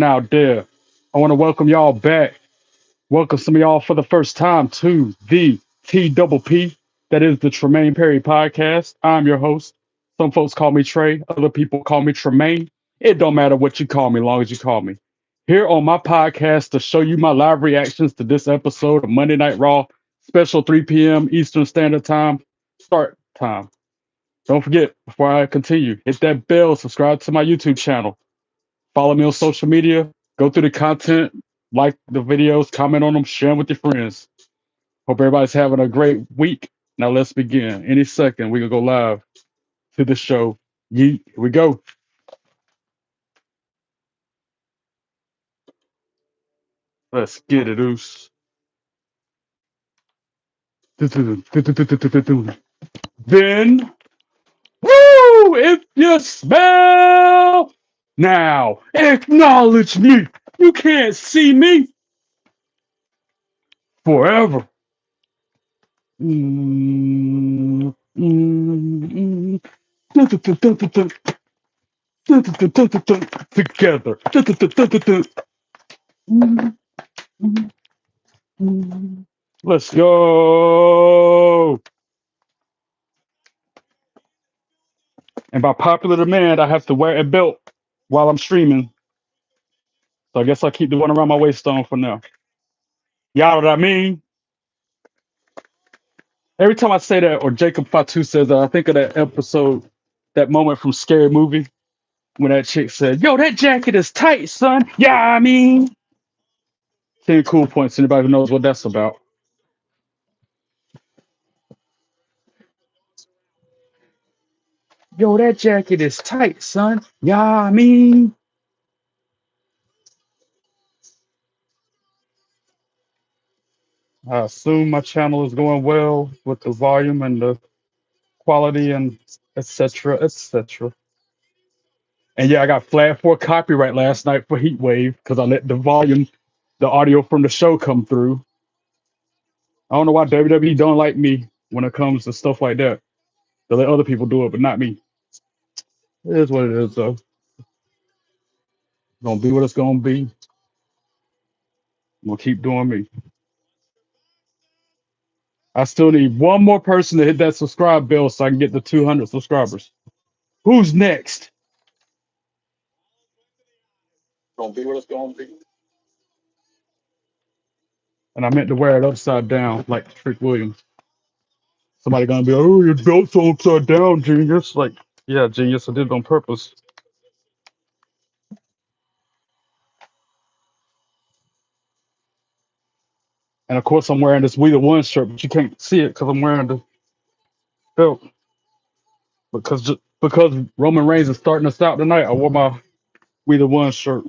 out there. I want to welcome y'all back. Welcome some of y'all for the first time to the T Double P. That is the Tremaine Perry podcast. I'm your host. Some folks call me Trey. Other people call me Tremaine. It don't matter what you call me, long as you call me. Here on my podcast to show you my live reactions to this episode of Monday Night Raw, special 3 p.m. Eastern Standard Time, start time. Don't forget, before I continue, hit that bell, subscribe to my YouTube channel. Follow me on social media. Go through the content, like the videos, comment on them, share them with your friends. Hope everybody's having a great week. Now let's begin. Any second, we can go live to the show. Yeet, here we go. Let's get it, Oos. Then, woo! If you smell now, acknowledge me. You can't see me forever. Mm, mm, mm. Together. Let's go. And by popular demand, I have to wear a belt while I'm streaming. So I guess I'll keep the one around my waist on for now. Y'all know what I mean? Every time I say that, or Jacob Fatu says that, I think of that episode, that moment from Scary Movie, when that chick said, "Yo, that jacket is tight, son." Yeah, I mean. 10 cool points. Anybody who knows what that's about. Yo, that jacket is tight, son. Yeah, I mean. I assume my channel is going well with the volume and the quality and etc. etc. And yeah, I got flagged for copyright last night for Heat Wave because I let the volume, the audio from the show come through. I don't know why WWE don't like me when it comes to stuff like that. They let other people do it, but not me. It is what it is, though. Gonna be what it's gonna be. I'm gonna keep doing me. I still need one more person to hit that subscribe bell so I can get the 200 subscribers. Who's next? Gonna be what it's gonna be. And I meant to wear it upside down like Trick Williams. Somebody gonna be, oh, your belt's upside down, genius. Like, yeah, genius, I did it on purpose. And of course, I'm wearing this We the One shirt, but you can't see it because I'm wearing the belt. Because Roman Reigns is starting us out tonight, I wore my We the One shirt.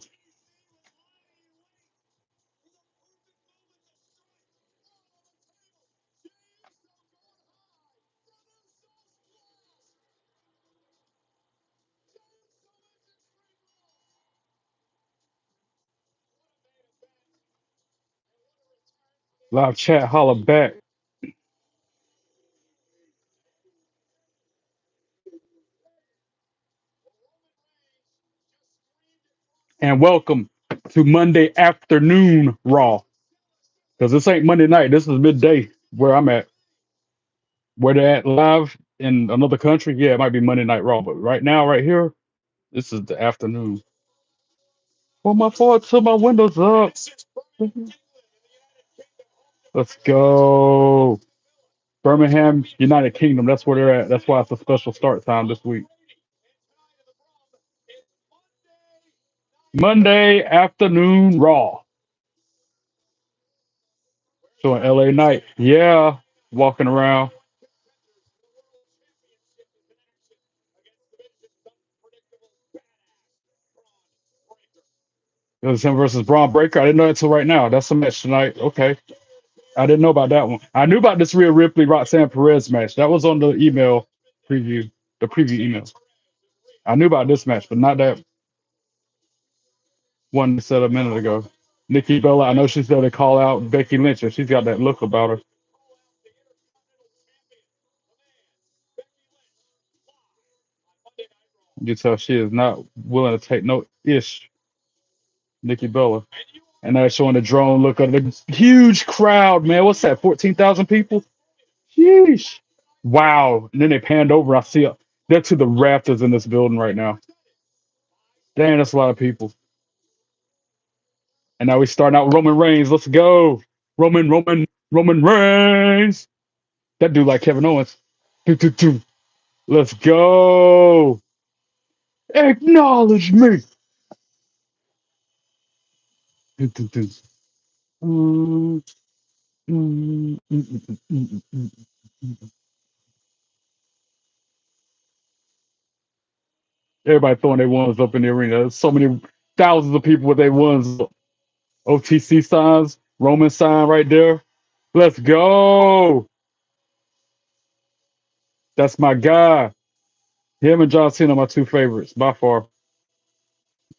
Live chat, holla back. And welcome to Monday afternoon Raw. Because this ain't Monday night, this is midday where I'm at. Where they're at live in another country, yeah, it might be Monday Night Raw, but right now, right here, this is the afternoon. Pull my forward till my windows up. Let's go. Birmingham, United Kingdom. That's where they're at. That's why it's a special start time this week. Monday afternoon Raw. So in LA night. Yeah. Walking around. It was him versus Braun Breaker. I didn't know that until right now. That's a match tonight. Okay. I didn't know about that one. I knew about this Rhea Ripley Roxanne Perez match. That was on the email preview, the preview email. I knew about this match, but not that one they said a minute ago. Nikki Bella, I know she's there to call out Becky Lynch, and she's got that look about her. You tell she is not willing to take no ish. Nikki Bella. And they're showing the drone look of the huge crowd, man. What's that? 14,000 people? Sheesh. Wow. And then they panned over. I see they're to the rafters in this building right now. Dang, that's a lot of people. And now we starting out with Roman Reigns. Let's go. Roman Reigns. That dude like Kevin Owens. Do, do, do. Let's go. Acknowledge me. Do, do, do. Mm, mm. Everybody throwing their ones up in the arena. There's so many thousands of people with their ones up. OTC signs, Roman sign right there. Let's go. That's my guy. Him and John Cena are my two favorites by far.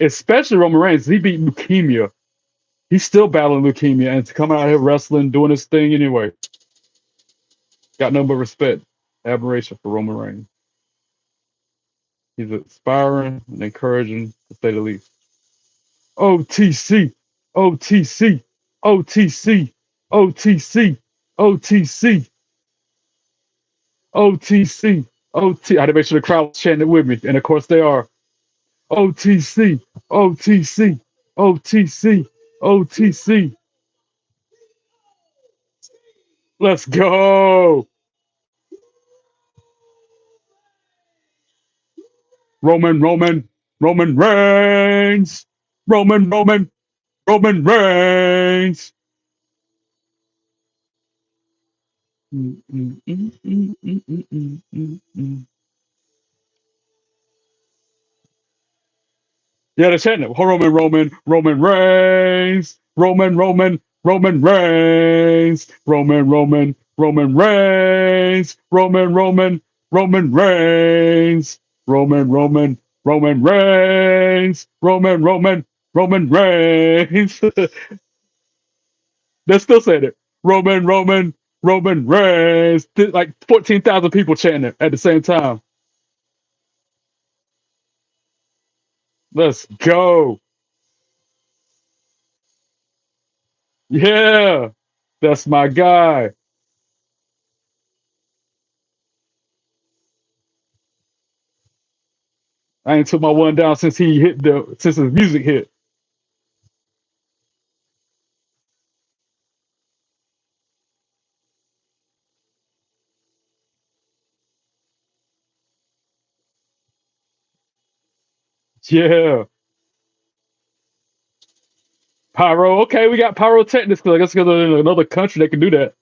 Especially Roman Reigns. He beat leukemia. He's still battling leukemia and to come out here wrestling, doing his thing anyway. Got nothing but respect, admiration for Roman Reigns. He's inspiring and encouraging to say the least. OTC, OTC, OTC, OTC, OTC, OTC, OT. I had to make sure the crowd was chanting it with me, and of course they are. OTC, OTC, OTC, OTC. Let's go. Roman Reigns, Roman Reigns. Mm, mm, mm, mm, mm, mm, mm, mm, mm. Yeah, they're chanting it. Roman Reigns, Roman Reigns, Roman Reigns, Roman Reigns, Roman Reigns, Roman Reigns. They're still saying it. Roman Reigns. Like 14,000 people chanting it at the same time. Let's go. Yeah, that's my guy. I ain't took my one down since since his music hit. Yeah, pyro. Okay, we got pyrotechnics. I guess because in another country they can do that.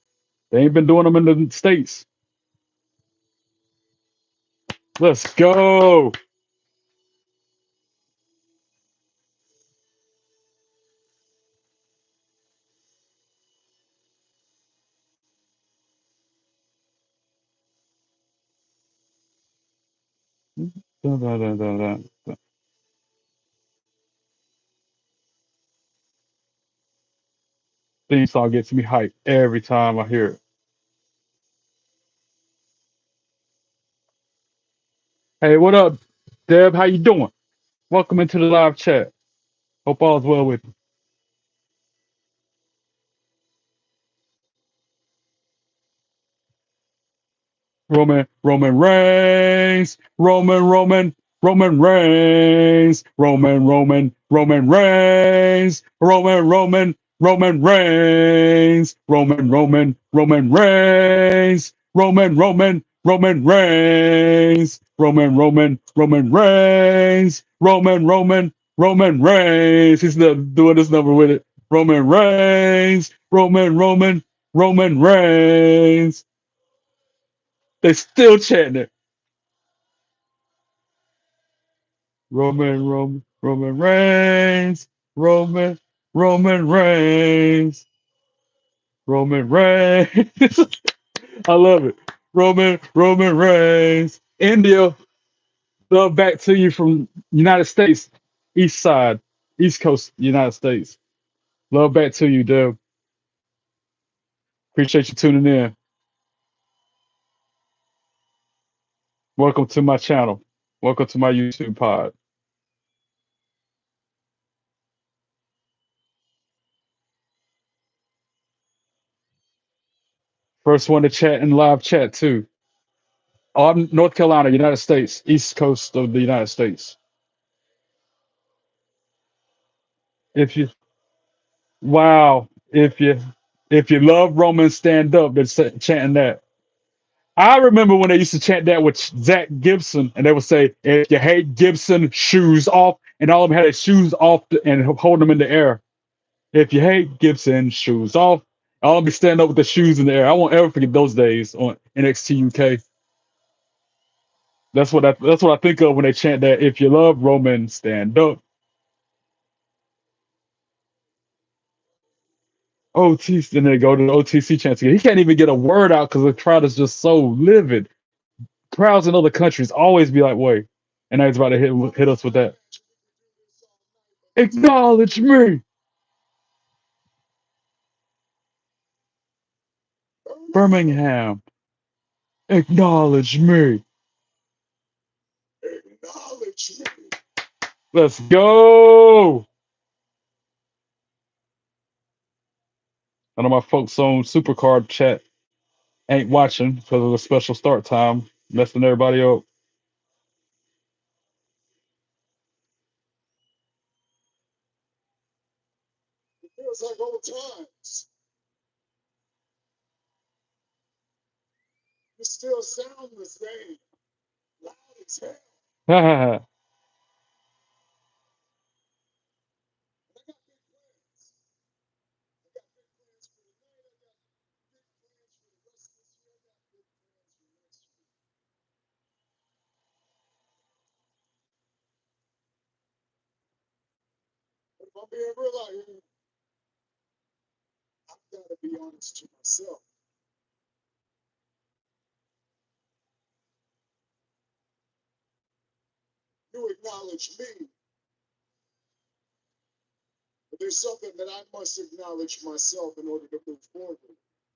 They ain't been doing them in the states. Let's go. Dun, dun, dun, dun, dun. Theme song gets me hyped every time I hear it. Hey, what up, Deb? How you doing? Welcome into the live chat. Hope all's well with you. Roman Reigns, Roman Reigns, Roman Reigns, Roman Reigns, Roman Reigns, Roman Reigns, Roman Reigns, Roman Reigns. He's doing this number with it. Roman Reigns, Roman Reigns. They still chanting it. Roman Reigns, Roman Reigns, Roman Reigns. I love it. Roman Reigns. India, love back to you from United States, East Side, East Coast, United States. Love back to you, Deb. Appreciate you tuning in. Welcome to my channel. Welcome to my YouTube pod. First one to chat in live chat too. Oh, I'm North Carolina, United States, East Coast of the United States. If you wow, if you love Roman, stand up. They're chanting that. I remember when they used to chant that with Zach Gibson, and they would say, "If you hate Gibson, shoes off," and all of them had their shoes off and hold them in the air. If you hate Gibson, shoes off. I'll be standing up with the shoes in the air. I won't ever forget those days on NXT UK. That's what I think of when they chant that. If you love Roman, stand up. OTC, and then they go to the OTC chants again. He can't even get a word out because the crowd is just so livid. Crowds in other countries always be like, "Wait," and now he's about to hit us with that. Acknowledge me, Birmingham. Acknowledge me. Let's go. I know my folks on Supercard chat ain't watching because of the special start time, messing everybody up.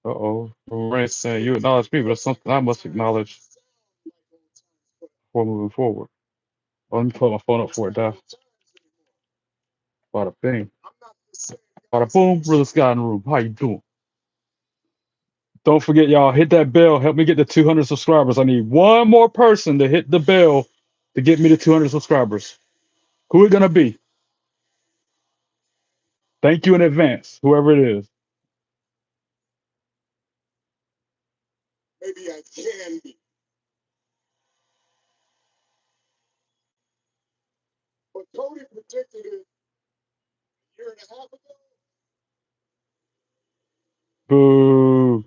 Uh-oh. Ray saying you acknowledge me, but that's something I must acknowledge before moving forward. Oh, let me put my phone up for it, Doc. Bada bing. Bada boom, realest guy in the room. How you doing? Don't forget, y'all, hit that bell. Help me get to 200 subscribers. I need one more person to hit the bell to get me to 200 subscribers. Who it gonna be? Thank you in advance, whoever it is. Boo.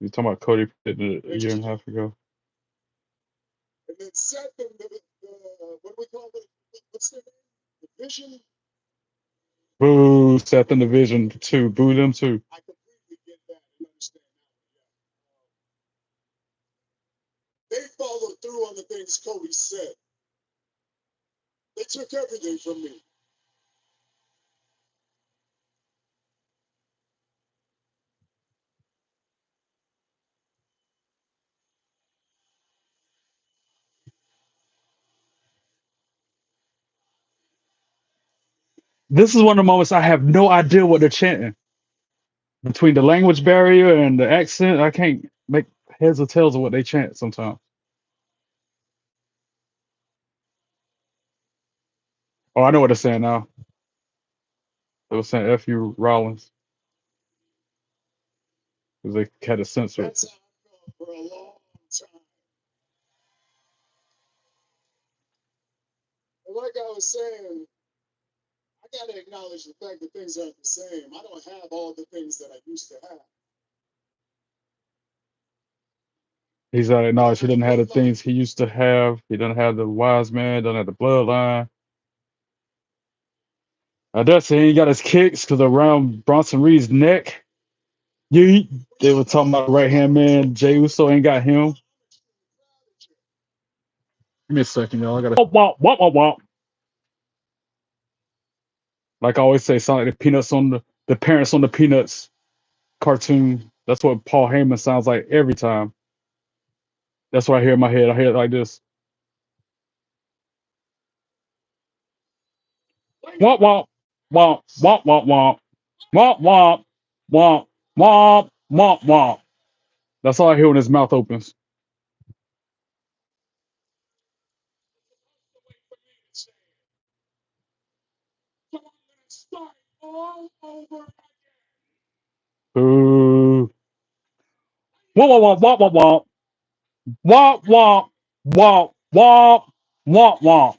You talking about Cody predicted it a year and a half ago? Boo, Seth in the Vision too. Boo them too. This is one of the moments I have no idea what they're chanting. Between the language barrier and the accent, I can't make heads or tails of what they chant sometimes. Oh, I know what they're saying now. They were saying F you Rollins because they had to censor it. He's got to acknowledge he didn't have the things he used to have. He doesn't have the wise man, doesn't have the bloodline. I dare say he ain't got his kicks because around Bronson Reed's neck, they were talking about right hand man. Jay Uso ain't got him. Give me a second, y'all. I gotta womp, womp, womp, womp. Like I always say, sound like the peanuts on the parents on the Peanuts cartoon. That's what Paul Heyman sounds like every time. That's what I hear in my head. I hear it like this. Womp womp womp womp womp womp womp womp womp womp womp womp. That's all I hear when his mouth opens. Ooh. Wah wah wah wah wah wah wah wah wah wah wah wah.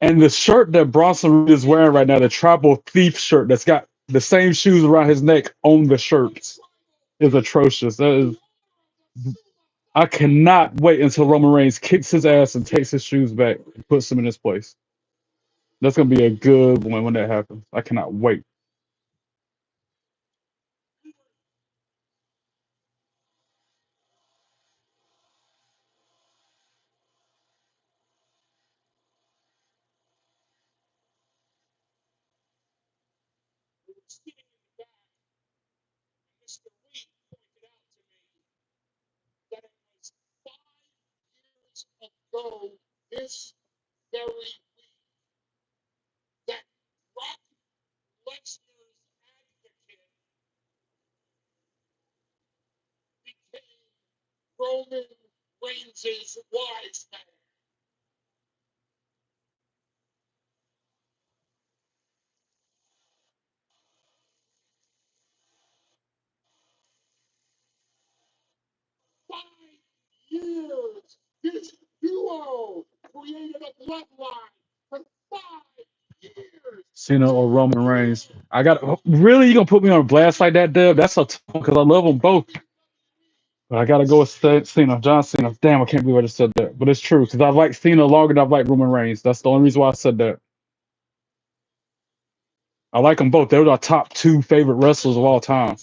And the shirt that Bronson is wearing right now, the tribal thief shirt that's got the same shoes around his neck on the shirt, is atrocious. That is, I cannot wait until Roman Reigns kicks his ass and takes his shoes back and puts them in his place. That's gonna be a good one when that happens. I cannot wait. Cena or Roman Reigns. I got really, you gonna put me on blast like that, Deb? That's a tough one because I love them both. But I gotta go with Cena, John Cena. Damn, I can't believe I just said that. But it's true because I've liked Cena longer than I've liked Roman Reigns. That's the only reason why I said that. I like them both. They're my top two favorite wrestlers of all time.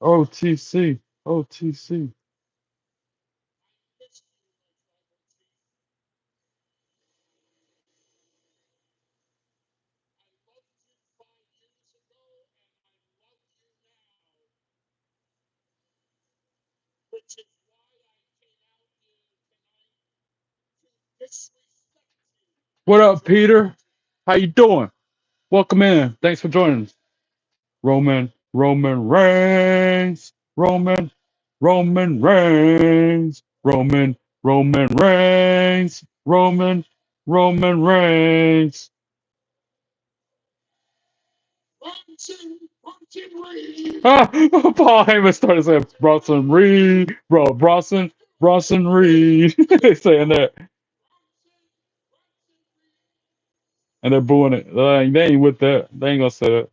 OTC, OTC. What up, Peter? How you doing? Welcome in. Thanks for joining us. Roman Reigns, Roman Reigns, Roman Reigns, Roman Reigns. Ah, Paul Heyman started saying Bronson Reed, bro, Bronson Reed. They saying that, and they're booing it. They ain't with that. They ain't gonna say that.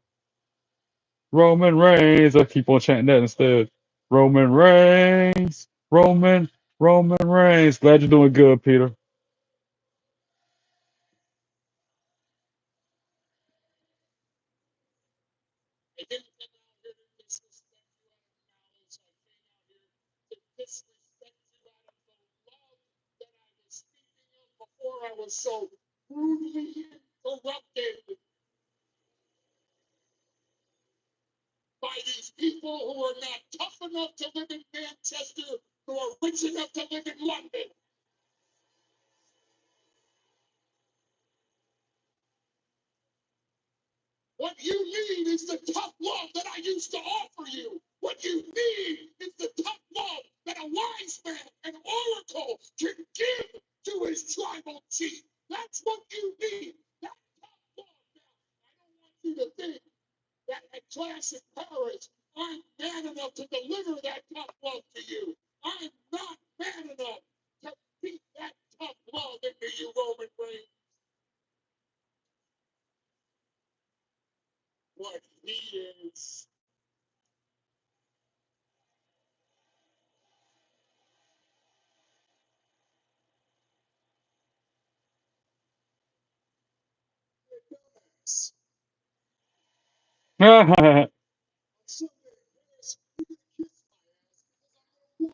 Roman Reigns. I keep on chanting that instead. Roman Reigns, Roman Reigns. Glad you're doing good, Peter.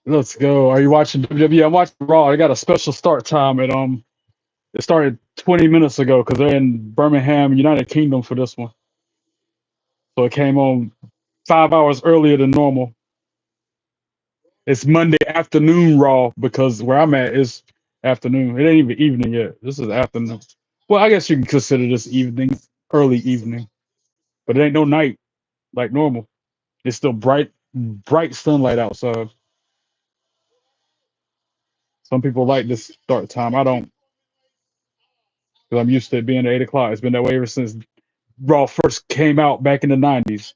Let's go. Are you watching WWE? I'm watching Raw. I got a special start time at it started 20 minutes ago because they're in Birmingham, United Kingdom for this one. So it came on 5 hours earlier than normal. It's Monday afternoon Raw because where I'm at is afternoon. It ain't even evening yet. This is afternoon. Well, I guess you can consider this evening, early evening, but it ain't no night like normal. It's still bright sunlight outside. Some people like this start time. I don't, because I'm used to it being at 8 o'clock. It's been that way ever since Raw first came out back in the 90s.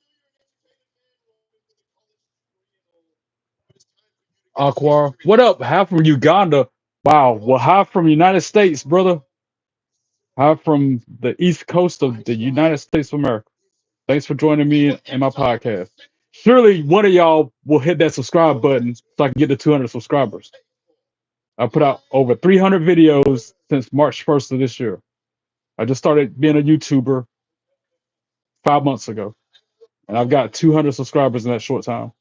Aqua, what up? Hi from Uganda. Wow. Well, hi from United States, brother. Hi from the East Coast of the United States of America. Thanks for joining me in my podcast. Surely one of y'all will hit that subscribe button so I can get to 200 subscribers. I put out over 300 videos since March 1st of this year. I just started being a YouTuber 5 months ago, and I've got 200 subscribers in that short time.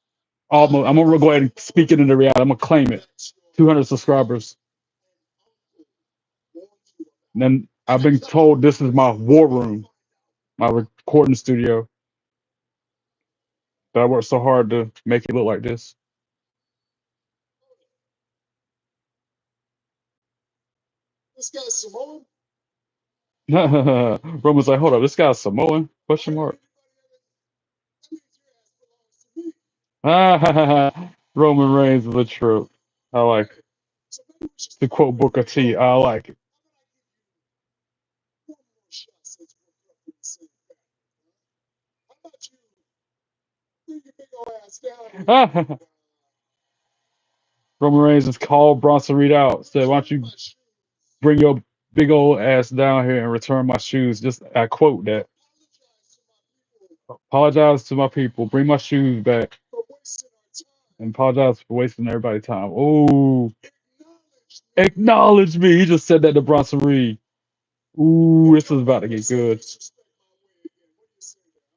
Almost, I'm gonna go ahead and speak it into reality. I'm gonna claim it. 200 subscribers. And then I've been told this is my war room, my recording studio. That I worked so hard to make it look like this. Roman's like, hold up, this guy's Samoan? Question mark. Roman Reigns is a trope. I like it. To quote Booker T, I like it. Roman Reigns just called Bronson Reed out. Said, why don't you bring your big old ass down here and return my shoes? Just I quote that. Apologize to my people. Bring my shoes back. And apologize for wasting everybody's time. Oh, acknowledge me. He just said that to Bronson Reed. Ooh, this is about to get good.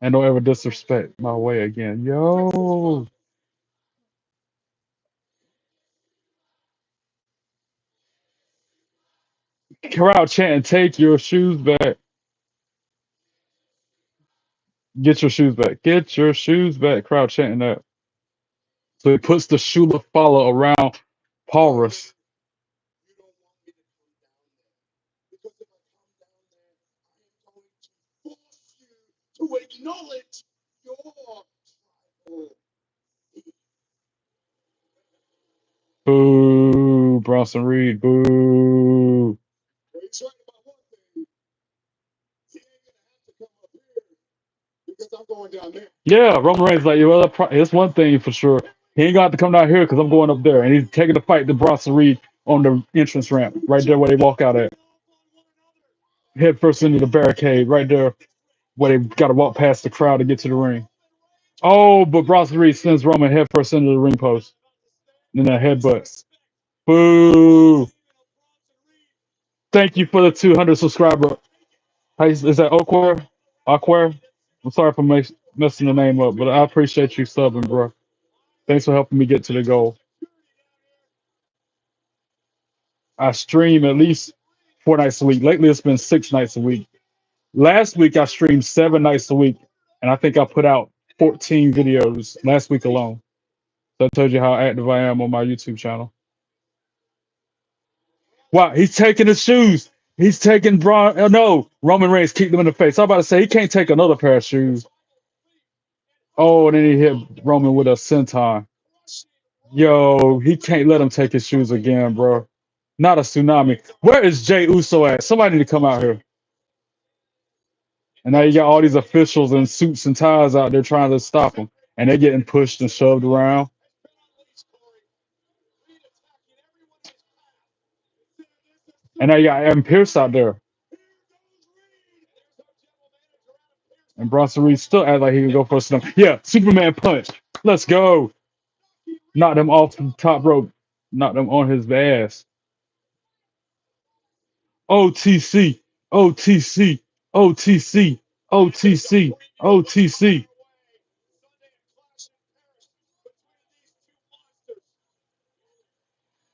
And don't ever disrespect my way again. Yo. Crowd chanting, take your shoes back. Get your shoes back. Get your shoes back. Crowd chanting that. So he puts the Shula follow around Paulus. Boo, Bronson Reed. Boo. Yeah, Roman Reigns like, well, it's one thing for sure. He ain't got to come down here because I'm going up there. And he's taking the fight to Bronson Reed on the entrance ramp, right there where they walk out at. Head first into the barricade, right there where they got to walk past the crowd to get to the ring. Oh, but Bronson Reed sends Roman head first into the ring post. And then that headbutt. Boo. Thank you for the 200 subscriber. Is that Okware? Aquare? I'm sorry for messing the name up, but I appreciate you subbing, bro. Thanks for helping me get to the goal. I stream at least 4 nights a week. Lately, it's been 6 nights a week. Last week, I streamed 7 nights a week, and I think I put out 14 videos last week alone. That tells you how active I am on my YouTube channel. Wow, he's taking his shoes. He's taking Bron. Oh, no, Roman Reigns kicked him in the face. I'm about to say he can't take another pair of shoes. Oh, and then he hit Roman with a senton. Yo, he can't let him take his shoes again, bro. Not a tsunami. Where is Jay Uso at? Somebody need to come out here. And now you got all these officials in suits and ties out there trying to stop him. And they're getting pushed and shoved around. And now you got Adam Pierce out there. And Bronson Reed still act like he can go for a snap. Yeah, Superman punch. Let's go. Knock them off the top rope. Knock them on his ass. OTC. OTC. OTC. OTC. OTC.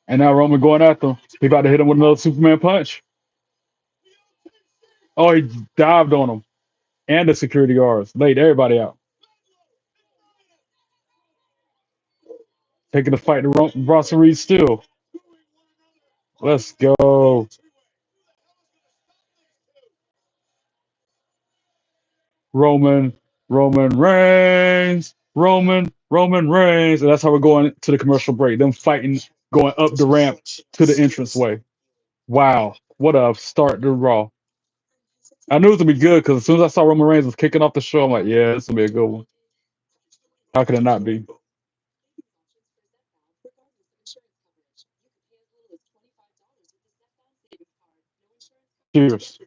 And now Roman going after him. He about to hit him with another Superman punch. Oh, he dived on him and the security guards, laid everybody out, taking the fight to Bronson Reed still. Let's go. Roman, Roman Reigns, Roman Reigns. And that's how we're going to the commercial break. Them fighting, going up the ramp to the entranceway. Wow. What a start to Raw. I knew it was going to be good because as soon as I saw Roman Reigns was kicking off the show, I'm like, yeah, this will be a good one. How could it not be? Cheers.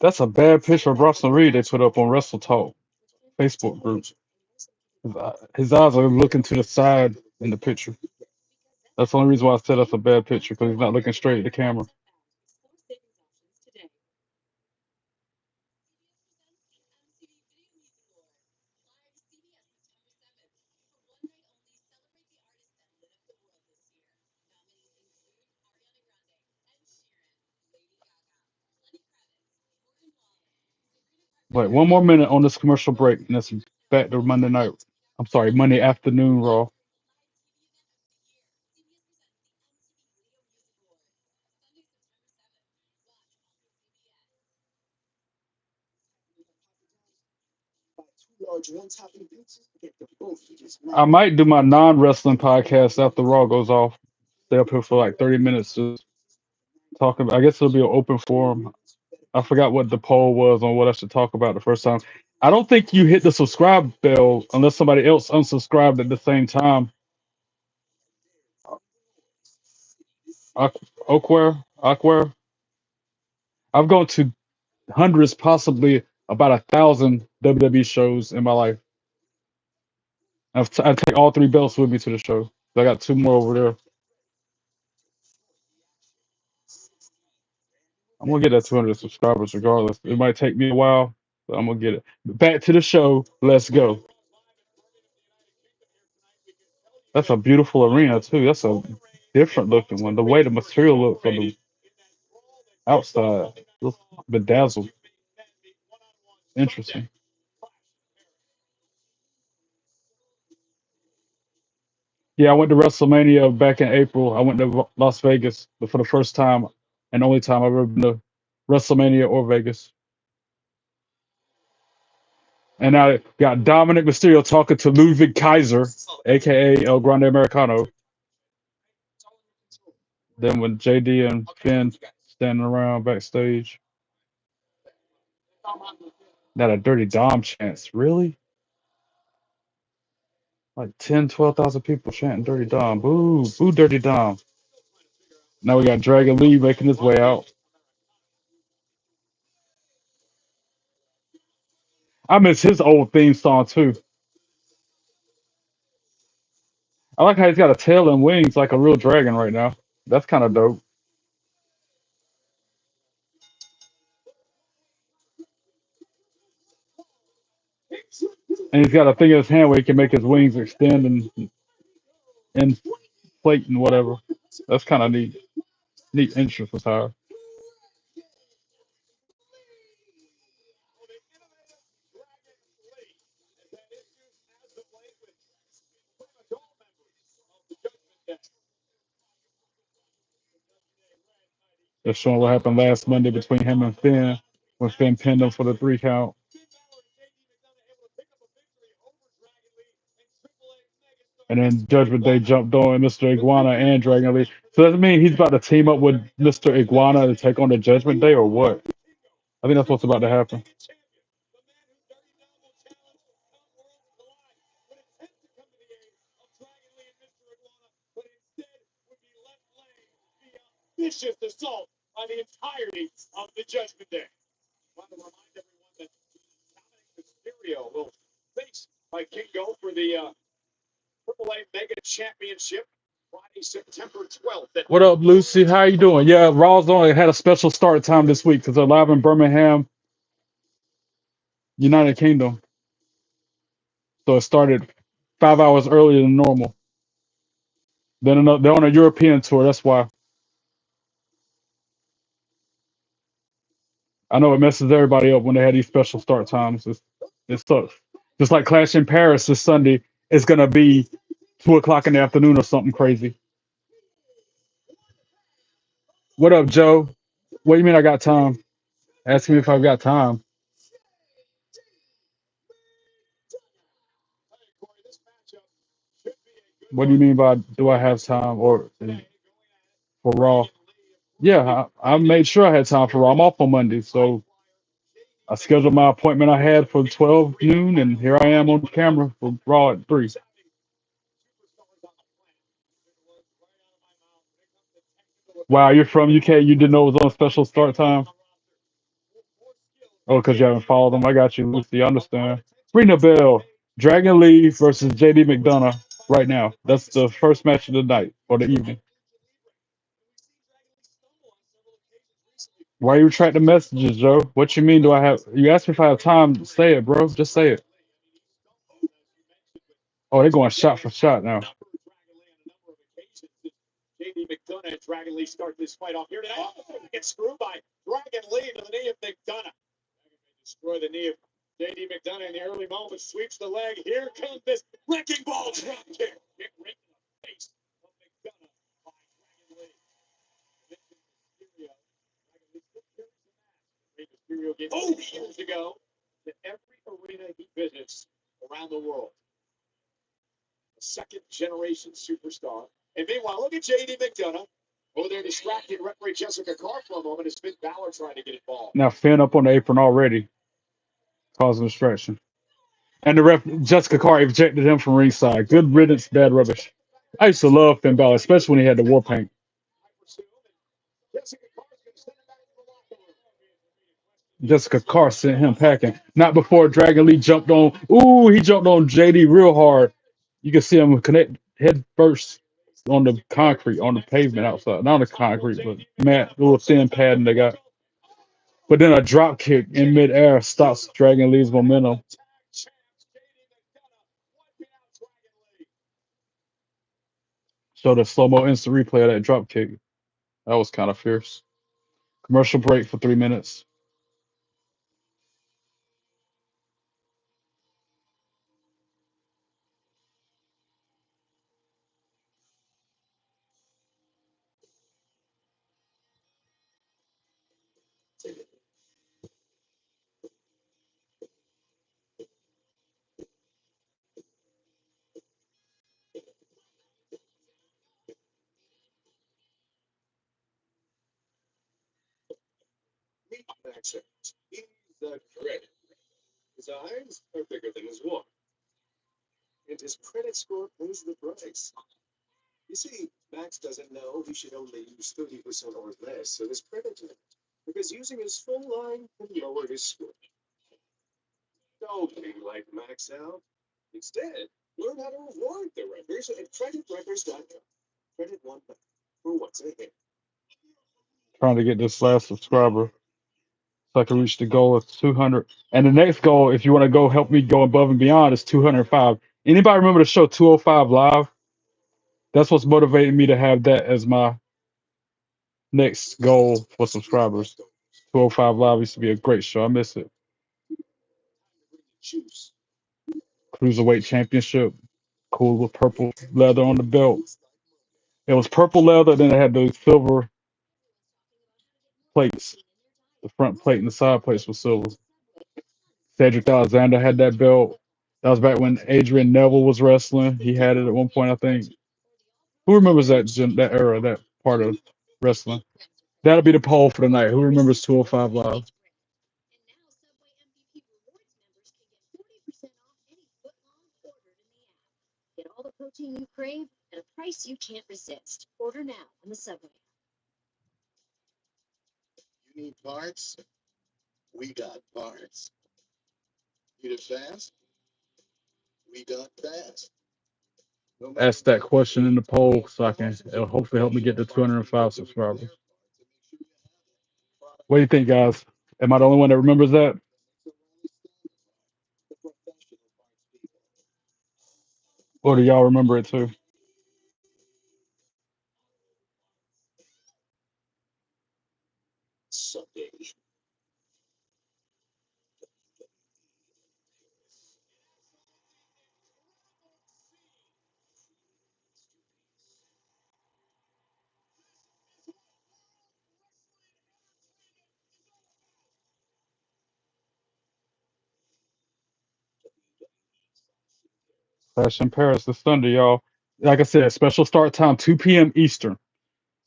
That's a bad picture of Bronson Reed they put up on Wrestle Talk Facebook group. His eyes are looking to the side in the picture. That's the only reason why I said that's a bad picture because he's not looking straight at the camera. Wait, one more minute on this commercial break, and it's back to Monday night. I'm sorry, Monday afternoon Raw. I might do my non-wrestling podcast after Raw goes off. Stay up here for like 30 minutes just talking. I guess it'll be an open forum. I forgot what the poll was on what I should talk about the first time. I don't think you hit the subscribe bell unless somebody else unsubscribed at the same time. Aquare. I've gone to hundreds, possibly about 1,000 WWE shows in my life. I take all three belts with me to the show. I got two more over there. I'm gonna get that 200 subscribers regardless. It might take me a while, but I'm gonna get it. Back to the show. Let's go. That's a beautiful arena too. That's a different looking one. The way the material looks from the outside looks bedazzled. Interesting. Yeah, I went to WrestleMania back in April. I went to Las Vegas for the first time and only time I've ever been to WrestleMania or Vegas. And I got Dominic Mysterio talking to Ludwig Kaiser, aka El Grande Americano. Then when JD and Finn standing around backstage, not a Dirty Dom chance. Really? Like 10, 12,000 people chanting Dirty Dom. Boo, boo, Dirty Dom. Now we got Dragon Lee making his way out. I miss his old theme song too. I like how he's got a tail and wings like a real dragon right now. That's kind of dope. And he's got a thing in his hand where he can make his wings extend and plate and whatever. That's kind of neat. Neat entrance attire. They're showing what happened last Monday between him and Finn when Finn pinned him for the 3 count. And then Judgment Day jumped on Mr. Iguana and Dragon Lee. So does that mean he's about to team up with Mr. Iguana to take on the Judgment Day or what? I think that's what's about to happen. What up, Lucy? How you doing? Yeah, Raw's only had a special start time this week because they're live in Birmingham, United Kingdom. So it started 5 hours earlier than normal. Then they're on a European tour. That's why. I know it messes everybody up when they had these special start times. It sucks. Just like Clash in Paris this Sunday, it's gonna be 2 o'clock in the afternoon or something crazy. What up, Joe? What do you mean I got time? Ask me if I've got time. What do you mean by do I have time or for Raw? Yeah, I made sure I had time for Raw. I'm off on Monday, so I scheduled my appointment I had for 12 noon, and here I am on camera for Raw at 3. Wow, you're from UK. You didn't know it was on special start time? Oh, because you haven't followed them. I got you, Lucy. I understand. Ring the bell. Dragon Lee versus JD McDonaugh right now. That's the first match of the night or the evening. Why you retract the messages, Joe? What you mean? Do I have? You asked me if I have time. Say it, bro. Just say it. Oh, they're going shot for shot now. Now Finn up on the apron already, causing distraction. And the ref Jessica Carr ejected him from ringside. Good riddance, bad rubbish. I used to love Finn Balor, especially when he had the war paint. Jessica Carr sent him packing. Not before Dragon Lee jumped on. Ooh, he jumped on JD real hard. You can see him connect head first on the concrete, on the pavement outside. Not on the concrete, but mat, little thin padding they got. But then a drop kick in midair stops Dragon Lee's momentum. So the slow mo instant replay of that drop kick. That was kind of fierce. Commercial break for 3 minutes. Trying to get this last subscriber so I can reach the goal of 200. And the next goal, if you want to go help me go above and beyond, is 205. Anybody remember the show 205 Live? That's what's motivating me to have that as my next goal for subscribers. 205 Live used to be a great show. I miss it. Cruiserweight Championship. Cool with purple leather on the belt. It was purple leather, then it had the silver plates. The front plate and the side plates were silver. Cedric Alexander had that belt. That was back when Adrian Neville was wrestling. He had it at one point, I think. Who remembers that era, that part of wrestling? That'll be the poll for tonight. Who remembers 205 Live? Ask that question in the poll so it'll hopefully help me get to 205 subscribers. What do you think, guys? Am I the only one that remembers that? Or do y'all remember it too? Clash in Paris this Sunday, y'all. Like I said, special start time 2 p.m. Eastern.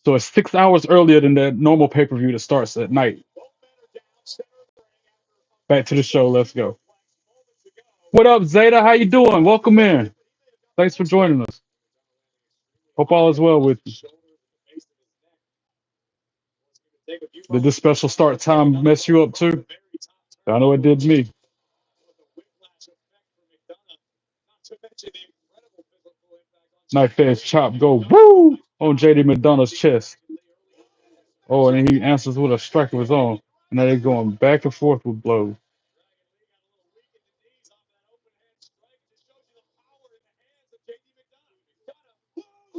So it's 6 hours earlier than the normal pay-per-view that starts at night. Back to the show. Let's go. What up, Zeta? How you doing? Welcome in. Thanks for joining us. Hope all is well with you. Did this special start time mess you up too? I know it did me. Knife edge chop go woo on JD McDonough's chest. Oh, and then he answers with a strike of his own. And now they're going back and forth with blows.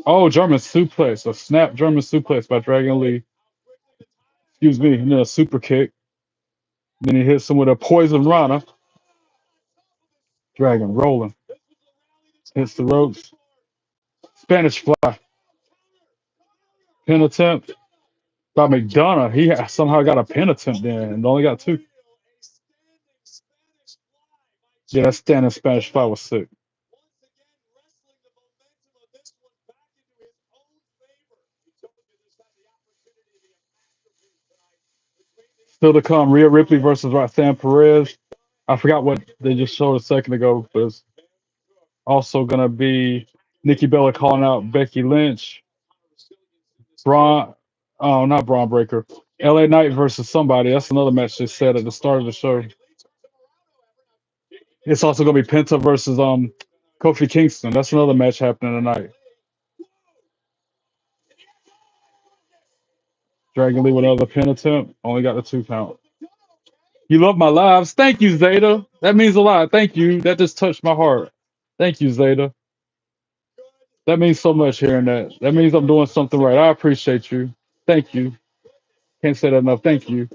Oh, German suplex. A snap German suplex by Dragon Lee. Excuse me. And then a super kick. Then he hits him with a poison rana. Dragon rolling. Hits the ropes. Spanish fly. Pin attempt by McDonagh. Somehow got a pin attempt there and only got two. Yeah, that standing Spanish fly was sick. Still to come, Rhea Ripley versus Roxanne Perez. I forgot what they just showed a second ago, but it's also going to be Nikki Bella calling out Becky Lynch. Bron, oh, not Braun Breaker. LA Knight versus somebody. That's another match they said at the start of the show. It's also going to be Penta versus Kofi Kingston. That's another match happening tonight. Dragon Lee with another pin attempt. Only got the 2 count. You love my lives. Thank you, Zeta. That means a lot. Thank you. That just touched my heart. Thank you, Zeta. That means so much hearing that. That means I'm doing something right. I appreciate you. Thank you. Can't say that enough. Thank you.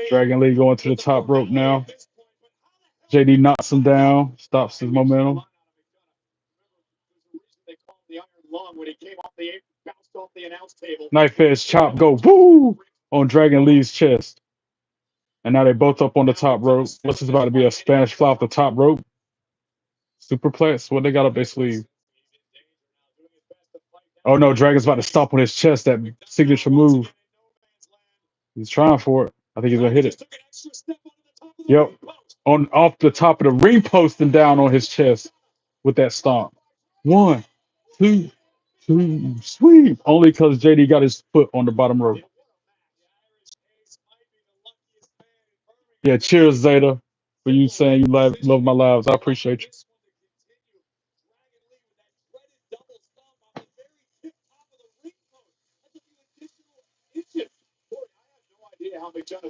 Dragon Lee going to the top rope now. JD knocks him down, stops his momentum. Knife edge chop go woo on Dragon Lee's chest. And now they're both up on the top rope. What's this about to be a Spanish fly off the top rope? Superplex? What they got up their sleeve? Oh no, Dragon's about to stop on his chest, that signature move. He's trying for it. I think he's gonna hit it. Yep. On off the top of the ring post and down on his chest with that stomp. 1, 2, 2, sweep. Only because JD got his foot on the bottom rope. Yeah, cheers, Zeta, for you saying you love my lives. I appreciate you.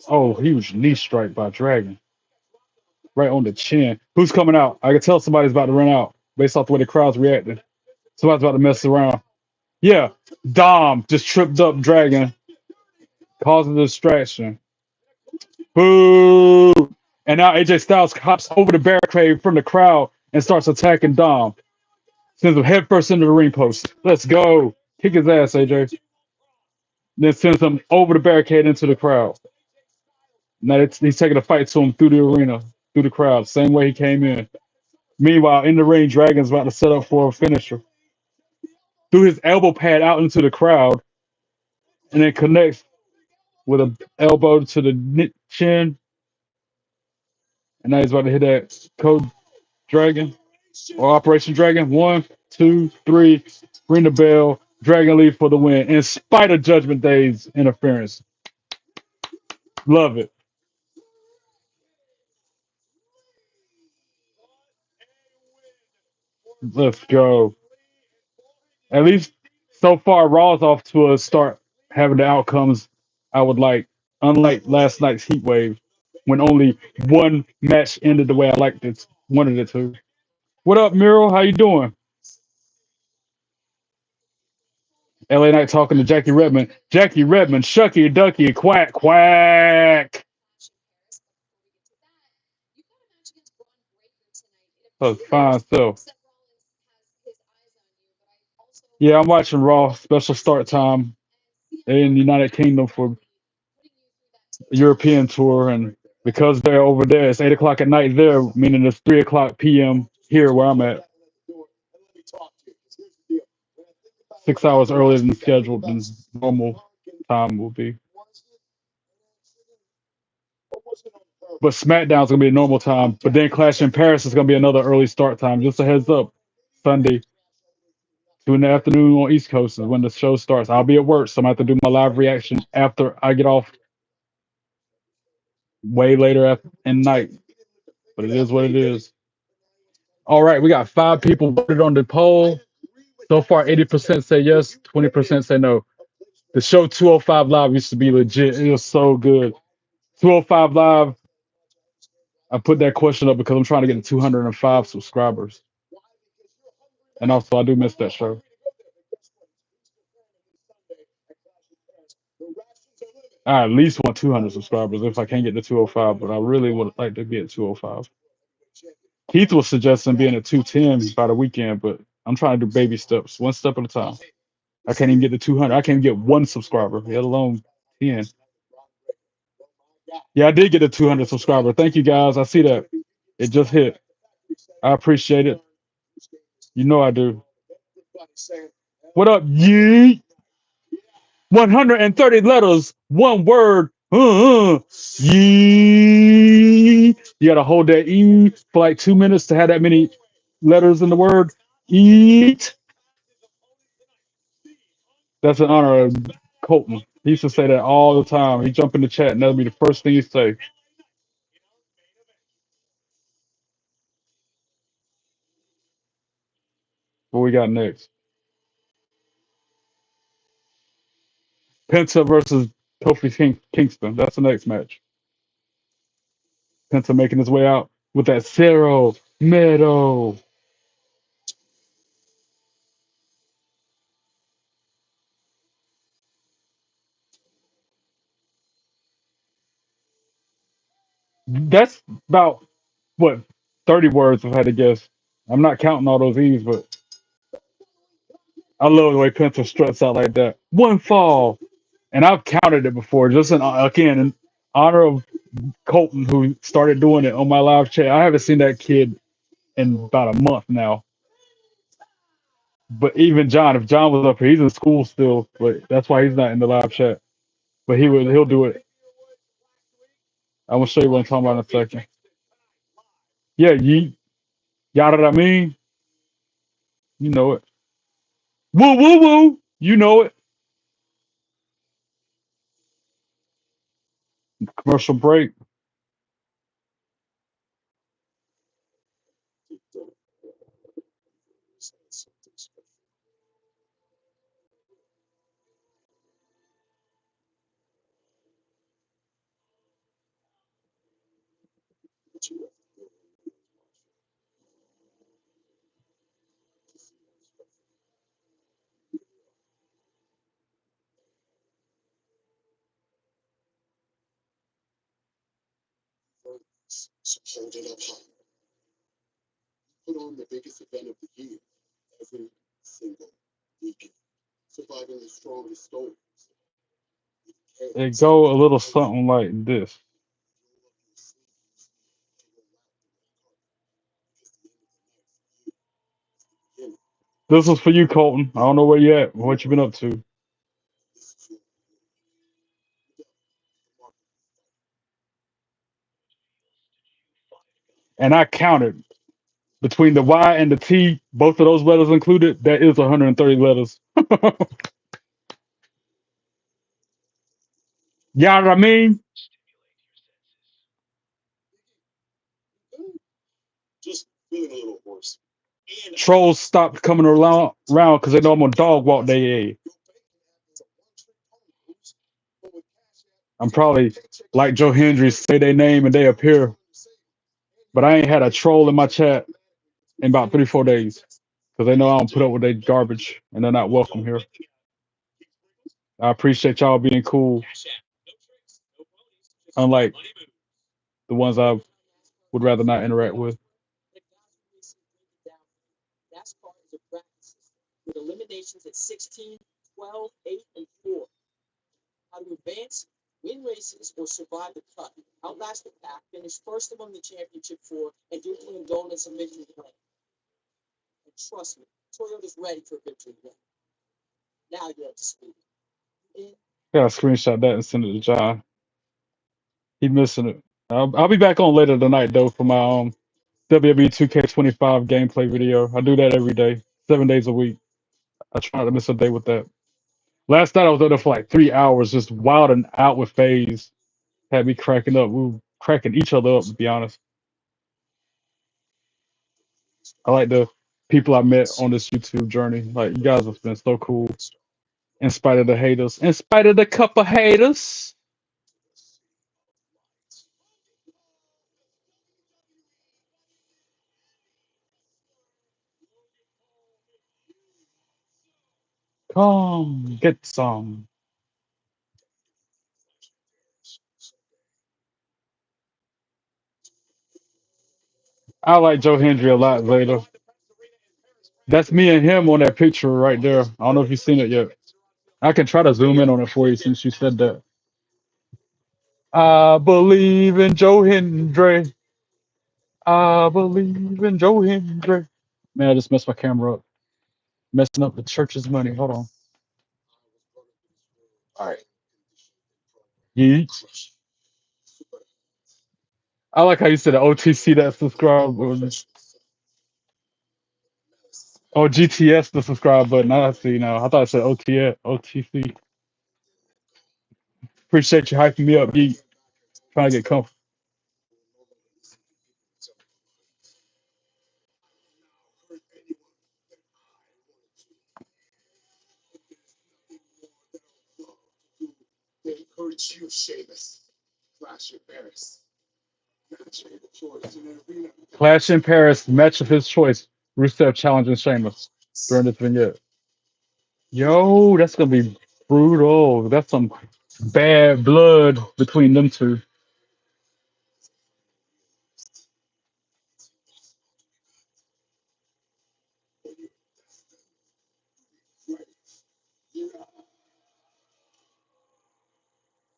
Oh, huge knee strike by Dragon. Right on the chin. Who's coming out? I can tell somebody's about to run out based off the way the crowd's reacting. Somebody's about to mess around. Yeah, Dom just tripped up Dragon, causing a distraction. Boo! And now AJ Styles hops over the barricade from the crowd and starts attacking Dom. Sends him headfirst into the ring post. Let's go. Kick his ass, AJ. Then sends him over the barricade into the crowd. Now he's taking a fight to him through the arena, through the crowd, same way he came in. Meanwhile, in the ring, Dragon's about to set up for a finisher. Threw his elbow pad out into the crowd and then connects with an elbow to the chin. And now he's about to hit that Code Dragon or Operation Dragon. One, two, three. Ring the bell. Dragon Leaf for the win. In spite of Judgment Day's interference. Love it. Let's go. At least so far, Raw's off to a start having the outcomes I would like. Unlike last night's Heat Wave, when only one match ended the way I liked it, wanted it to. What up, Miro? How you doing? LA Knight talking to Jackie Redmond. Jackie Redmond, shucky ducky, quack, quack. So fine stuff. Yeah, I'm watching Raw special start time in the United Kingdom for European tour, and because they're over there, it's 8 o'clock at night there, meaning it's 3 o'clock p.m. here where I'm at. 6 hours earlier than scheduled than normal time will be. But SmackDown's gonna be a normal time. But then Clash in Paris is gonna be another early start time. Just a heads up. Sunday, 2 in the afternoon on East Coast is when the show starts. I'll be at work, so I'm gonna have to do my live reaction after I get off way later in night. But it is what it is. All right, we got 5 people voted on the poll. So far, 80% say yes, 20% say no. The show 205 Live used to be legit. It was so good. 205 Live, I put that question up because I'm trying to get to 205 subscribers. And also, I do miss that show. I at least want 200 subscribers if I can't get to 205, but I really would like to be at 205. Keith was suggesting being at 210 by the weekend, but I'm trying to do baby steps, one step at a time. I can't even get to 200. I can't even get one subscriber, let alone 10. Yeah, I did get a 200 subscriber. Thank you guys. I see that. It just hit. I appreciate it. You know I do. What up, Yee? 130 letters, one word. Yee. You gotta hold that E for like 2 minutes to have that many letters in the word. Eat. That's in honor of Colton. He used to say that all the time. He jump in the chat and that'll be the first thing he say. What we got next? Penta versus Kofi Kingston. That's the next match. Penta making his way out with that Cerro Meadow. That's about what 30 words if I had to guess. I'm not counting all those E's, but I love the way Penta struts out like that. One fall, and I've counted it before. Just again in honor of Colton, who started doing it on my live chat. I haven't seen that kid in about a month now. But even John, if John was up here, he's in school still, but that's why he's not in the live chat. But he'll do it. I'm gonna show you what I'm talking about in a second. Yeah, yada I mean, you know it. Woo woo woo, you know it. Commercial break. It go a little something like this. This is for you, Colton. I don't know where you at, what you been up to. And I counted between the Y and the T, both of those letters included. That is 130 letters. You know what I mean? Trolls stopped coming around because they know I'm on dog walk day. I'm probably like Joe Hendry, say their name and they appear, but I ain't had a troll in my chat in about 3 4 days because they know I don't put up with their garbage and they're not welcome here. I appreciate y'all being cool, unlike the ones I would rather not interact with. Gotta screenshot that and send it to John. He missing it. I'll be back on later tonight though for my WWE 2K25 gameplay video. I do that every day, 7 days a week. I try not to miss a day with that. Last night I was up there for like 3 hours, just wild and out with FaZe. Had me cracking up. We were cracking each other up, to be honest. I like the people I met on this YouTube journey. Like you guys have been so cool. In spite of the haters. In spite of the couple haters. Come get some. I like Joe Hendry a lot later. That's me and him on that picture right there. I don't know if you've seen it yet. I can try to zoom in on it for you since you said that. I believe in Joe Hendry. I believe in Joe Hendry. Man, I just messed my camera up. Messing up the church's money. Hold on. All right. Yeet. I like how you said OTC that subscribe button. Oh, GTS the subscribe button. I see now. I thought it said OTS, OTC. Appreciate you hyping me up, Yeet. Trying to get comfortable. Clash in Paris, match of his choice. Rusev challenging Sheamus during this vignette. Yo, that's gonna be brutal. That's some bad blood between them two.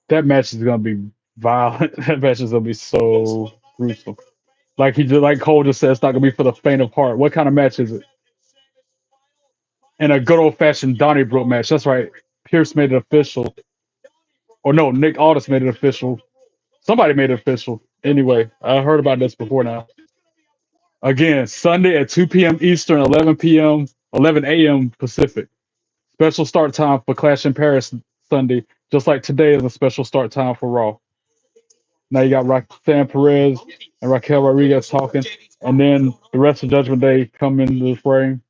That match is gonna be violent. That match is gonna be so gruesome. Like Cole just said, it's not gonna be for the faint of heart. What kind of match is it? And a good old fashioned Donnybrook match. That's right. Pierce made it official. Or no, Nick Aldis made it official. Somebody made it official. Anyway, I heard about this before now. Again, Sunday at 2 p.m. Eastern, 11 a.m. Pacific. Special start time for Clash in Paris Sunday, just like today is a special start time for Raw. Now you got Roxanne Perez and Raquel Rodriguez talking, and then the rest of Judgment Day come into the frame.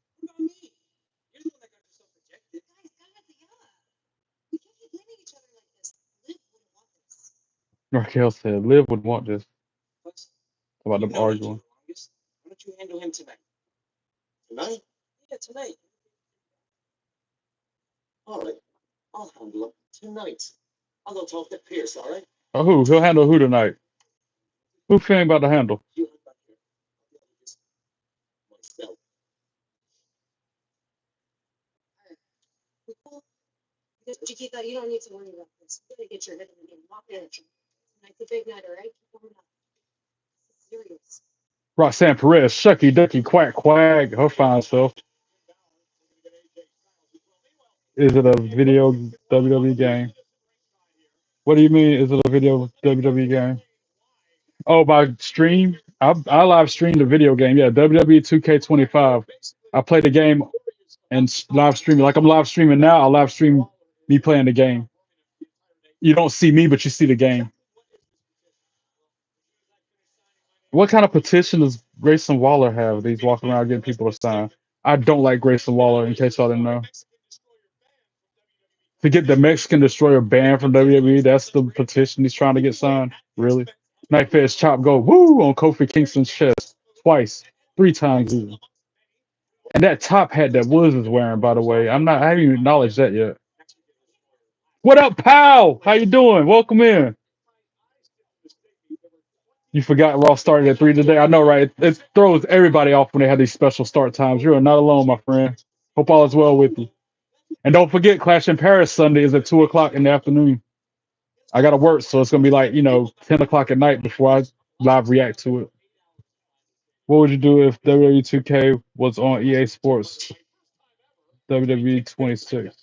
Raquel said, Liv would want this. About them arguing. Oh, who? He'll handle who tonight? Who feeling about the handle? Roxanne Perez, shucky ducky quack quack, her fine self. Is it a video WWE game? What do you mean? Is it a video WWE game? Oh, by stream? I live stream the video game. Yeah, WWE 2K25. I play the game and live stream it. Like I'm live streaming now. I live stream me playing the game. You don't see me, but you see the game. What kind of petition does Grayson Waller have that he's walking around getting people to sign? I don't like Grayson Waller, in case y'all didn't know. To get the Mexican Destroyer banned from WWE, that's the petition he's trying to get signed. Really? Night Fed's chop go woo on Kofi Kingston's chest twice, 3 times even. And that top hat that Woods is wearing, by the way, I haven't even acknowledged that yet. What up, pal? How you doing? Welcome in. You forgot Raw started at 3 today. I know, right? It throws everybody off when they have these special start times. You're not alone, my friend. Hope all is well with you. And don't forget, Clash in Paris Sunday is at 2 o'clock in the afternoon. I got to work, so it's going to be like, 10 o'clock at night before I live react to it. What would you do if WWE 2K was on EA Sports WWE 26?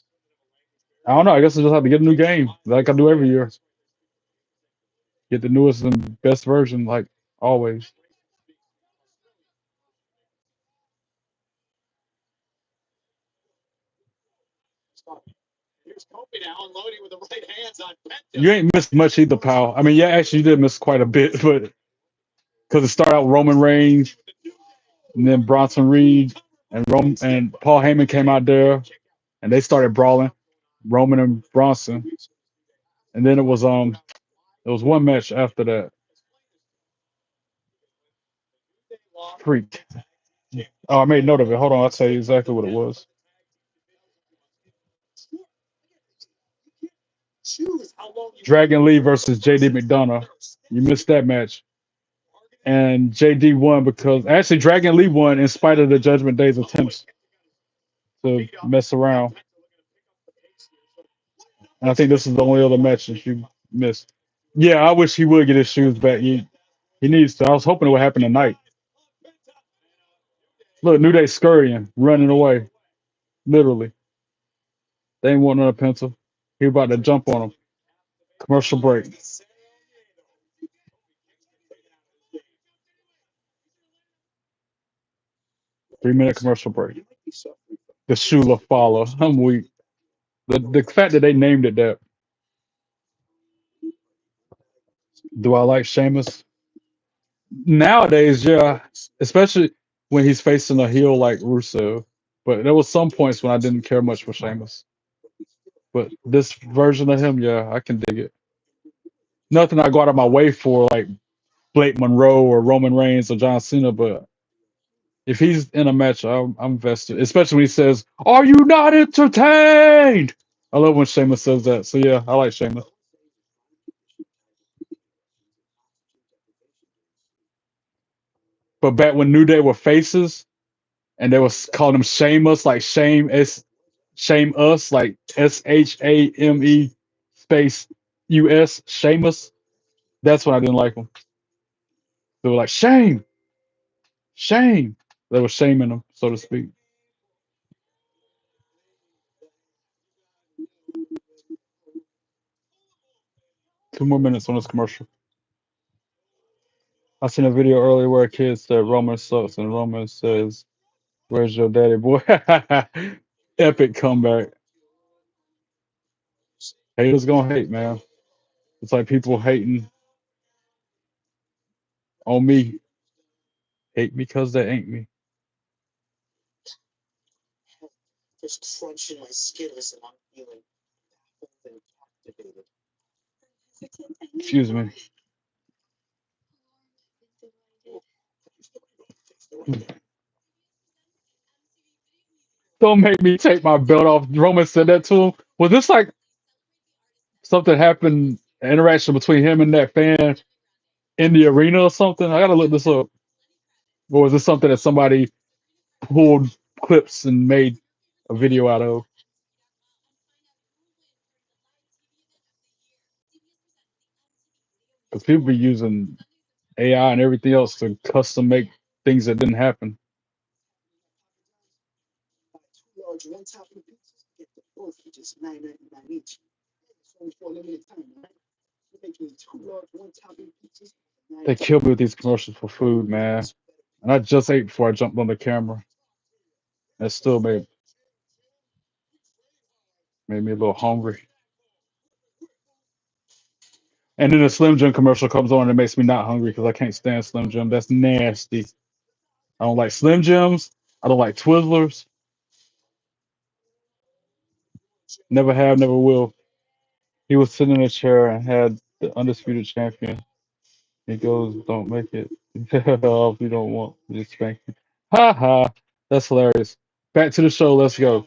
I don't know. I guess I just have to get a new game like I do every year. Get the newest and best version, like always. You ain't missed much either, pal. I mean, yeah, actually, you did miss quite a bit, but because it started out Roman Reigns, and then Bronson Reed and Paul Heyman came out there, and they started brawling, Roman and Bronson, and then it was one match after that. Freak. Oh, I made note of it. Hold on, I'll tell you exactly what it was. Dragon Lee versus JD McDonaugh. You missed that match. And JD won because actually Dragon Lee won in spite of the Judgment Day's attempts to mess around. And I think this is the only other match that you missed. Yeah, I wish he would get his shoes back. He needs to. I was hoping it would happen tonight. Look, New Day scurrying, running away. Literally. They ain't want another pencil. He about to jump on him. Commercial break. 3 minute commercial break. The Shula follow. I'm weak. The fact that they named it that. Do I like Sheamus? Nowadays, yeah. Especially when he's facing a heel like Rusev. But there was some points when I didn't care much for Sheamus. But this version of him, yeah, I can dig it. Nothing I go out of my way for, like Blake Monroe or Roman Reigns or John Cena, but if he's in a match, I'm vested. Especially when he says, "Are you not entertained?" I love when Sheamus says that. So yeah, I like Sheamus. But back when New Day were faces and they was calling them Sheamus, like shame us, like SHAME space US, Sheamus. That's when I didn't like them. They were like shame. They were shaming them, so to speak. 2 more minutes on this commercial. I seen a video earlier where a kid said Roman sucks, and Roman says, "Where's your daddy, boy?" Epic comeback. Haters gonna hate, man. It's like people hating on me. Hate me because they ain't me. Excuse me. Don't make me take my belt off. Roman said that to him. Was this like something happened, an interaction between him and that fan in the arena or something. I gotta look this up. Or is this something that somebody pulled clips and made a video out of? Because people be using AI and everything else to custom make things that didn't happen. They kill me with these commercials for food, man. And I just ate before I jumped on the camera. That still made me a little hungry. And then the Slim Jim commercial comes on and it makes me not hungry because I can't stand Slim Jim. That's nasty. I don't like Slim Jims. I don't like Twizzlers. Never have, never will. He was sitting in a chair and had the undisputed champion. He goes, "Don't make it. Oh, if you don't want, just spank you." Ha ha. That's hilarious. Back to the show. Let's go.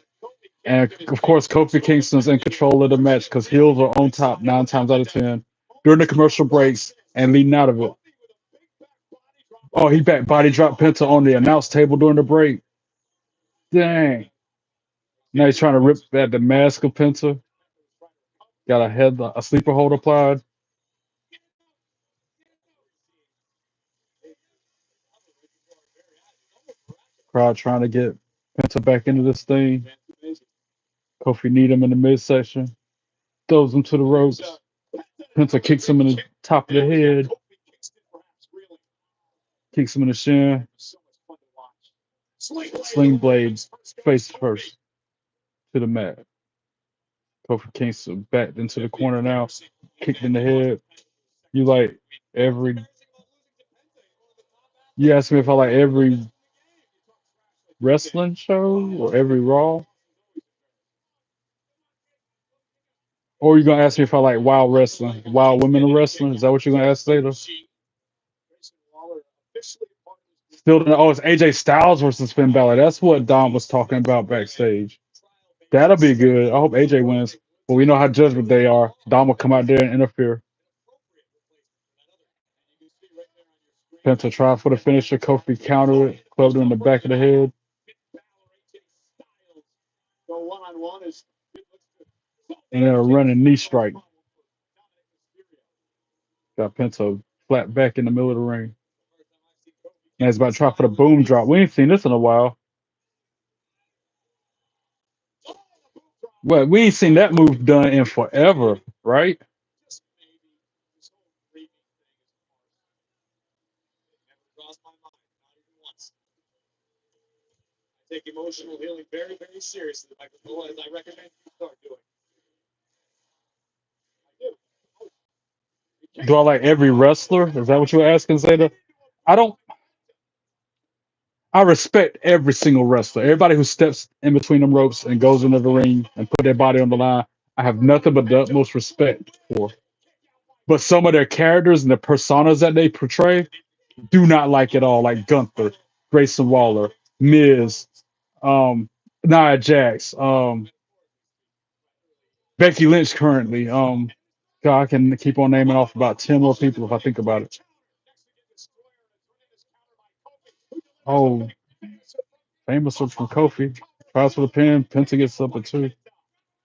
And of course, Kofi Kingston's in control of the match because heels are on top 9 times out of 10 during the commercial breaks and leading out of it. Oh, he back body dropped Penta on the announce table during the break. Dang. Now he's trying to rip at the mask of Penta. Got a sleeper hold applied. Crowd trying to get Penta back into this thing. Kofi need him in the midsection. Throws him to the ropes. Penta kicks him in the top of the head. Kicks him in the shin. Sling blades face first to the mat. Kofi Kingston backed into the corner now. Kicked in the head. You like every you asked me if I like every wrestling show or every Raw? Or you gonna ask me if I like wild wrestling, wild women in wrestling? Is that what you're gonna ask later? Still, oh, it's AJ Styles versus Finn Balor. That's what Dom was talking about backstage. That'll be good. I hope AJ wins. But we know how judgment they are. Dom will come out there and interfere. Penta try for the finisher. Kofi counter it, clubbed him in the back of the head. And then a running knee strike. Got Penta flat back in the middle of the ring. And he's about to try for the boom drop. We ain't seen this in a while. Well, we ain't seen that move done in forever, right? Do I like every wrestler? Is that what you're asking, Zeta? I don't. I respect every single wrestler. Everybody who steps in between them ropes and goes into the ring and put their body on the line, I have nothing but the utmost respect for. But some of their characters and the personas that they portray, do not like at all. Like Gunther, Grayson Waller, Miz, um, Nia Jax, Becky Lynch currently. God, I can keep on naming off about 10 more people if I think about it. Oh, famous one from Kofi. Tries for the pin. Penta gets something too.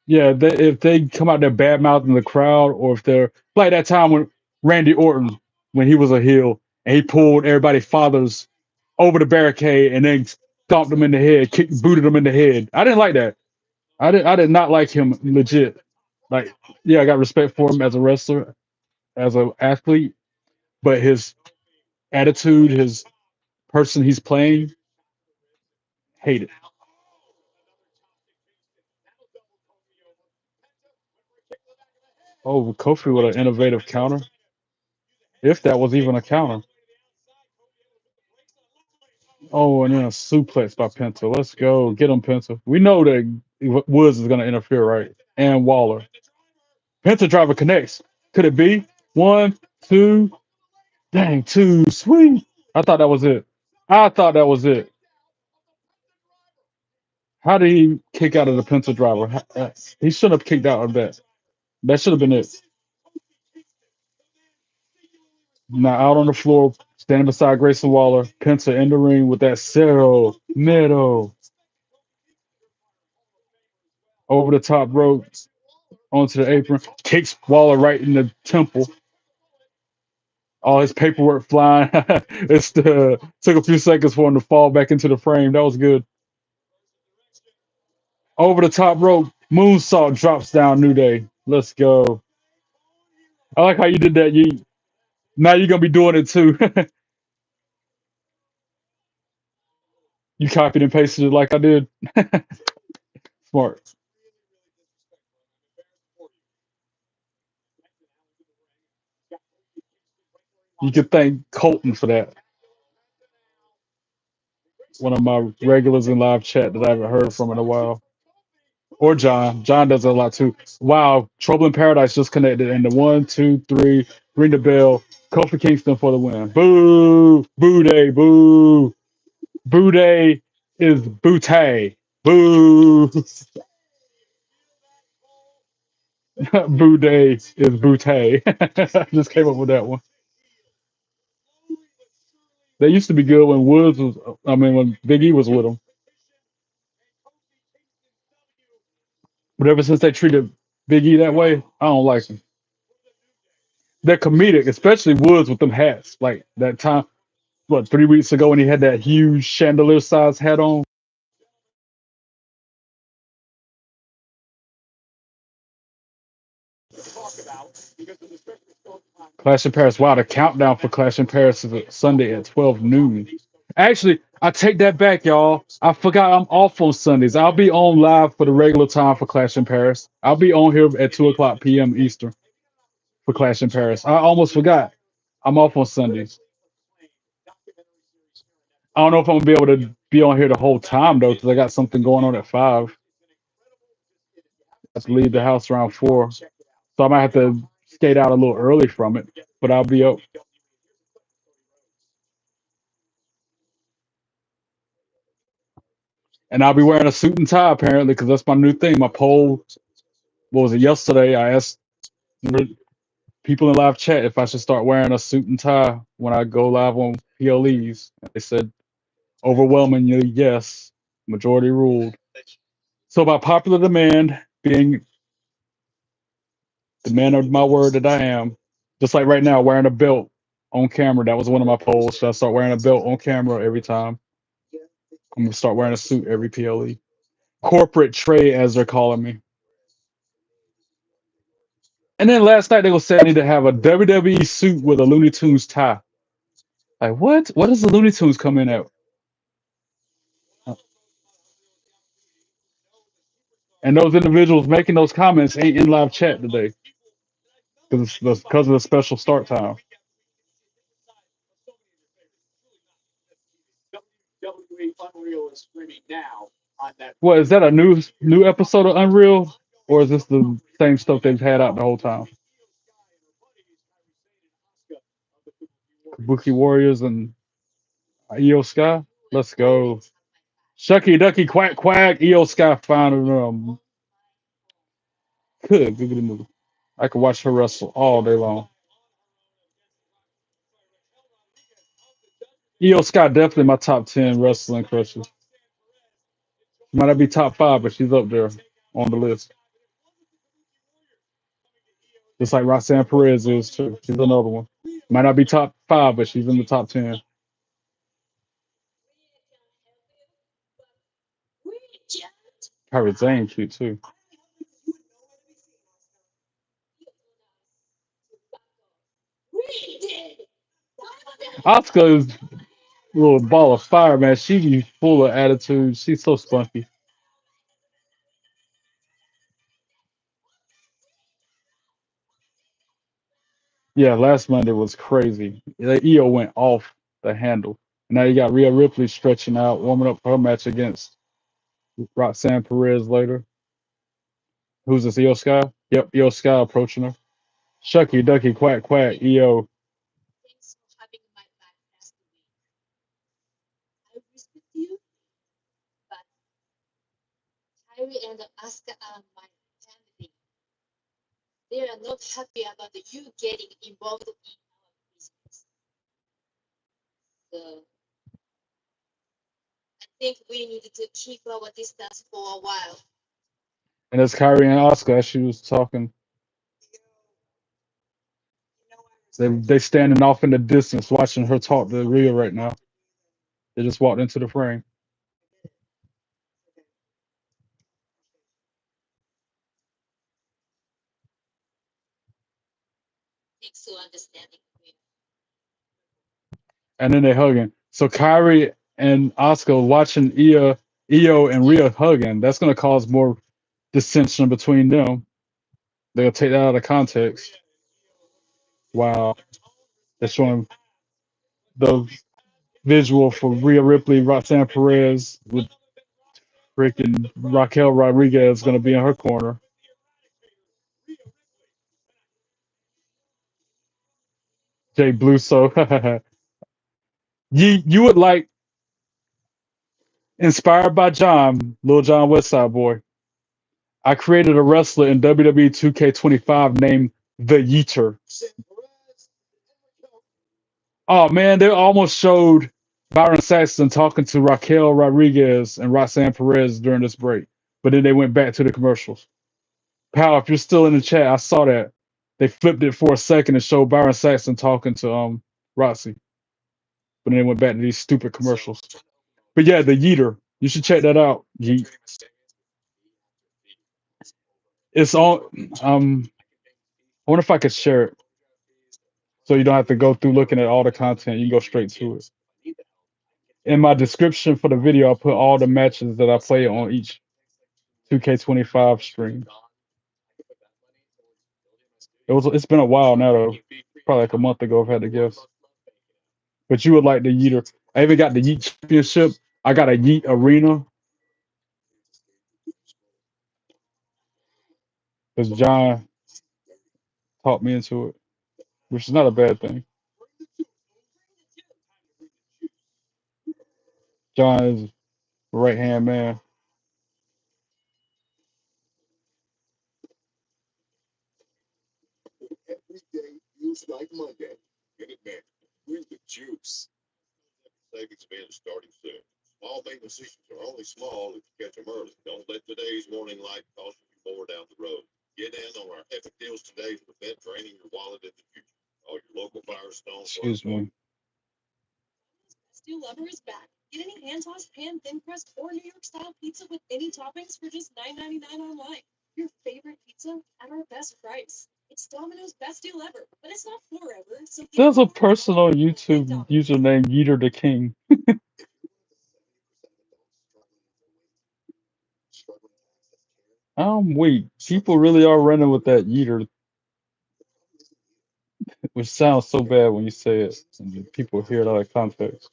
Yeah, if they come out there bad mouthing the crowd, or if they're like that time when Randy Orton, when he was a heel, and he pulled everybody fathers over the barricade and then stomped them in the head, booted them in the head. I didn't like that. I did not like him legit. Like, yeah, I got respect for him as a wrestler, as an athlete, but his attitude, his person he's playing, hate it. Oh, Kofi with an innovative counter, if that was even a counter. Oh, and then a suplex by Penta. Let's go. Get him, Penta. We know that Woods is going to interfere, right? And Waller. Penta driver connects. Could it be? One, two. Dang, two. Sweet. I thought that was it. I thought that was it. How did he kick out of the Penta driver? He shouldn't have kicked out of that. That should have been it. Now out on the floor, standing beside Grayson Waller, Penta in the ring with that Cero middle over the top rope onto the apron, kicks Waller right in the temple. All his paperwork flying. Took a few seconds for him to fall back into the frame. That was good. Over the top rope, moonsault drops down New Day. Let's go. I like how you did that. Now you're gonna be doing it too. You copied and pasted it like I did. Smart. You could thank Colton for that. One of my regulars in live chat that I haven't heard from in a while. Or John. John does it a lot too. Wow, Trouble in Paradise just connected. And the one, two, three, ring the bell. Kofi Kingston for the win. Boo! Boo day, boo! Boo day is bootay. Boo! Boo day is bootay. I just came up with that one. They used to be good when Woods was, I mean, when Big E was with them. But ever since they treated Big E that way, I don't like them. They're comedic, especially Woods with them hats. Like that time, what, 3 weeks ago when he had that huge chandelier size hat on. Clash in Paris. Wow, the countdown for Clash in Paris is Sunday at 12 noon. Actually, I take that back, y'all. I forgot I'm off on Sundays. I'll be on live for the regular time for Clash in Paris. I'll be on here at 2 o'clock p.m. Eastern for Clash in Paris. I almost forgot. I'm off on Sundays. I don't know if I'm gonna be able to be on here the whole time though, because I got something going on at 5. I have to leave the house around 4, so I might have to skate out a little early from it. But I'll be up, and I'll be wearing a suit and tie apparently, because that's my new thing. My poll, what was it, yesterday? I asked people in live chat if I should start wearing a suit and tie when I go live on PLEs. They said overwhelmingly yes, majority ruled. So by popular demand, being the man of my word that I am, just like right now, wearing a belt on camera. That was one of my polls. Should I start wearing a belt on camera every time? I'm gonna start wearing a suit every PLE. Corporate Trey, as they're calling me. And then last night they gonna say I need to have a WWE suit with a Looney Tunes tie. Like what? What does the Looney Tunes come in at? And those individuals making those comments ain't in live chat today because of the special start time. What is that, a new episode of Unreal, or is this the same stuff they've had out the whole time? Kabuki Warriors and EO Sky. Let's go. Shucky Ducky Quack Quack. EO Sky found good movie. I could watch her wrestle all day long. EO Sky definitely my top 10 wrestling crushes. Might not be top 5, but she's up there on the list. Just like Roxanne Perez is too. She's another one. Might not be top 5, but she's in the top 10. Pirate Zane cute too. Oscar is a little ball of fire, man. She be full of attitude. She's so spunky. Yeah, last Monday was crazy. The EO went off the handle. Now you got Rhea Ripley stretching out, warming up for her match against Roxanne Perez later. Who's this? EO Sky? Yep, EO Sky approaching her. Shucky Ducky Quack Quack EO. And it's Kyrie and Oscar as she was talking. They standing off in the distance watching her talk to Rhea right now. They just walked into the frame. And then they hugging. So Kyrie and Oscar watching Io and Rhea hugging. That's gonna cause more dissension between them. They'll take that out of context. Wow. They're showing the visual for Rhea Ripley, Roxanne Perez with freaking Raquel Rodriguez gonna be in her corner. Jay Blue. So you would like inspired by John, Lil John Westside Boy. I created a wrestler in WWE 2K25 named The Yeeter. Oh man, they almost showed Byron Saxton talking to Raquel Rodriguez and Roxanne Perez during this break, but then they went back to the commercials. Pal, if you're still in the chat, I saw that they flipped it for a second and showed Byron Saxton talking to Roxy, but then they went back to these stupid commercials. But yeah, the Yeeter, you should check that out. Yeet. It's on. I wonder if I could share it so you don't have to go through looking at all the content. You can go straight to it. In my description for the video, I put all the matches that I play on each 2K25 stream. It's been a while now though. Probably like a month ago, I've had to guess. But you would like the Yeeter. I even got the Yeet Championship. I got a Yeet Arena because John taught me into it, which is not a bad thing. John is a right hand man. Excuse me. There's a person on YouTube username Yeeter the King. I'm weak. People really are running with that Yeeter, which sounds so bad when you say it, and people hear it out of context.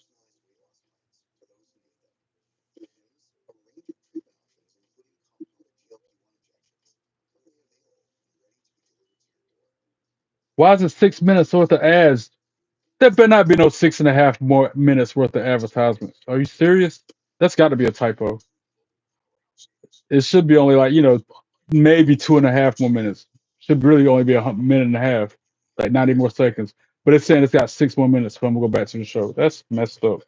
Why is it 6 minutes worth of ads? There better not be no 6.5 more minutes worth of advertisements. Are you serious? That's got to be a typo. It should be only like maybe 2.5 more minutes. Should really only be a minute and a half, like 90 more seconds. But it's saying it's got 6 more minutes. So I'm gonna go back to the show. That's messed up.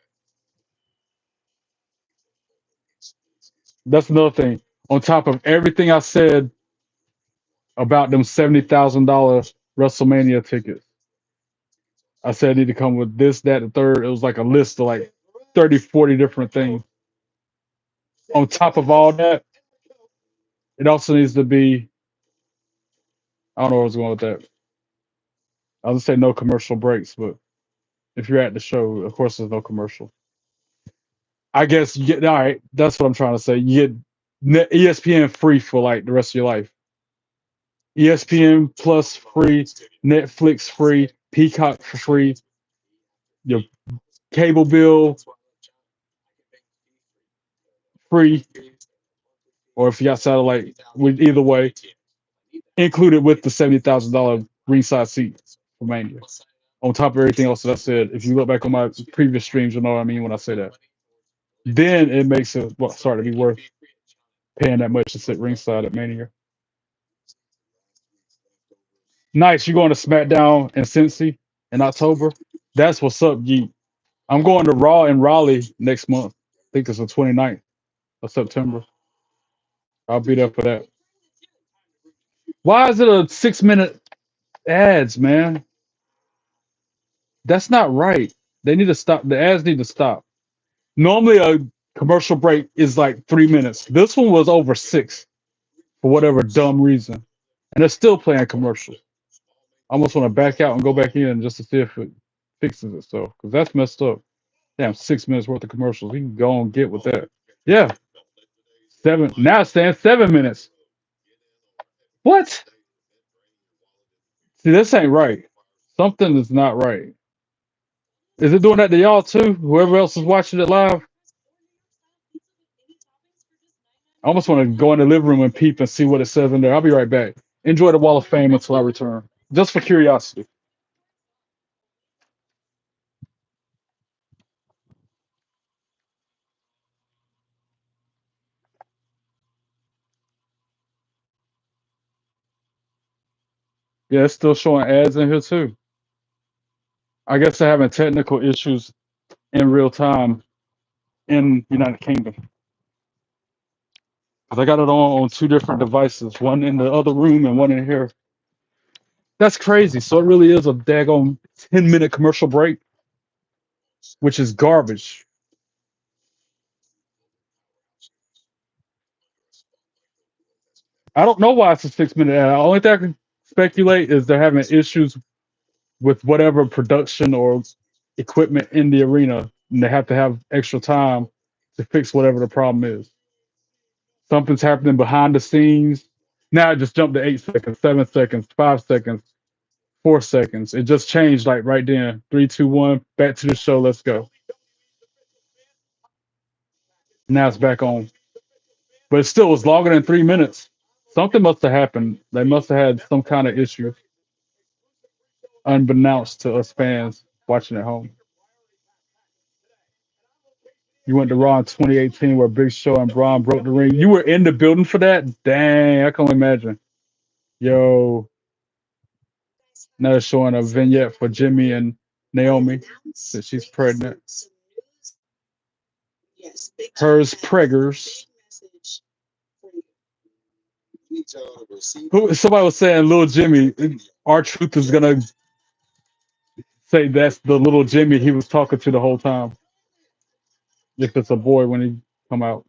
That's another thing. On top of everything I said about them $70,000 WrestleMania tickets, I said I need to come with this, that, and third. It was like a list of like 30, 40 different things. On top of all that, it also needs to be. I don't know where I was going with that. I was gonna say no commercial breaks, but if you're at the show, of course there's no commercial. I guess you get all right. That's what I'm trying to say. You get ESPN free for like the rest of your life. ESPN Plus free, Netflix free, Peacock for free, your cable bill free, or if you got satellite, with either way, included with the $70,000 ringside seat for Mania. On top of everything else that I said, if you look back on my previous streams, you'll know what I mean when I say that. Then it makes it start to be worth paying that much to sit ringside at Mania. Nice, you going to SmackDown and Cincy in October? That's what's up, Yeet. I'm going to Raw in Raleigh next month. I think it's the 29th of September. I'll be there for that. Why is it a 6 minute ads, man? That's not right. They need to stop. The ads need to stop. Normally, a commercial break is like 3 minutes. This one was over six for whatever dumb reason, and they're still playing commercials. I almost want to back out and go back in just to see if it fixes itself because that's messed up. Damn, 6 minutes worth of commercials. You can go and get with that. Yeah, seven. Now it's saying 7 minutes. What? See, this ain't right. Something is not right. Is it doing that to y'all too? Whoever else is watching it live? I almost want to go in the living room and peep and see what it says in there. I'll be right back. Enjoy the Wall of Fame until I return. Just for curiosity. Yeah, it's still showing ads in here too. I guess they're having technical issues in real time in United Kingdom. Because I got it on two different devices, one in the other room and one in here. That's crazy. So it really is a daggone 10-minute commercial break, which is garbage. I don't know why it's a 6 minute ad. The only thing I can speculate is they're having issues with whatever production or equipment in the arena, and they have to have extra time to fix whatever the problem is. Something's happening behind the scenes. Now it just jumped to 8 seconds, 7 seconds, 5 seconds, 4 seconds. It just changed like right then. Three, two, one. Back to the show. Let's go. Now it's back on, but it still was longer than 3 minutes. Something must have happened. They must have had some kind of issue, unbeknownst to us fans watching at home. You went to Raw in 2018 where Big Show and Bron broke the ring. You were in the building for that? Dang, I can only imagine. Yo, now they're showing a vignette for Jimmy and Naomi that she's pregnant. Hers preggers. Somebody was saying little Jimmy, our truth is gonna say that's the little Jimmy he was talking to the whole time. If it's a boy when he come out.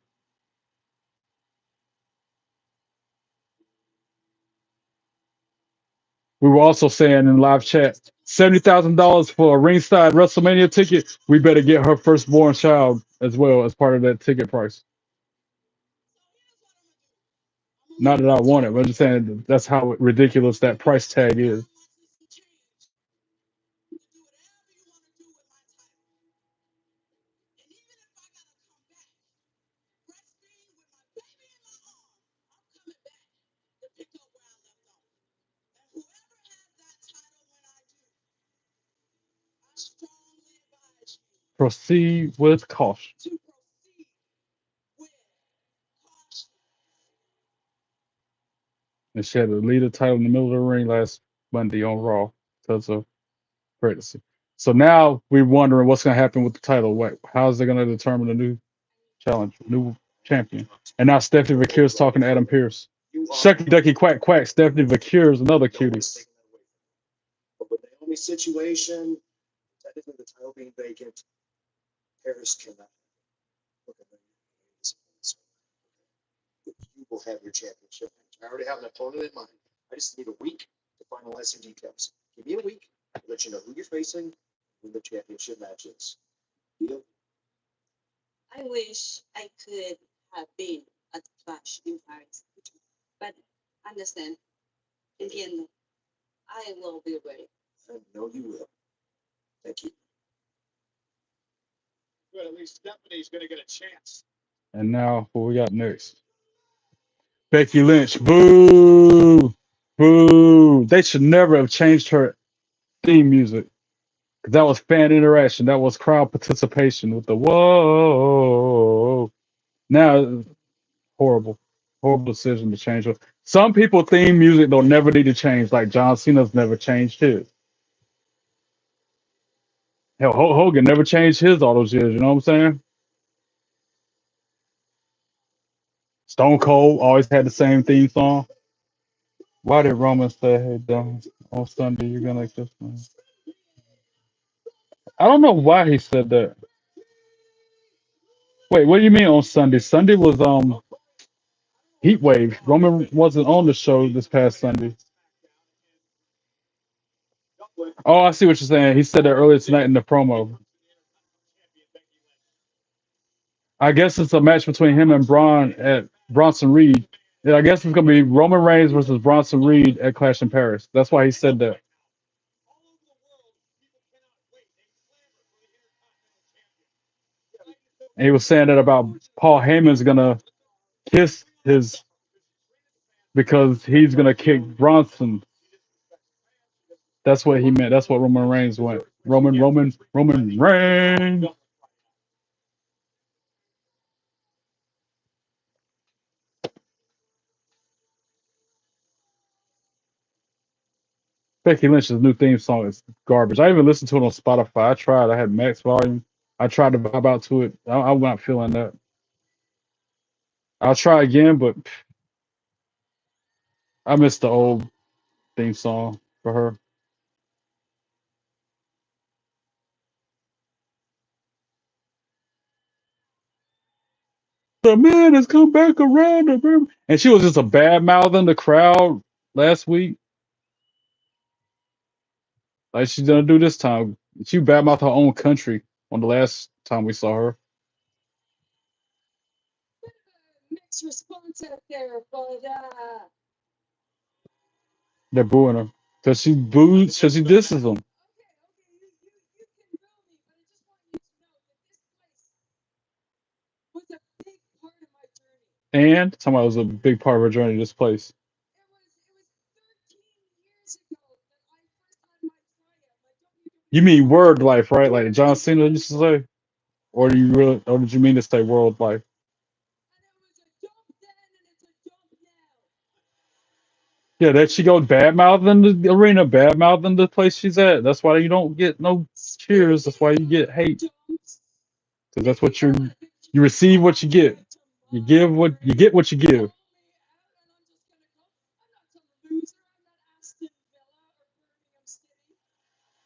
We were also saying in live chat, $70,000 for a ringside WrestleMania ticket. We better get her firstborn child as well as part of that ticket price. Not that I want it, but I'm just saying that's how ridiculous that price tag is. Proceed with caution. And she had to lead the title in the middle of the ring last Monday on Raw because of pregnancy. So now we're wondering what's going to happen with the title. How's they going to determine a new challenger, new champion? And now Stephanie Vaquer is talking to Adam Pearce. Shucky Ducky Quack Quack. Stephanie Vaquer is another cutie. And now what we got next? Becky Lynch. Boo! Boo! They should never have changed her theme music. That was fan interaction. That was crowd participation with the whoa. Now, horrible. Horrible decision to change it. Some people theme music don't never need to change, like John Cena's never changed his. Hell, Hogan never changed his all those years. You know what I'm saying? Stone Cold always had the same theme song. Why did Roman say, "Hey, on Sunday you're gonna like this one"? I don't know why he said that. Wait, what do you mean on Sunday? Sunday was Heat Wave. Roman wasn't on the show this past Sunday. Oh, I see what you're saying. He said that earlier tonight in the promo. I guess it's a match between him and Bron at Bronson Reed. Yeah, I guess it's gonna be Roman Reigns versus Bronson Reed at Clash in Paris. That's why he said that. And he was saying that about Paul Heyman's gonna kiss his because he's gonna kick Bronson. That's what he meant. That's what Roman Reigns went. Roman Reigns. Becky Lynch's new theme song is garbage. I even listened to it on Spotify. I tried. I had max volume. I tried to vibe out to it. I'm not feeling that. I'll try again, but I missed the old theme song for her. The man has come back around, and she was just a bad mouthing the crowd last week. Like she's gonna do this time. She badmouthed her own country on the last time we saw her. They're booing her because she booed, because she disses them. And somebody was a big part of her journey to this place. You mean word life, right? Like John Cena used to say, or do you really, or did you mean to say world life? Yeah, that she goes bad mouthing the arena, bad mouthing the place she's at. That's why you don't get no cheers. That's why you get hate. Because that's what you receive what you get. You give what you get what you give.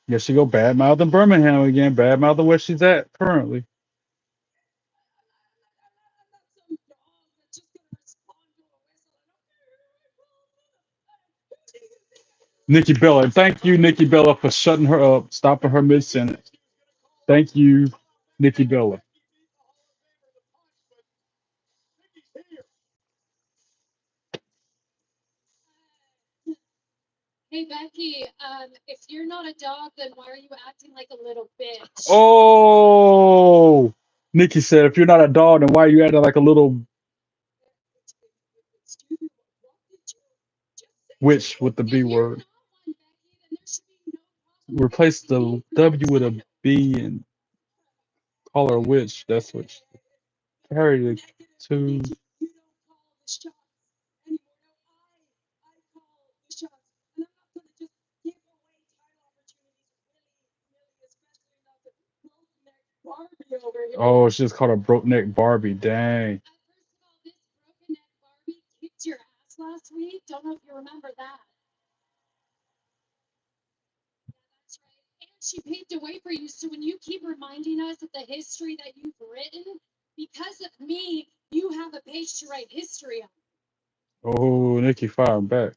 Yeah, she go bad mouthing Birmingham again, bad mouthing where she's at currently. Nikki Bella. Thank you, Nikki Bella, for shutting her up, stopping her mid sentence. Thank you, Nikki Bella. Oh, Nikki said, if you're not a dog, then why are you acting like a little witch with the B word? Replace the W with a B and call her a witch. That's what she carried it to. Oh, she just called her broke neck Barbie. Dang. Oh, Nikki firing back.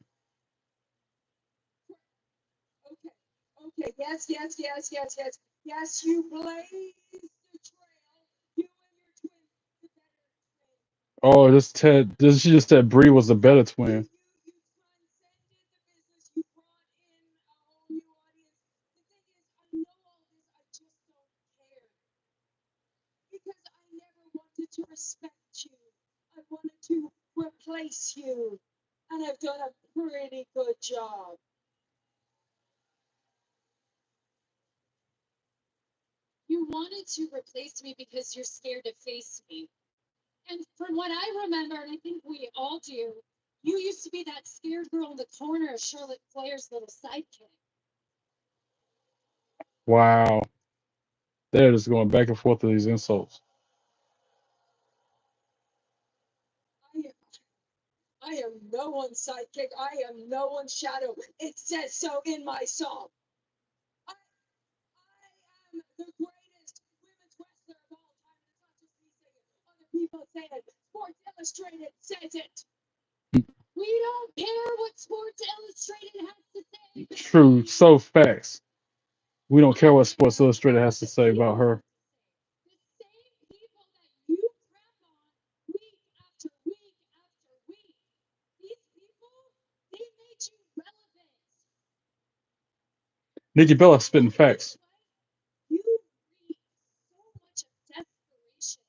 Oh, this Ted. This, she just said Bree was the better twin. Wow. They're just going back and forth with these insults. I am no one's sidekick. I am no one's shadow. It says so in my song. I am the greatest women's wrestler of all time. It's not just me saying it. Other people say it. Sports Illustrated says it. We don't care what Sports Illustrated has to say. True, so facts. We don't care what Sports Illustrated has to say about her. The same people that you crap on week after week after week. These people, they made you relevant. Nikki Bella spitting facts. You read so much of desperation.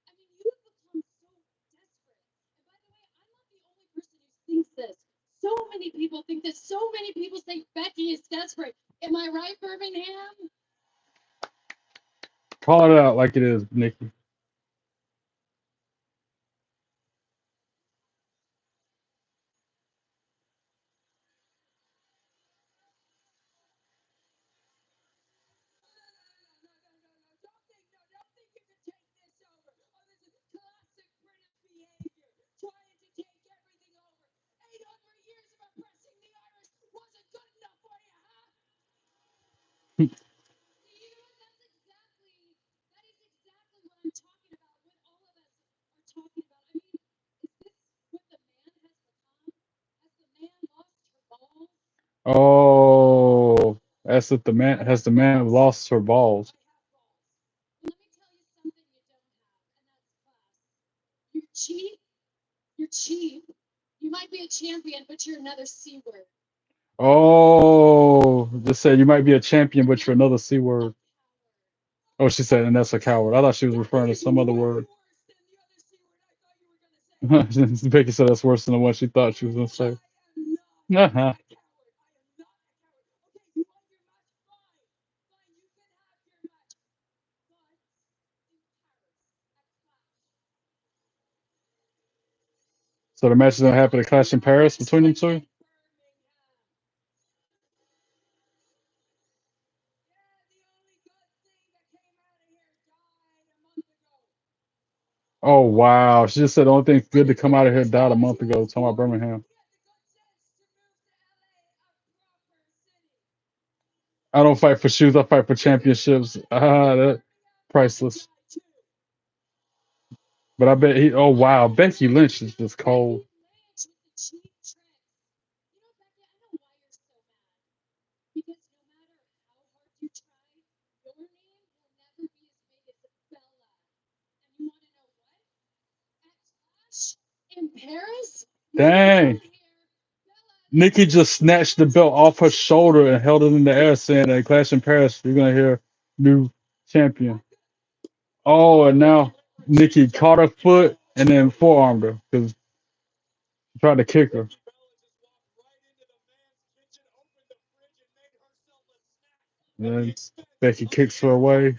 I mean, you have become so desperate. And by the way, I'm not the only person who thinks this. So many people think this. So many people think Becky is desperate. Am I right, Birmingham? Call it out like it is, Nikki. Don't think you can take this over. Oh, this is classic British behavior. Trying to take everything over. 800 years of oppressing the Irish wasn't good enough for you, huh? You know, that is exactly what I'm talking about, what all of us are talking about. I mean, is this what the man has become? Has the man lost her balls? Oh, as if the man lost her balls. I have balls. Well, let me tell you something you don't have, and that's class. You're cheap. You're cheap. You might be a champion, but you're another C word. Oh, just said you might be a champion, but you're another C word. Oh, she said, and that's a coward. I thought she was referring to some other word. Becky said that's worse than the one she thought she was going to say. Uh-huh. So the match is going to happen at Clash in Paris between them two? Oh, wow. She just said the only thing good to come out of here died a month ago. Talking about Birmingham. I don't fight for shoes. I fight for championships. Ah, that priceless. But I bet he. Oh wow, Becky Lynch is just cold. Because no matter how hard you try, your name will never be as big as Bella. And you want to know what? At Clash in Paris, Dang. Nikki just snatched the belt off her shoulder and held it in the air, saying at Clash in Paris, you're gonna hear new champion. Oh, and now Nikki caught her foot and then forearmed her because she tried to kick her. And then Becky kicks her away.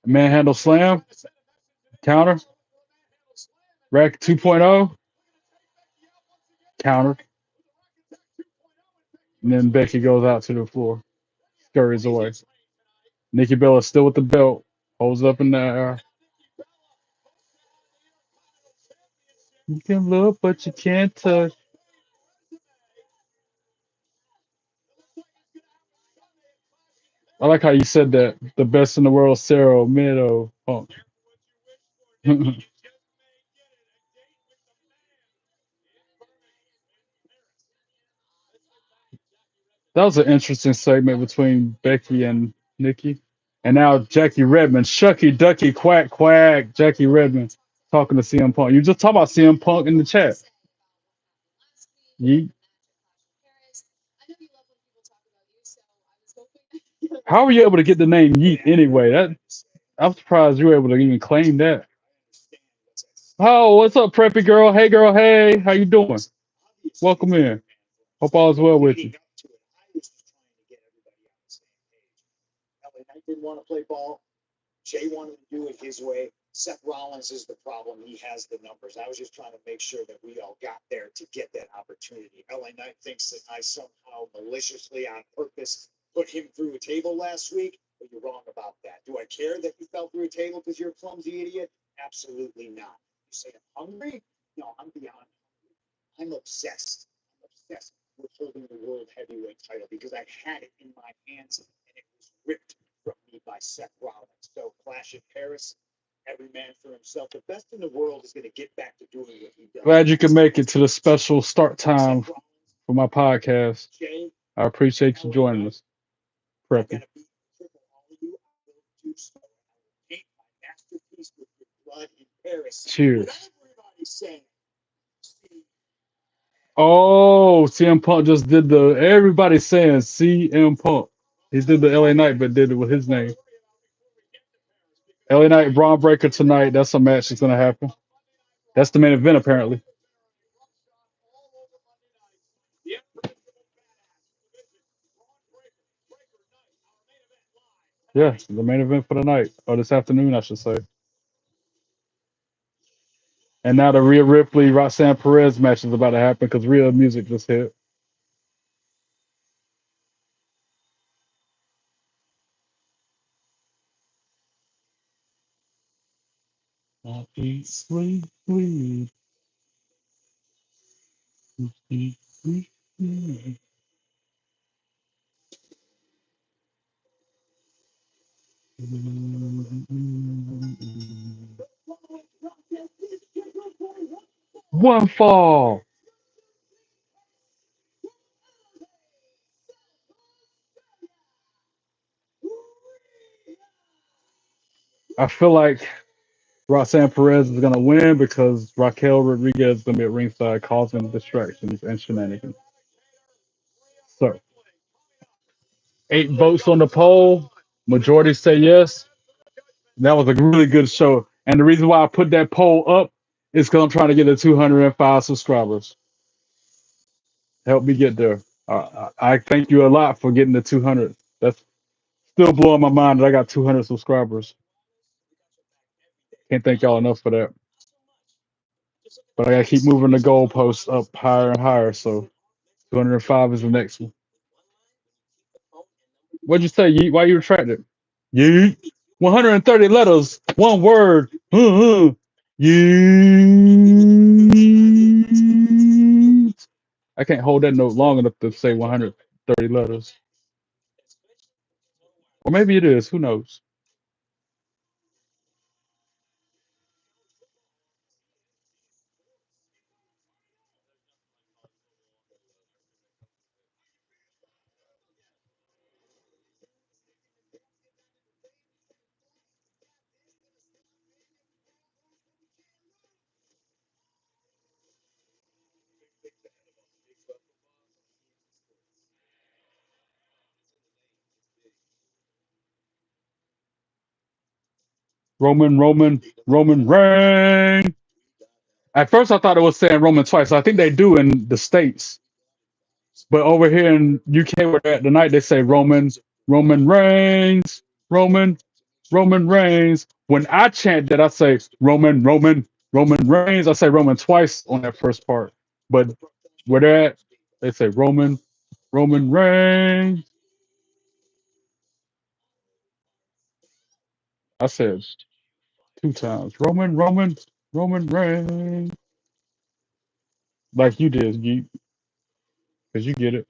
Manhandle slam. Counter. Rack 2.0. Counter. And then Becky goes out to the floor. Scurries away. Nikki Bella still with the belt. Holds it up in the air. You can look, but you can't touch. I like how you said that. The best in the world, Sarah Mido. Punk. That was an interesting segment between Becky and Nikki. And now Jackie Redmond, Shucky Ducky Quack Quack, Jackie Redmond talking to CM Punk. You just talk about CM Punk in the chat. Yeet. How were you able to get the name Yeet anyway? I'm surprised you were able to even claim that. Oh, what's up, preppy girl? Hey, girl. Hey, how you doing? Welcome in. Hope all is well with you. Glad you could make it to the special start time for my podcast. I appreciate you joining us. Preppy. Cheers. Oh, CM Punk just did the. Everybody saying CM Punk. He did the LA Knight, but did it with his name. LA Knight Braun Breaker tonight. That's a match that's gonna happen. That's the main event apparently. Yeah, the main event for the night or this afternoon, I should say. And now the Rhea Ripley Roxanne Perez match is about to happen because Rhea music just hit. Eat, sleep, sleep, eat, sleep, sleep. One fall. I feel like Roxanne Perez is gonna win because Raquel Rodriguez is gonna be at ringside causing distractions and shenanigans. So 8 votes on the poll. Majority say yes. That was a really good show. And the reason why I put that poll up is because I'm trying to get to 205 subscribers. Help me get there. I thank you a lot for getting to 200. That's still blowing my mind that I got 200 subscribers. Can't thank y'all enough for that. But I gotta keep moving the goalposts up higher and higher. So 205 is the next one. What'd you say? Yeet? Why you retracted? Yeet. 130 letters, one word. Yeet. I can't hold that note long enough to say 130 letters. Or maybe it is. Who knows? Roman Reign. At first, I thought it was saying Roman twice. I think they do in the States. But over here in UK, where they're at tonight, they say Roman Reigns, Roman Reigns. When I chant that, I say Roman Reigns. I say Roman twice on that first part. But where they're at, they say Roman Reigns. I said 2 times. Roman Reigns. Like you did, you because you get it.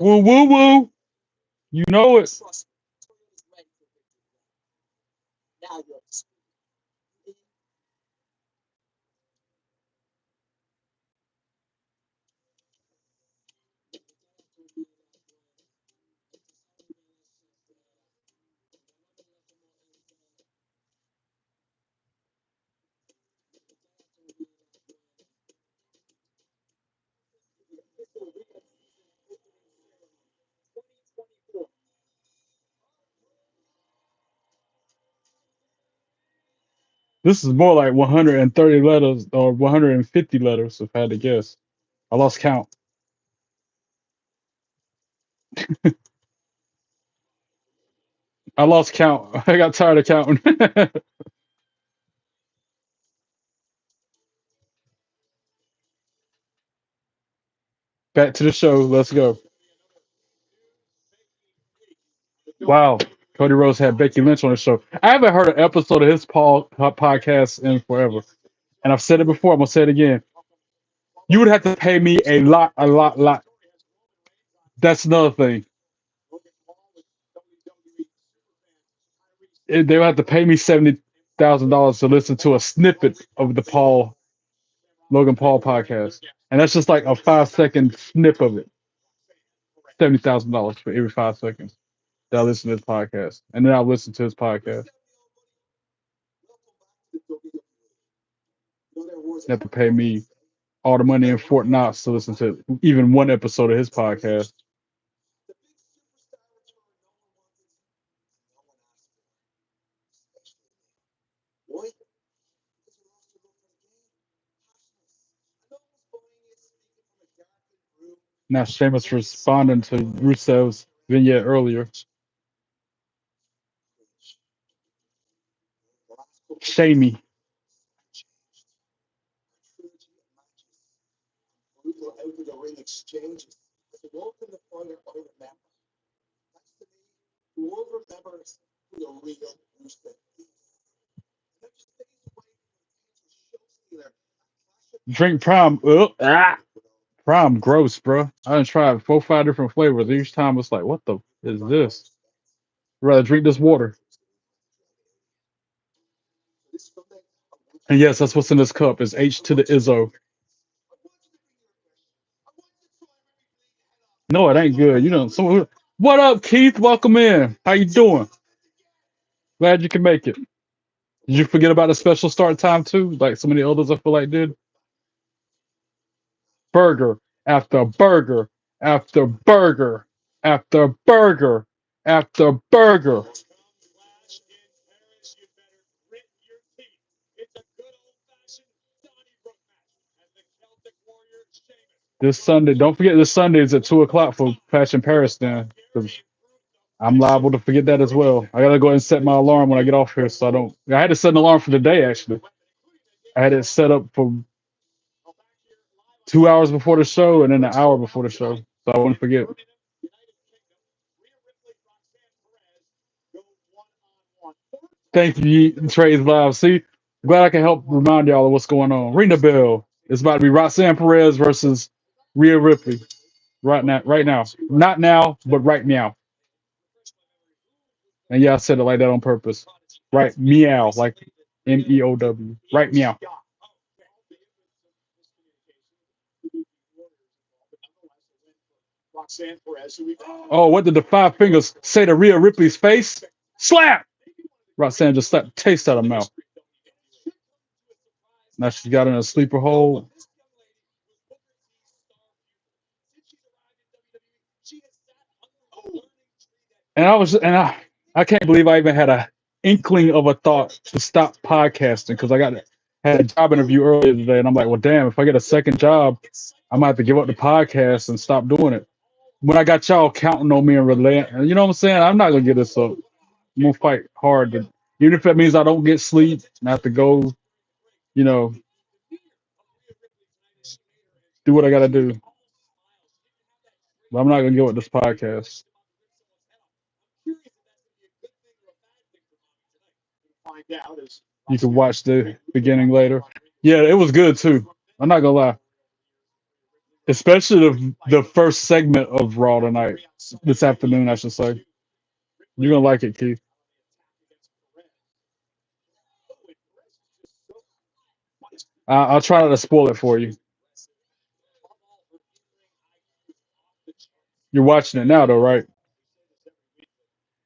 Woo woo woo. You know it. This is more like 130 letters or 150 letters, if I had to guess. I lost count. I lost count. I got tired of counting. Back to the show. Let's go. Wow. Cody Rhodes had Becky Lynch on the show. I haven't heard an episode of his podcast in forever. And I've said it before. I'm going to say it again. You would have to pay me a lot, a lot, lot. That's another thing. They would have to pay me $70,000 to listen to a snippet of the Logan Paul podcast. And that's just like a 5 second snip of it. $70,000 for every 5 seconds that I listen to his podcast. And then I'll listen to his podcast. You have to pay me all the money in Fort Knox to listen to even one episode of his podcast. Now Sheamus responding to Rusev's vignette earlier. Shamey. Drink Prime. Prime gross, bro. I done tried 4 5 different flavors. Each time it's like, what the is this? I'd rather drink this water. And yes, that's what's in this cup. Is H to the Izzo. No, it ain't good. You know, someone. What up, Keith? Welcome in. How you doing? Glad you can make it. Did you forget about the special start time too? Like so many others I feel like did. Burger after burger after burger after burger after burger. This Sunday, don't forget this Sunday is at 2 o'clock for Fashion Paris then. 'Cause I'm liable to forget that as well. I gotta go ahead and set my alarm when I get off here so I don't. I had to set an alarm for the day actually. I had it set up for 2 hours before the show and then an hour before the show. So I wouldn't forget. Thank you, Trades Live. See, glad I can help remind y'all of what's going on. Ring the bell. It's about to be Roxanne Perez versus Rhea Ripley. Right now, right now. Not now, but right now. And yeah, I said it like that on purpose. Right, meow, like MEOW. Right, meow. Oh, what did the five fingers say to Rhea Ripley's face? Slap! Roxanne just slapped the taste out of her mouth. Now she's got in a sleeper hold. And I can't believe I even had a inkling of a thought to stop podcasting because had a job interview earlier today, and I'm like, well, damn, if I get a second job, I might have to give up the podcast and stop doing it. When I got y'all counting on me and relenting, you know what I'm saying? I'm not gonna get this up. I'm gonna fight hard, even if that means I don't get sleep and I have to go, you know, do what I gotta do. But I'm not gonna give up this podcast. You can watch the beginning later. Yeah, it was good too. I'm not gonna lie. Especially the first segment of Raw tonight, this afternoon, I should say. You're gonna like it, Keith. I'll try not to spoil it for you. You're watching it now, though, right?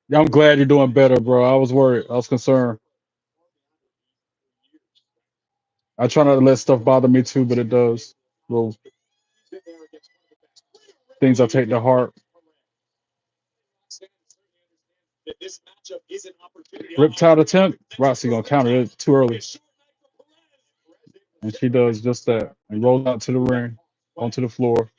Yeah, I'm glad you're doing better, bro. I was worried. I was concerned. I try not to let stuff bother me too, but it does. Little things I take to heart. Riptide attempt. Roxy gonna counter it too early. And she does just that and rolls out to the ring, onto the floor.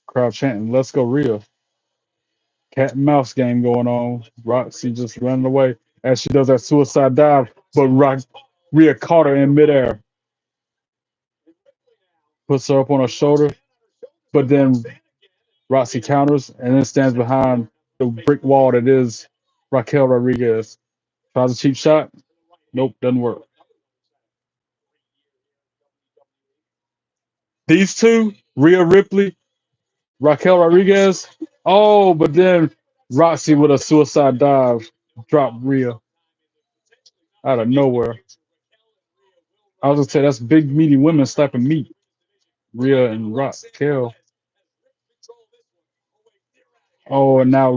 Crowd chanting, "Let's go, Rhea." Cat and mouse game going on. Roxy just running away as she does that suicide dive, but Rhea caught her in midair, puts her up on her shoulder, but then Roxy counters and then stands behind the brick wall that is Raquel Rodriguez. Tries a cheap shot. Nope, doesn't work. These two, Rhea Ripley, Raquel Rodriguez. Oh, but then Roxy with a suicide dive dropped Rhea out of nowhere. I was gonna say that's big meaty women slapping meat. Rhea and Raquel. Oh, and now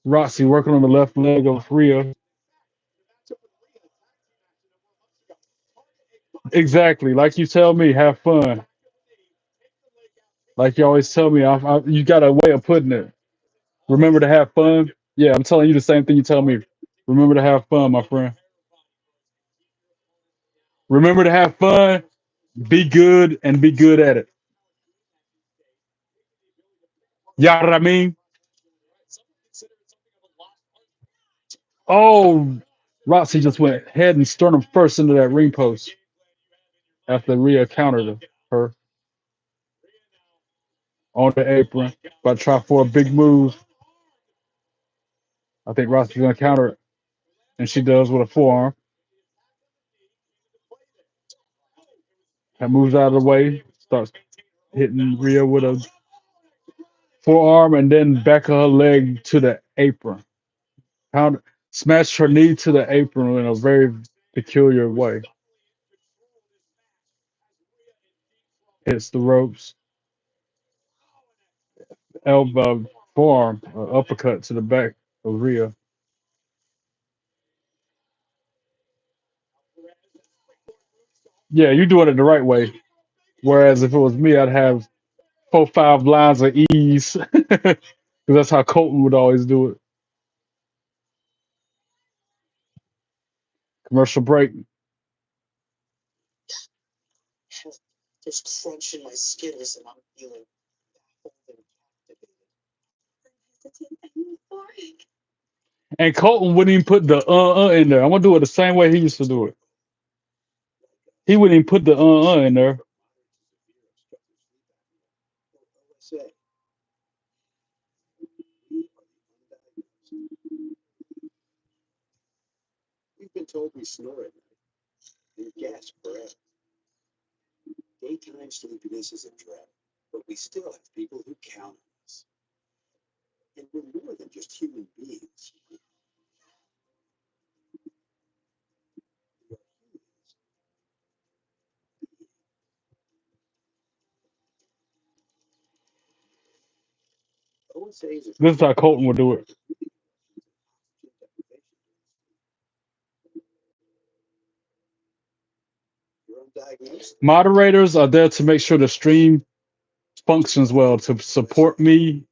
Roxy working on the left leg of Rhea. Exactly, like you tell me, have fun. Like you always tell me, you got a way of putting it. Remember to have fun. Yeah, I'm telling you the same thing you tell me. Remember to have fun, my friend. Remember to have fun, be good, and be good at it. Yeah, what I mean? Oh, Roxy just went head and sternum first into that ring post after Rhea countered her on the apron. But try for a big move. I think Roxy's gonna counter it, and she does with a forearm. That moves out of the way, starts hitting Rhea with a forearm, and then back of her leg to the apron. Pound, smashed her knee to the apron in a very peculiar way. Hits the ropes, elbow, forearm, uppercut to the back of Rhea. Yeah, you're doing it the right way. Whereas if it was me, I'd have 4, 5 lines of ease, because that's how Colton would always do it. Commercial break. And Colton wouldn't even put the in there. I'm gonna do it the same way he used to do it. He wouldn't even put the in there. This is how Colton would do it. Moderators are there to make sure the stream functions well, to support me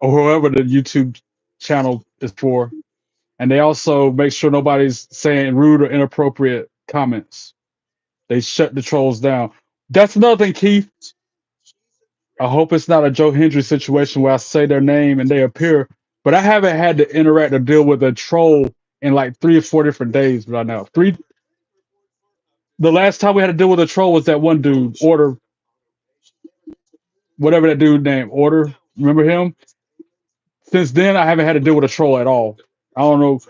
or whoever the YouTube channel is for. And they also make sure nobody's saying rude or inappropriate comments. They shut the trolls down. That's another thing, Keith. I hope it's not a Joe Hendry situation where I say their name and they appear, but I haven't had to interact or deal with a troll in like 3 or 4 different days right now. The last time we had to deal with a troll was that one dude, Order, whatever that dude named, Order. Remember him? Since then, I haven't had to deal with a troll at all. I don't know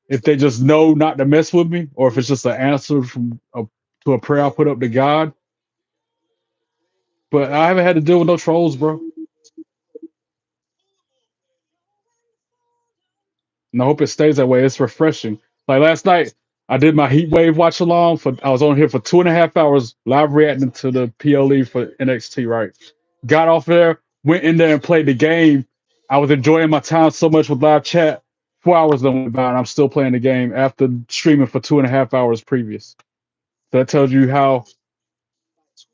if they just know not to mess with me, or if it's just an answer to a prayer I put up to God. But I haven't had to deal with no trolls, bro. And I hope it stays that way. It's refreshing. Like last night, I did my heat wave watch along for. I was on here for 2.5 hours live reacting to the PLE for NXT. Right, got off there, went in there and played the game. I was enjoying my time so much with live chat. 4 hours done went by, and I'm still playing the game after streaming for 2.5 hours previous. So that tells you how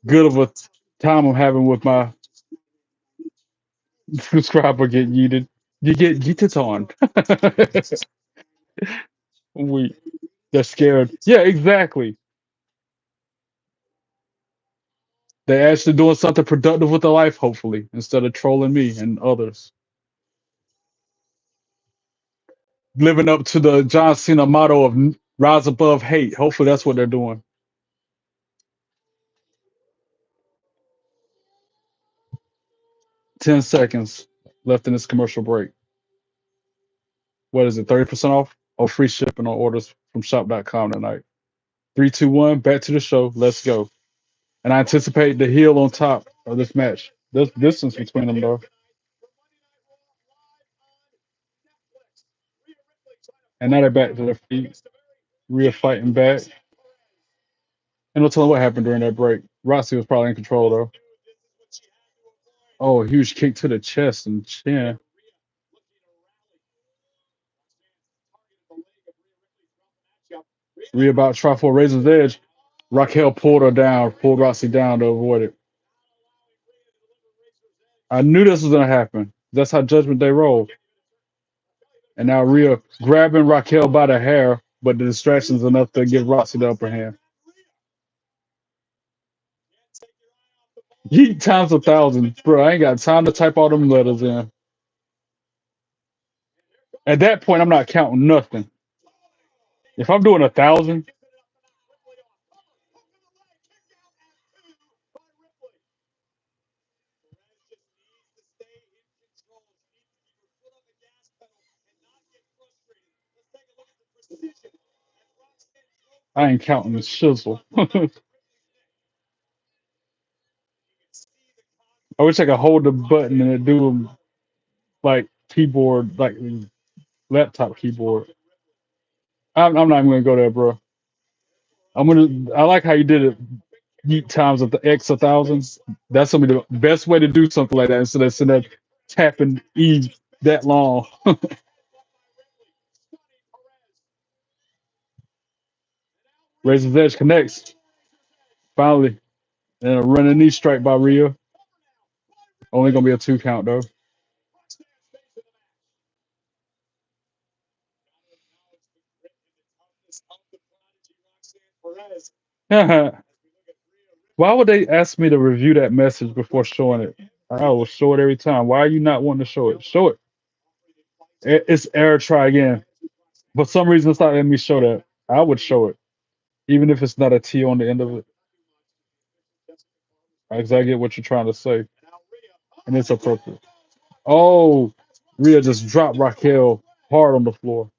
good of a time I'm having with my Subscriber get yeeted. You get yeeted on. we they're scared. Yeah, exactly. They're actually doing something productive with their life, hopefully, instead of trolling me and others. Living up to the John Cena motto of rise above hate. Hopefully that's what they're doing. 10 seconds left in this commercial break. What is it? 30% off? Oh, free shipping on orders from shop.com tonight. Three, two, one, back to the show. Let's go. And I anticipate the heel on top of this match. There's distance between them though. And now they're back to their feet. Rhea fighting back. And no telling what happened during that break. Roxy was probably in control though. Oh, a huge kick to the chest and chin. Rhea about to try for a razor's edge. Raquel pulled her down, pulled Roxy down to avoid it. I knew this was gonna happen. That's how Judgment Day rolled. And now Rhea grabbing Raquel by the hair, but the distraction's enough to give Roxy the upper hand. Yeet times 1,000. Bro, I ain't got time to type all them letters in. At that point, I'm not counting nothing. If I'm doing 1,000, I ain't counting the shizzle. I wish I could hold the button and it do like keyboard, like laptop keyboard. I'm not even gonna go there, bro. I like how you did it. Yeet times of the X 1,000. That's gonna be the best way to do something like that instead of sitting there tapping E that long. Razor's Edge connects finally, and a running knee strike by Rhea. Only gonna be a 2 count though. Why would they ask me to review that message before showing it? I will show it every time. Why are you not wanting to show it? Show it. It's error. Try again. For some reason, it's not letting me show that. I would show it, even if it's not a T on the end of it. Because I get what you're trying to say, and it's appropriate. Oh, Rhea just dropped Raquel hard on the floor.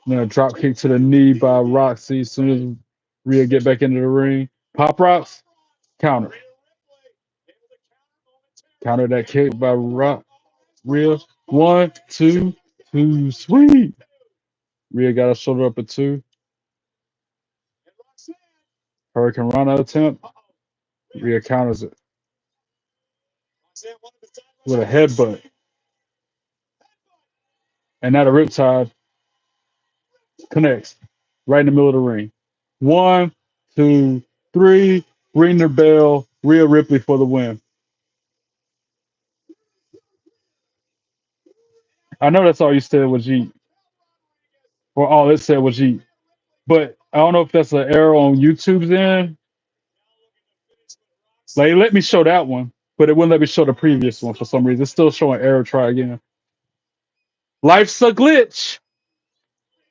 Then a drop kick to the knee by Roxy. As soon as Rhea get back into the ring, pop rocks, counter. Counter that kick by Rhea. One, two, two, sweet. Rhea got a shoulder up at two. Hurricane Rana attempt. Rhea counters it with a headbutt. And now the Riptide connects right in the middle of the ring. One, two, three. Ring the bell. Rhea Ripley for the win. I know that's all you said was Yeet. Or all it said was Yeet. But I don't know if that's an error on YouTube's end. Like, it let me show that one, but it wouldn't let me show the previous one for some reason. It's still showing error. Try again. Life's a glitch.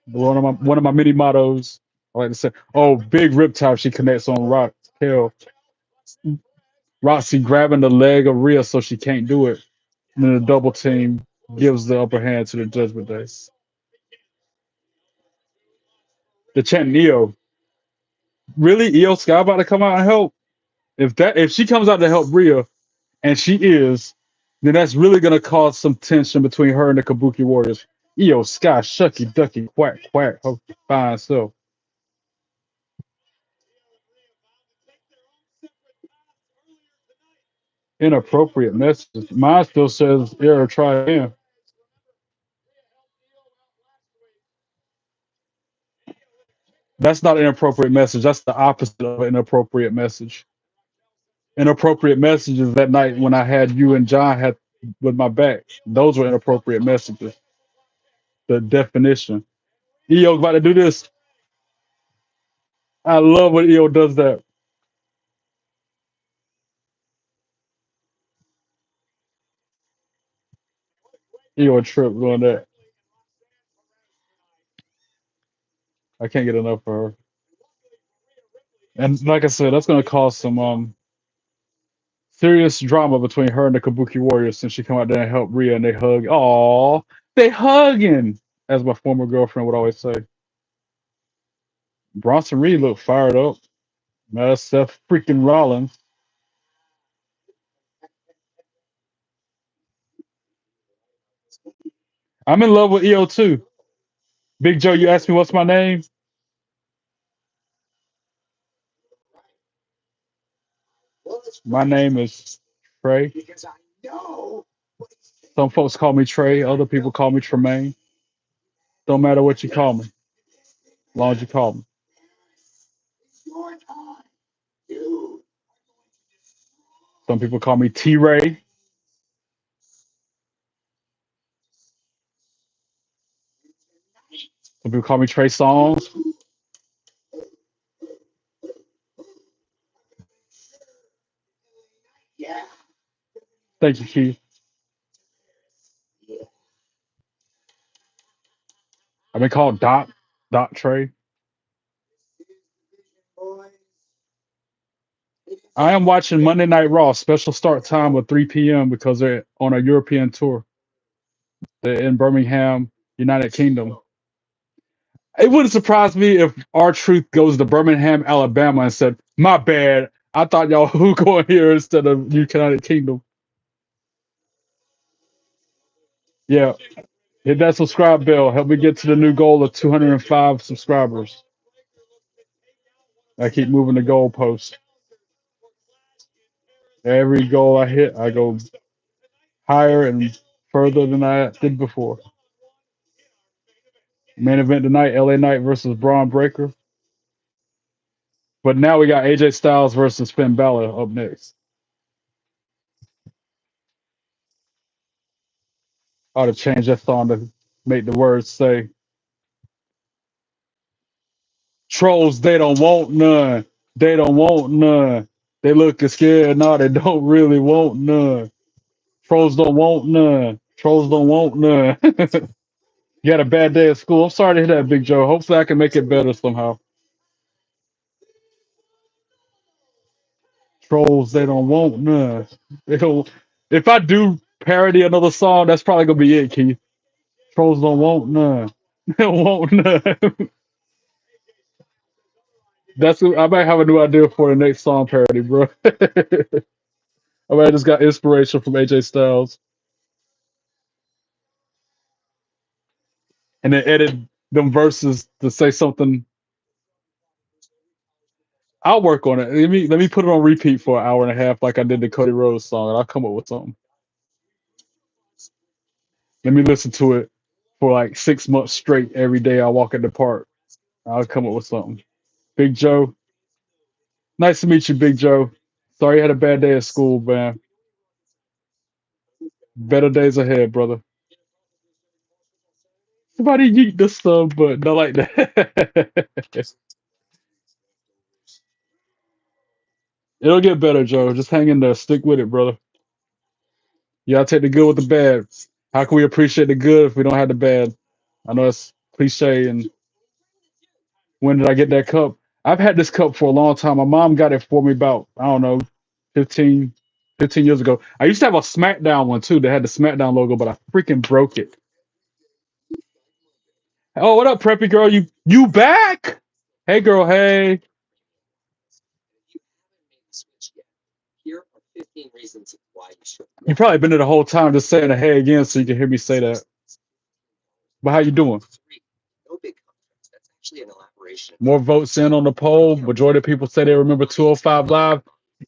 One of my many mottos. I like to say, oh, big riptide. She connects on Raquel. Roxy grabbing the leg of Rhea so she can't do it. And then the double team gives the upper hand to the Judgment Day. The chant Neo. Really? Io Sky about to come out and help? If she comes out to help Rhea, and she is, then that's really gonna cause some tension between her and the Kabuki Warriors. Io Sky, shucky ducky, quack quack, her fine self. Inappropriate messages. Mine still says error, try again. That's not an inappropriate message. That's the opposite of an inappropriate message. inappropriate messages that night when I had you and John had with my back. Those were inappropriate messages. The definition. EO about to do this. I love when EO does that. EO a trip doing that. I can't get enough of her. And like I said, that's gonna cause some serious drama between her and the Kabuki Warriors since she come out there and help Rhea and they hug. Aw, they hugging, as my former girlfriend would always say. Bronson Reed looked fired up. Now that's Seth freaking Rollins. I'm in love with EO too. Big Joe, you asked me what's my name? My name is Trey. Some folks call me Trey, other people call me Tremaine. Don't matter what you call me, as long as you call me. Some people call me T Ray. Some people call me Trey Songs. Thank you, Keith. I've been called Dot Trey. I am watching Monday Night Raw, special start time of 3 p.m. because they're on a European tour. They're in Birmingham, United Kingdom. It wouldn't surprise me if our truth goes to Birmingham, Alabama, and said, "My bad. I thought y'all who going here instead of United Kingdom." Yeah, hit that subscribe bell. Help me get to the new goal of 205 subscribers. I keep moving the goalpost. Every goal I hit, I go higher and further than I did before. Main event tonight: LA Knight versus Braun Breaker. But now we got AJ Styles versus Finn Balor up next. I ought to change that song to make the words say, "Trolls, they don't want none. They don't want none. They looking scared. No, they don't really want none. Trolls don't want none. Trolls don't want none." You had a bad day at school. I'm sorry to hear that, Big Joe. Hopefully I can make it better somehow. Trolls, they don't want none. They don't. If I do parody another song, that's probably gonna be it, Keith. Trolls don't want none. They don't want none. I might have a new idea for the next song parody, bro. I might have just got inspiration from AJ Styles and then edit them verses to say something. I'll work on it. Let me put it on repeat for an hour and a half, like I did the Cody Rhodes song, and I'll come up with something. Let me listen to it for like 6 months straight every day. I walk in the park. I'll come up with something. Big Joe, nice to meet you, Big Joe. Sorry you had a bad day at school, man. Better days ahead, brother. Somebody yeet this stuff, but not like that. It'll get better, Joe. Just hang in there. Stick with it, brother. You gotta take the good with the bad. How can we appreciate the good if we don't have the bad? I know it's cliche. And when did I get that cup? I've had this cup for a long time. My mom got it for me about, I don't know, 15, 15 years ago. I used to have a SmackDown one too that had the SmackDown logo, but I freaking broke it. Oh, what up, preppy girl? You back? Hey, girl. Hey. You probably been there the whole time just saying a hey again so you can hear me say that. But how you doing? More votes in on the poll. Majority of people say they remember 205 Live.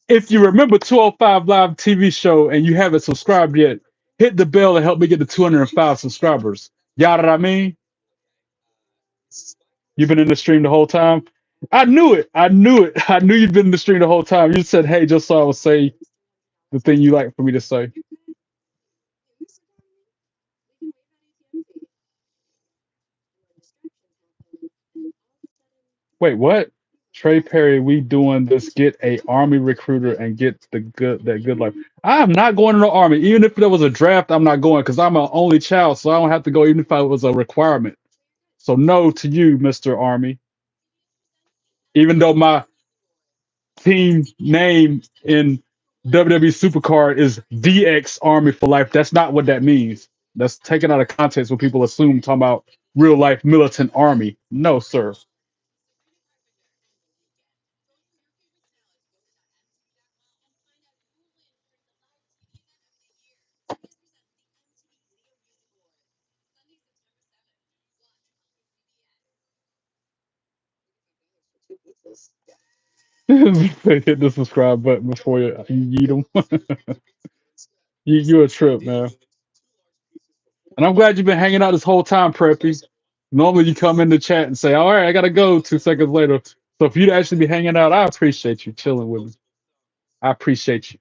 If you remember 205 Live TV show and you haven't subscribed yet, hit the bell and help me get to 205 subscribers. Y'all know what I mean? You've been in the stream the whole time. I knew it. I knew it. I knew you'd been in the stream the whole time. You said, "Hey," just so I would say the thing you like for me to say. Wait, what? Trey Perry, we doing this? Get a army recruiter and get that good life. I am not going to the army. Even if there was a draft, I'm not going because I'm an only child, so I don't have to go. Even if I was a requirement. So no to you, Mister Army. Even though my team name in WWE Supercard is DX Army for life. That's not what that means. That's taken out of context when people assume talking about real life militant army. No, sir. Hit the subscribe button before you eat them. You a trip, man. And I'm glad you've been hanging out this whole time, Preppy. Normally you come in the chat and say, "All right, I gotta go." 2 seconds later. So for you to actually be hanging out, I appreciate you chilling with me. I appreciate you.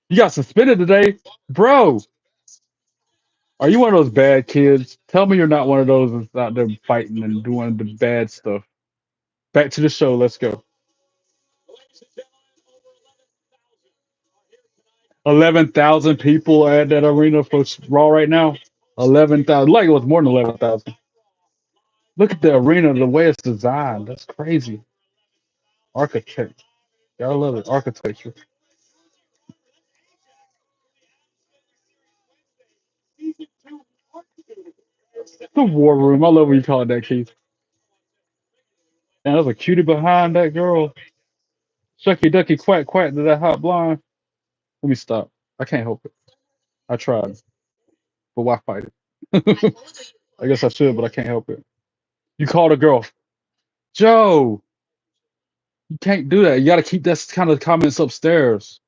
You got suspended today, bro. Are you one of those bad kids? Tell me you're not one of those that's out there fighting and doing the bad stuff. Back to the show. Let's go. 11,000 people at that arena for Raw right now. 11,000. Like it was more than 11,000. Look at the arena, the way it's designed. That's crazy. Architect. Gotta love it. Architecture. The war room. I love when you call it that, Keith. And there's a cutie behind that girl. Shucky ducky quack quack to that hot blonde. Let me stop. I can't help it. I tried, but why fight it? I guess I should, but I can't help it. You called a girl. Joe, you can't do that. You got to keep that kind of comments upstairs.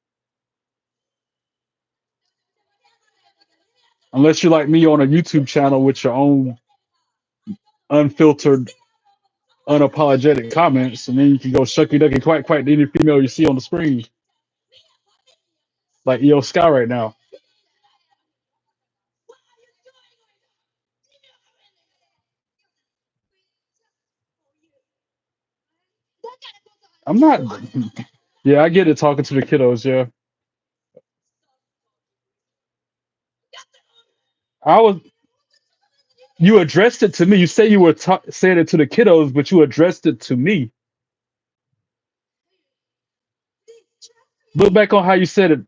Unless you're like me on a YouTube channel with your own unfiltered, unapologetic comments, and then you can go shucky ducky quack quack to any female you see on the screen, like EO Sky right now. I'm not. Yeah, I get it talking to the kiddos. Yeah, I was. You addressed it to me. You say you were saying it to the kiddos, but you addressed it to me. Look back on how you said it.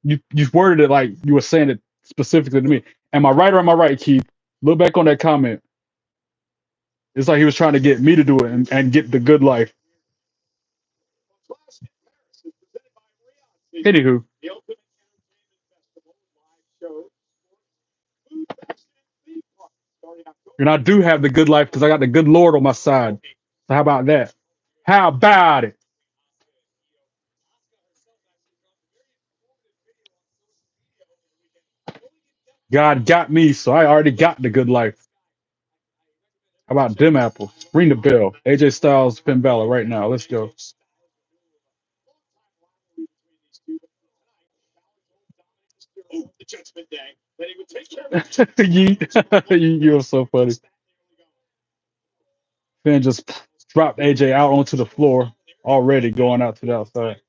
You worded it like you were saying it specifically to me. Am I right or am I right, Keith? Look back on that comment. It's like he was trying to get me to do it and get the good life. Anywho, and I do have the good life because I got the good Lord on my side. So how about that? How about it? God got me, so I already got the good life. How about them apples? Ring the bell. AJ Styles, Finn Balor right now. Let's go. You're so funny. Finn just dropped AJ out onto the floor, already going out to the outside.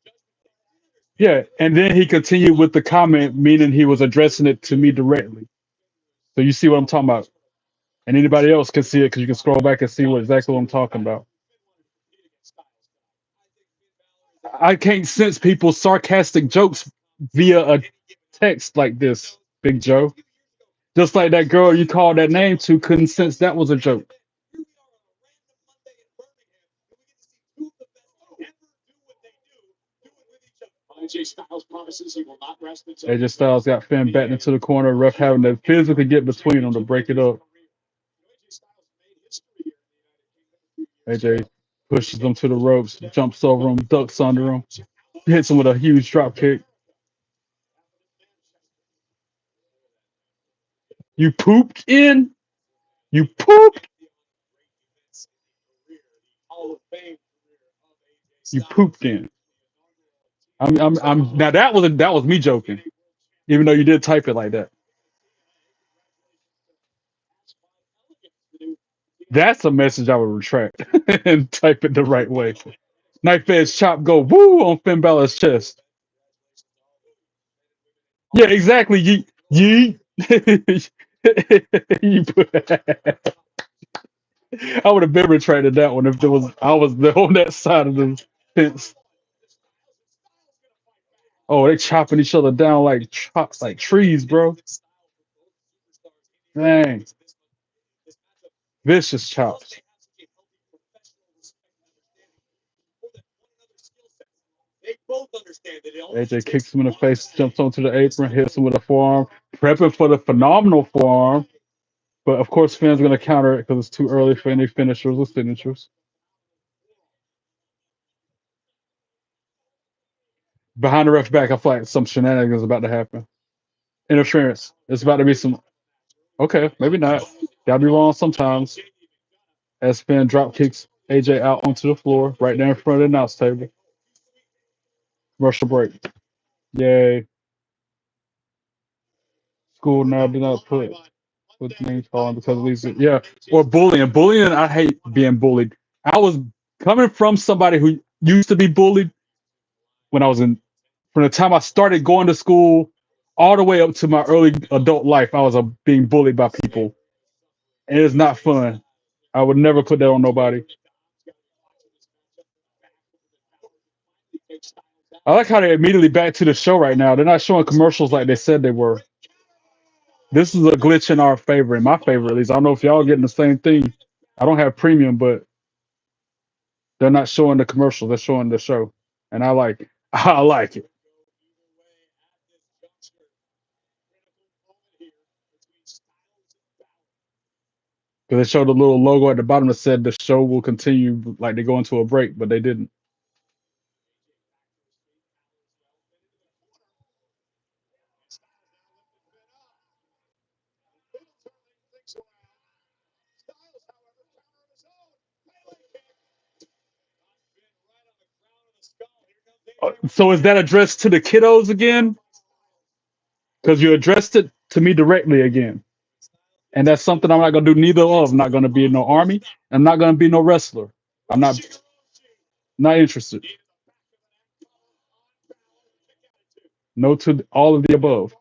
Yeah, and then he continued with the comment, meaning he was addressing it to me directly. So you see what I'm talking about. And anybody else can see it because you can scroll back and see what exactly what I'm talking about. I can't sense people's sarcastic jokes via a text like this, Big Joe. Just like that girl you called that name to couldn't sense that was a joke. AJ Styles got Finn back into the corner, ref having to physically get between them to break it up. AJ pushes them to the ropes, jumps over them, ducks under them, hits him with a huge drop kick. You pooped in? You pooped? You pooped in. I'm now that was me joking, even though you did type it like that. That's a message I would retract and type it the right way. Knife edge chop go woo on Finn Balor's chest. Yeah, exactly. Ye. You put, I would have been retracted that one if there was I was there on that side of the fence. Oh, they chopping each other down like like trees, bro. Dang, vicious chops. AJ kicks him in the face, jumps onto the apron, hits him with a forearm, prepping for the phenomenal forearm. But of course, Finn's going to counter it because it's too early for any finishers or signatures. Behind the ref's back, I feel like some shenanigans about to happen. Interference. It's about to be some. Okay, maybe not. Gotta be wrong sometimes. As Finn drop kicks AJ out onto the floor, right there in front of the announce table. Commercial break. Yay. School now did not put the name on because of these. Yeah. Or bullying. Bullying, I hate being bullied. I was coming from somebody who used to be bullied when I was in, from the time I started going to school all the way up to my early adult life, I was being bullied by people. And it's not fun. I would never put that on nobody. I like how they're immediately back to the show right now. They're not showing commercials like they said they were. This is a glitch in our favor, in my favor at least. I don't know if y'all getting the same thing. I don't have premium, but they're not showing the commercials. They're showing the show, and I like it. I like it because they showed a little logo at the bottom that said the show will continue, like they go into a break, but they didn't. So is that addressed to the kiddos again? Because you addressed it to me directly again, and that's something I'm not gonna do. Neither of. I'm not gonna be in no army. I'm not gonna be no wrestler. I'm not interested. No to all of the above.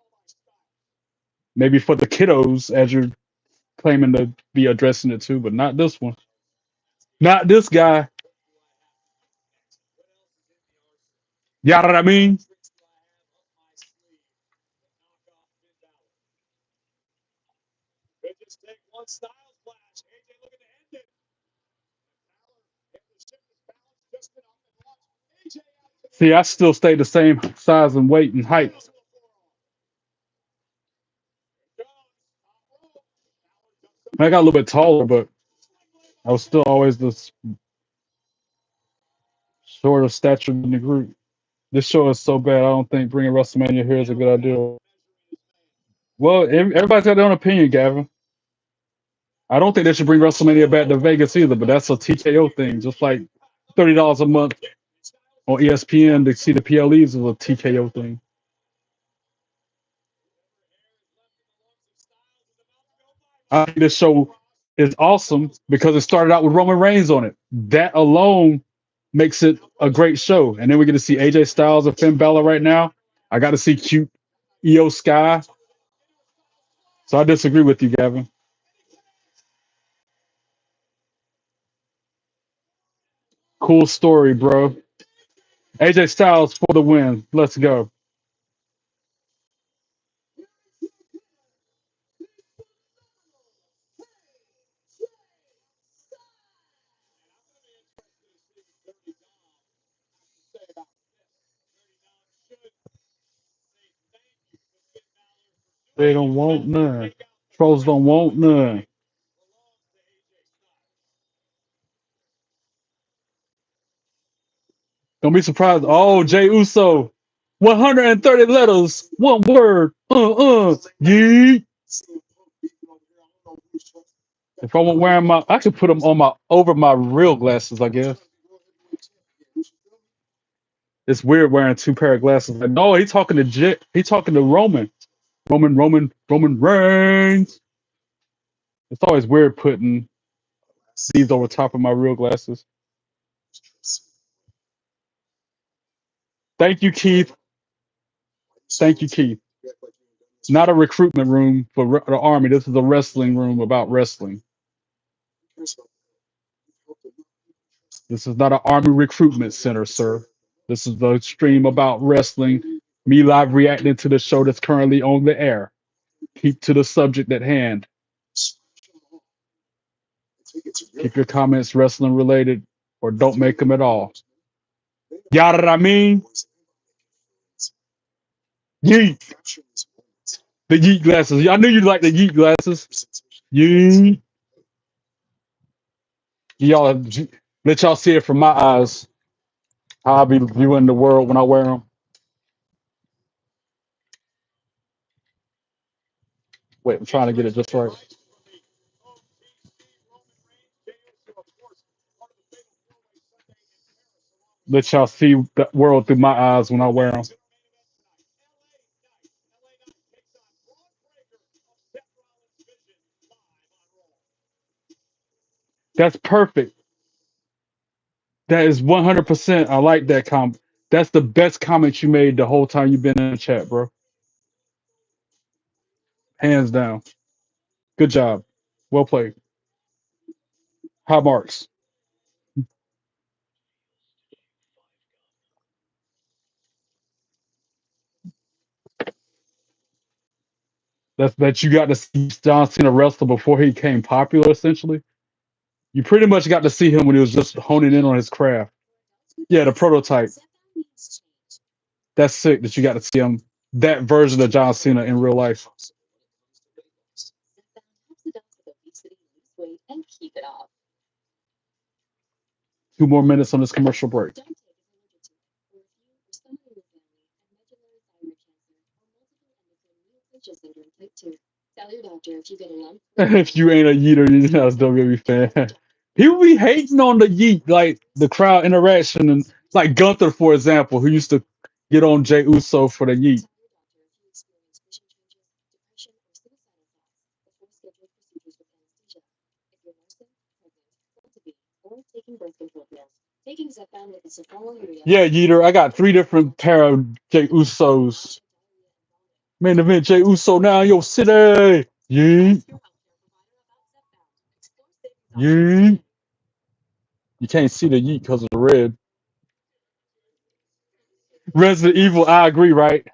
Maybe for the kiddos, as you're claiming to be addressing it to, but not this one. Not this guy. You know what I mean? See, I still stay the same size and weight and height. I got a little bit taller, but I was still always the shorter stature in the group. This show is so bad. I don't think bringing WrestleMania here is a good idea. Well, everybody's got their own opinion, Gavin. I don't think they should bring WrestleMania back to Vegas either, but that's a TKO thing. Just like $30 a month on ESPN to see the PLEs is a TKO thing. I think this show is awesome because it started out with Roman Reigns on it. That alone makes it a great show. And then we get to see AJ Styles and Finn Balor right now. I got to see cute Io Sky. So I disagree with you, Gavin. Cool story, bro. AJ Styles for the win. Let's go. They don't want none. Trolls don't want none. Don't be surprised. Oh, Jay Uso. 130 letters. One word. Yeet. If I want wearing my, I could put them on my over my real glasses, I guess. It's weird wearing two pair of glasses. Like, no, he talking to he talking to Roman Reigns. It's always weird putting these over top of my real glasses. Thank you, Keith. Thank you, Keith. It's not a recruitment room for the army. This is a wrestling room about wrestling. This is not an army recruitment center, sir. This is the stream about wrestling. Me live reacting to the show that's currently on the air. Keep to the subject at hand. Keep your comments wrestling related or don't make them at all. Yada what I mean? Yeet. The yeet glasses. I knew you'd like the yeet glasses. Yeet. Y'all let y'all see it from my eyes. How I be viewing the world when I wear them. Wait, I'm trying to get it just right. Let y'all see the world through my eyes when I wear them. That's perfect. That is 100%. I like that comment. That's the best comment you made the whole time you've been in the chat, bro. Hands down. Good job. Well played. High marks. That's that you got to see John Cena wrestle before he became popular, essentially. You pretty much got to see him when he was just honing in on his craft. Yeah, the prototype. That's sick that you got to see him, that version of John Cena in real life. 2 more minutes on this commercial break. If you ain't a yeeter, you're not a WWE fan. People be hating on the yeet, like the crowd interaction, and like Gunther, for example, who used to get on Jey Uso for the yeet. Yeah, yeeter. I got 3 different pair of Jey Usos. Main event Jey Uso now, yo city. Yeet. Yeet. You can't see the yeet because of the red. Resident Evil, I agree, right?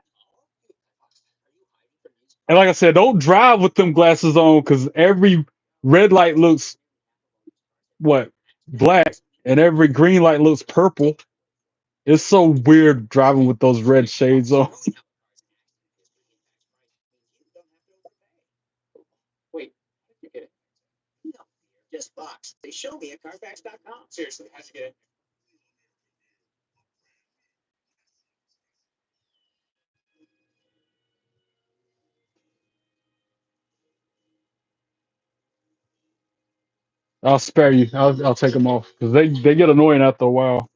And like I said, don't drive with them glasses on because every red light looks what black, and every green light looks purple. It's so weird driving with those red shades on. I'll spare you. I'll take them off because they get annoying after a while.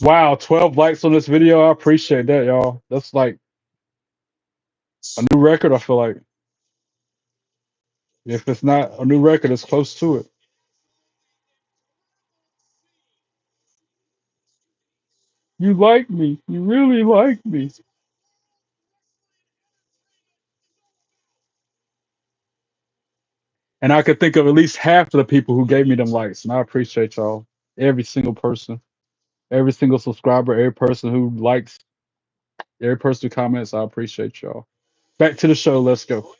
Wow, 12 likes on this video. I appreciate that, y'all. That's like a new record. I feel like if it's not a new record, it's close to it. You like me. You really like me. And I could think of at least half of the people who gave me them likes, and I appreciate y'all. Every single person, every single subscriber, every person who likes, every person who comments. I appreciate y'all. Back to the show. Let's go.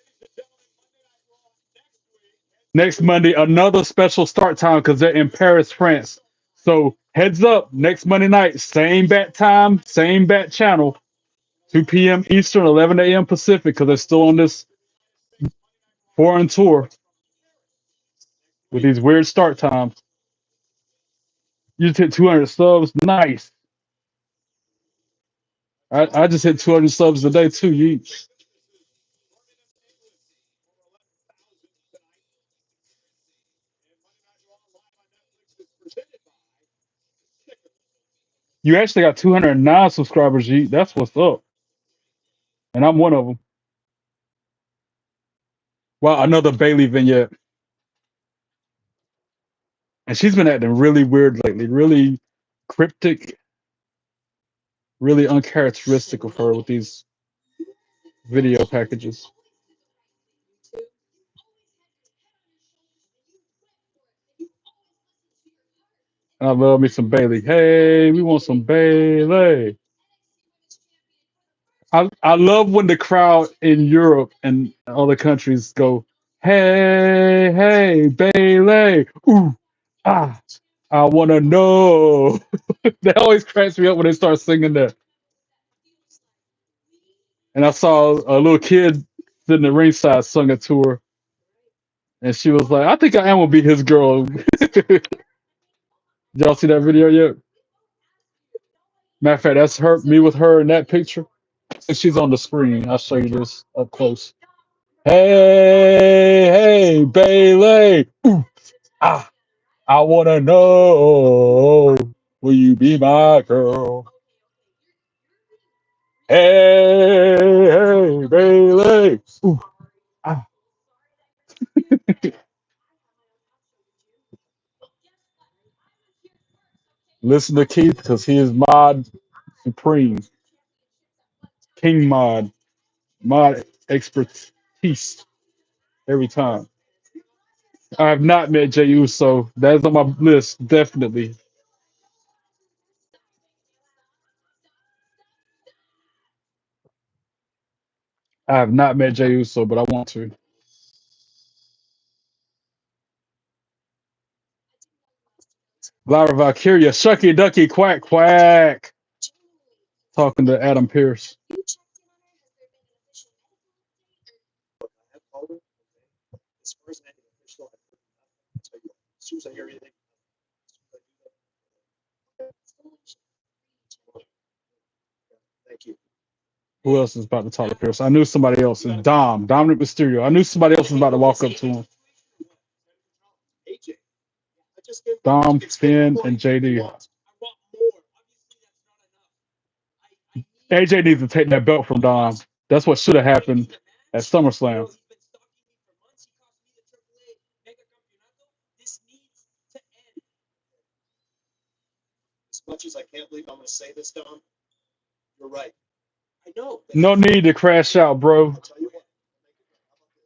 Next Monday, another special start time because they're in Paris, France. So heads up, next Monday night, same bat time, same bat channel, 2 p.m. Eastern, 11 a.m. Pacific, because they're still on this foreign tour with these weird start times. You just hit 200 subs. Nice. I just hit 200 subs a day too. Yeet. You actually got 209 subscribers, G. That's what's up. And I'm one of them. Wow, another Bailey vignette. And she's been acting really weird lately, really cryptic, really uncharacteristic of her with these video packages. And I love me some Bailey. Hey, we want some Bailey. I love when the crowd in Europe and other countries go, hey, hey, Bailey. Ooh, ah, I want to know. That always cracks me up when they start singing that. And I saw a little kid sitting at ringside sung it to her. And she was like, I think I am going to be his girl. Y'all see that video yet? Matter of fact, that's her, me with her in that picture. And she's on the screen. I'll show you this up close. Hey, hey, Bailey. Ooh, ah, I want to know, will you be my girl? Hey, hey, Bailey. Ooh, ah. Listen to Keith because he is mod supreme, king mod expertise every time. I have not met Jey Uso. That is on my list, definitely. I have not met Jey Uso, but I want to. Lyra Valkyria, shucky ducky, quack quack. Talking to Adam Pierce. Who else is about to talk to Pierce? I knew somebody else. And Dominic Mysterio. I knew somebody else was about to walk up to him. Dom, Finn, and JD. AJ needs to take that belt from Dom. That's what should have happened at SummerSlam. No need to crash out, bro.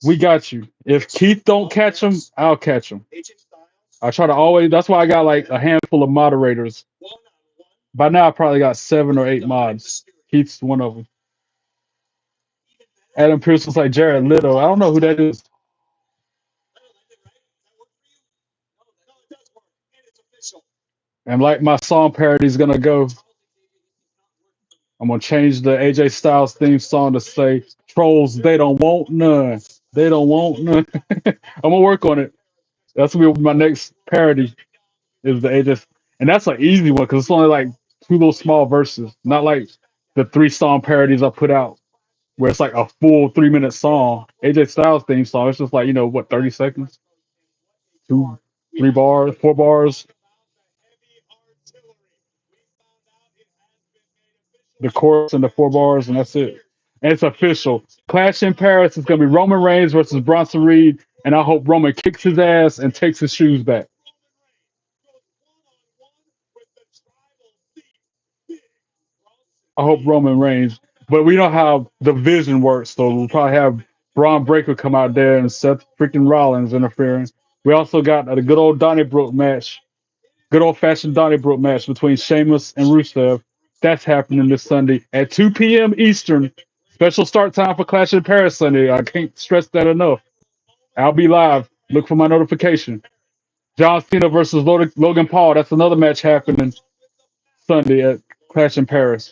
We got you. If Keith don't catch him, I'll catch him. I try to always. That's why I got like a handful of moderators. By now, I probably got 7 or 8 mods. Keith's one of them. Adam Pierce was like Jared Little. I don't know who that is. And like my song parody is gonna go, I'm gonna change the AJ Styles theme song to say "Trolls, they don't want none. They don't want none." I'm gonna work on it. That's gonna be my next parody. Is the AJ, and that's an easy one because it's only like 2 little small verses, not like the 3 song parodies I put out where it's like a full 3 minute song. AJ Styles theme song. It's just like what 30 seconds, 2, 3 bars, 4 bars. The chorus and the 4 bars, and that's it. And it's official. Clash in Paris is gonna be Roman Reigns versus Bronson Reed, and I hope Roman kicks his ass and takes his shoes back. I hope Roman Reigns, but we know how the vision works, so we'll probably have Braun Breaker come out there and Seth freaking Rollins interfering. We also got a good old Donnybrook match, good old fashioned Donnybrook match between Sheamus and Rusev. That's happening this Sunday at 2 p.m. Eastern. Special start time for Clash in Paris Sunday. I can't stress that enough. I'll be live. Look for my notification. John Cena versus Logan Paul. That's another match happening Sunday at Clash in Paris.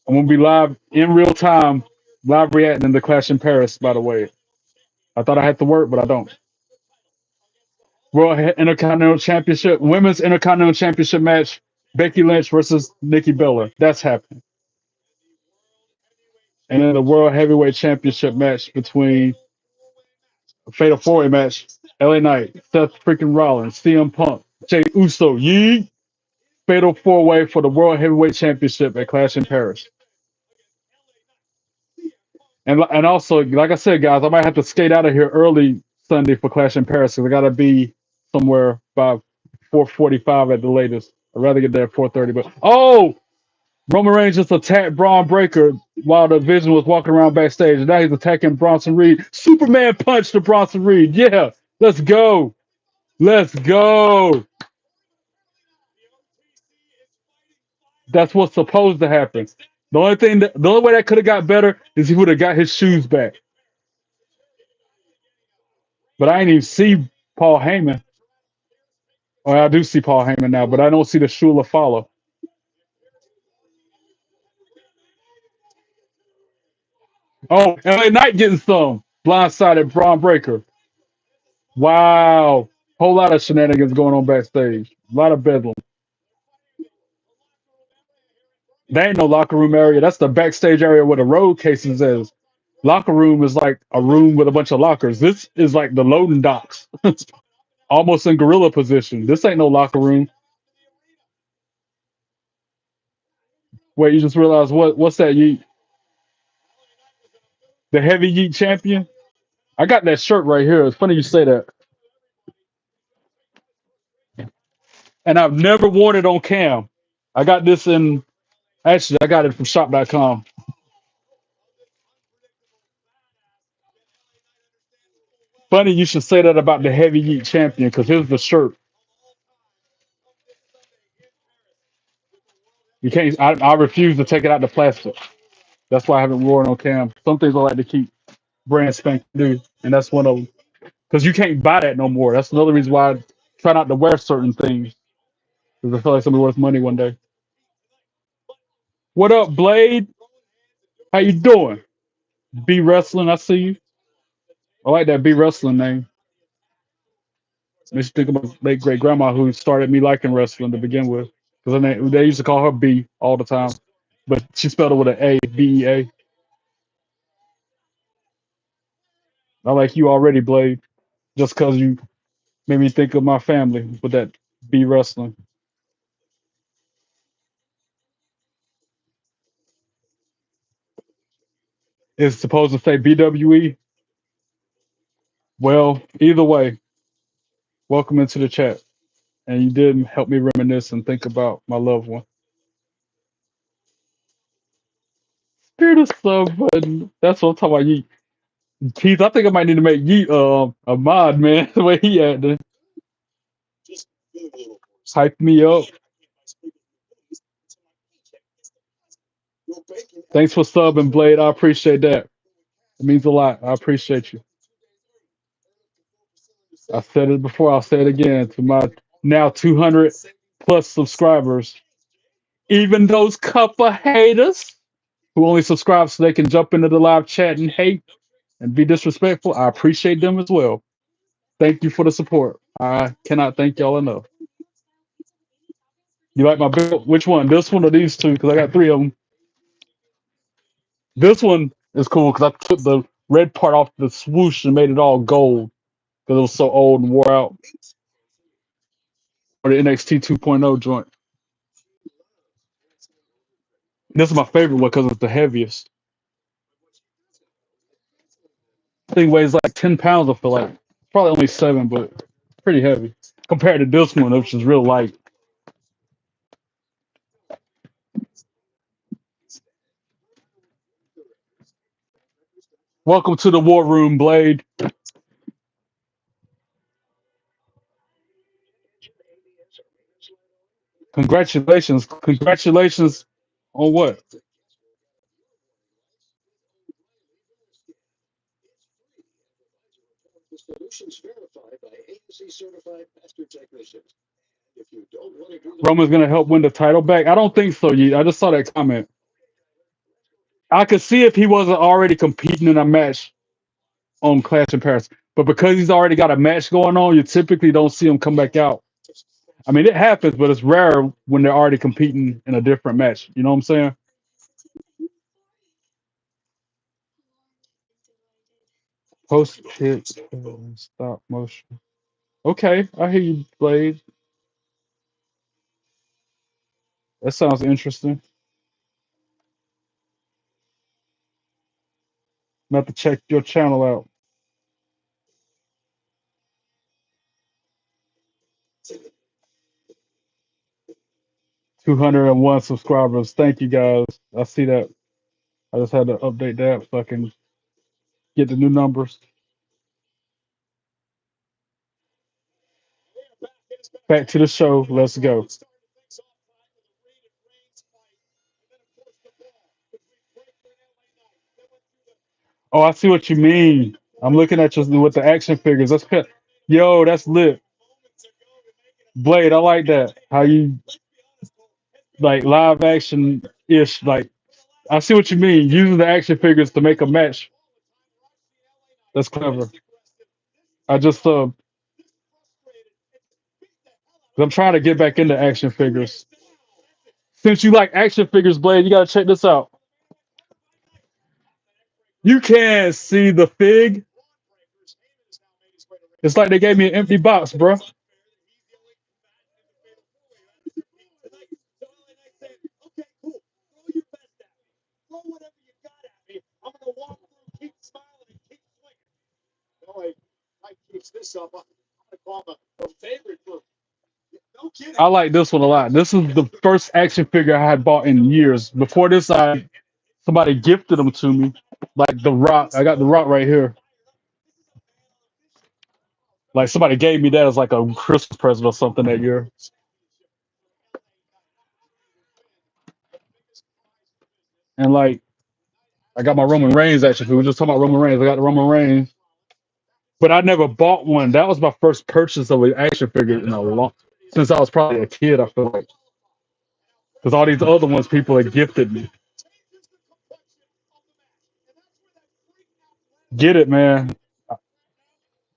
I'm gonna be live in real time, live reacting to Clash in Paris. By the way, I thought I had to work, but I don't. World Intercontinental Championship, Women's Intercontinental Championship match: Becky Lynch versus Nikki Bella. That's happening. And then the World Heavyweight Championship match between Fatal 4-Way match: LA Knight, Seth freaking Rollins, CM Punk, Jey Uso. Yee. Fatal four-way for the World Heavyweight Championship at Clash in Paris. And also, like I said, guys, I might have to skate out of here early Sunday for Clash in Paris because I gotta be somewhere by 4:45 at the latest. I'd rather get there at 4:30. But oh, Roman Reigns just attacked Braun Breaker while the Vision was walking around backstage. And now he's attacking Bronson Reed. Superman punch to Bronson Reed. Yeah, let's go. Let's go. That's what's supposed to happen. The only way that could have got better is he would have got his shoes back. But I didn't even see Paul Heyman. Well, I do see Paul Heyman now, but I don't see the Shula follow. Oh, LA Knight getting some. Blindsided Braun Breaker. Wow. Whole lot of shenanigans going on backstage. A lot of bedlam. There ain't no locker room area. That's the backstage area where the road cases is. Locker room is like a room with a bunch of lockers. This is like the loading docks, almost in gorilla position. This ain't no locker room. Wait, you just realized what's that? The heavy yeet champion? I got that shirt right here. It's funny you say that. And I've never worn it on cam. I got this in actually I got it from shop.com. Funny you should say that about the heavy yeet champion because here's the shirt. You can't I refuse to take it out the plastic. That's why I haven't worn it on cam. Some things I like to keep brand spanking new, and that's one of them. Because you can't buy that no more. That's another reason why I try not to wear certain things. Because I feel like it's gonna be worth money one day. What up, Blade? How you doing? B Wrestling, I see you. I like that B Wrestling name. Makes you think of my late great grandma who started me liking wrestling to begin with. Because they used to call her B all the time. But she spelled it with an A, B-E-A. I like you already, Blade. Just because you made me think of my family with that B Wrestling. It's supposed to say BWE. Well, either way, welcome into the chat. And you did help me reminisce and think about my loved one. Spirit of sub button. That's what I'm talking about. Keith, I think I might need to make Yeet a mod, man. The way he acting. Hype me up. Thanks for subbing, Blade. I appreciate that. It means a lot. I appreciate you. I said it before. I'll say it again to my now 200 plus subscribers. Even those couple haters who only subscribe so they can jump into the live chat and hate and be disrespectful, I appreciate them as well. Thank you for the support. I cannot thank y'all enough. You like my build? Which one? This one or these two? Because I got three of them. This one is cool because I took the red part off the swoosh and made it all gold because it was so old and wore out. Or the NXT 2.0 joint. This is my favorite one because it's the heaviest. I think it weighs like 10 pounds. I feel like probably only 7, but pretty heavy compared to this one, which is real light. Welcome to the War Room, Blade. Congratulations. Congratulations on what? Roman's going to help win the title back? I don't think so, Yeet. I just saw that comment. I could see if he wasn't already competing in a match on Clash in Paris. But because he's already got a match going on, you typically don't see him come back out. I mean, it happens, but it's rare when they're already competing in a different match. You know what I'm saying? Post hit stop motion. Okay, I hear you, Blade. That sounds interesting. I'm have to check your channel out. 201 subscribers. Thank you guys. I see that. I just had to update that so I can get the new numbers. Back to the show. Let's go. Oh, I see what you mean. I'm looking at you with the action figures. That's good. Yo, that's lit. Blade, I like that. How you like live action ish. Like, I see what you mean. Using the action figures to make a match. That's clever. I just I'm trying to get back into action figures. Since you like action figures, Blade, you gotta check this out. You can't see the fig. It's like they gave me an empty box, bro. I like this one a lot. This is the first action figure I had bought in years. Before this, I somebody gifted them to me, like the Rock. I got the Rock right here. Like somebody gave me that as like a Christmas present or something that year. And like I got my Roman Reigns action figure. We were just talking about Roman Reigns. I got the Roman Reigns, but I never bought one. That was my first purchase of an action figure in a long since I was probably a kid. I feel like because all these other ones people had gifted me. Get it, man.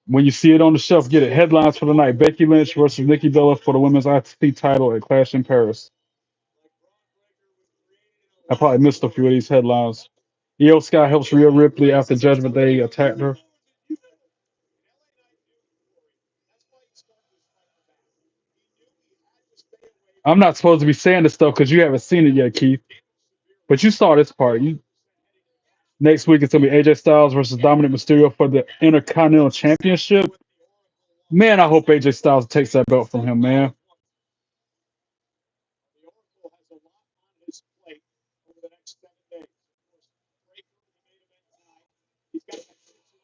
When you see it on the shelf, get it. Headlines for the night: Becky Lynch versus Nikki Bella for the women's IC title at Clash in Paris. I probably missed a few of these headlines. Io Sky helps Rhea Ripley after Judgment Day attacked her. I'm not supposed to be saying this stuff because you haven't seen it yet, Keith. But you saw this part. You next week it's gonna be AJ Styles versus Dominic Mysterio for the Intercontinental Championship. Man, I hope AJ Styles takes that belt from him, man.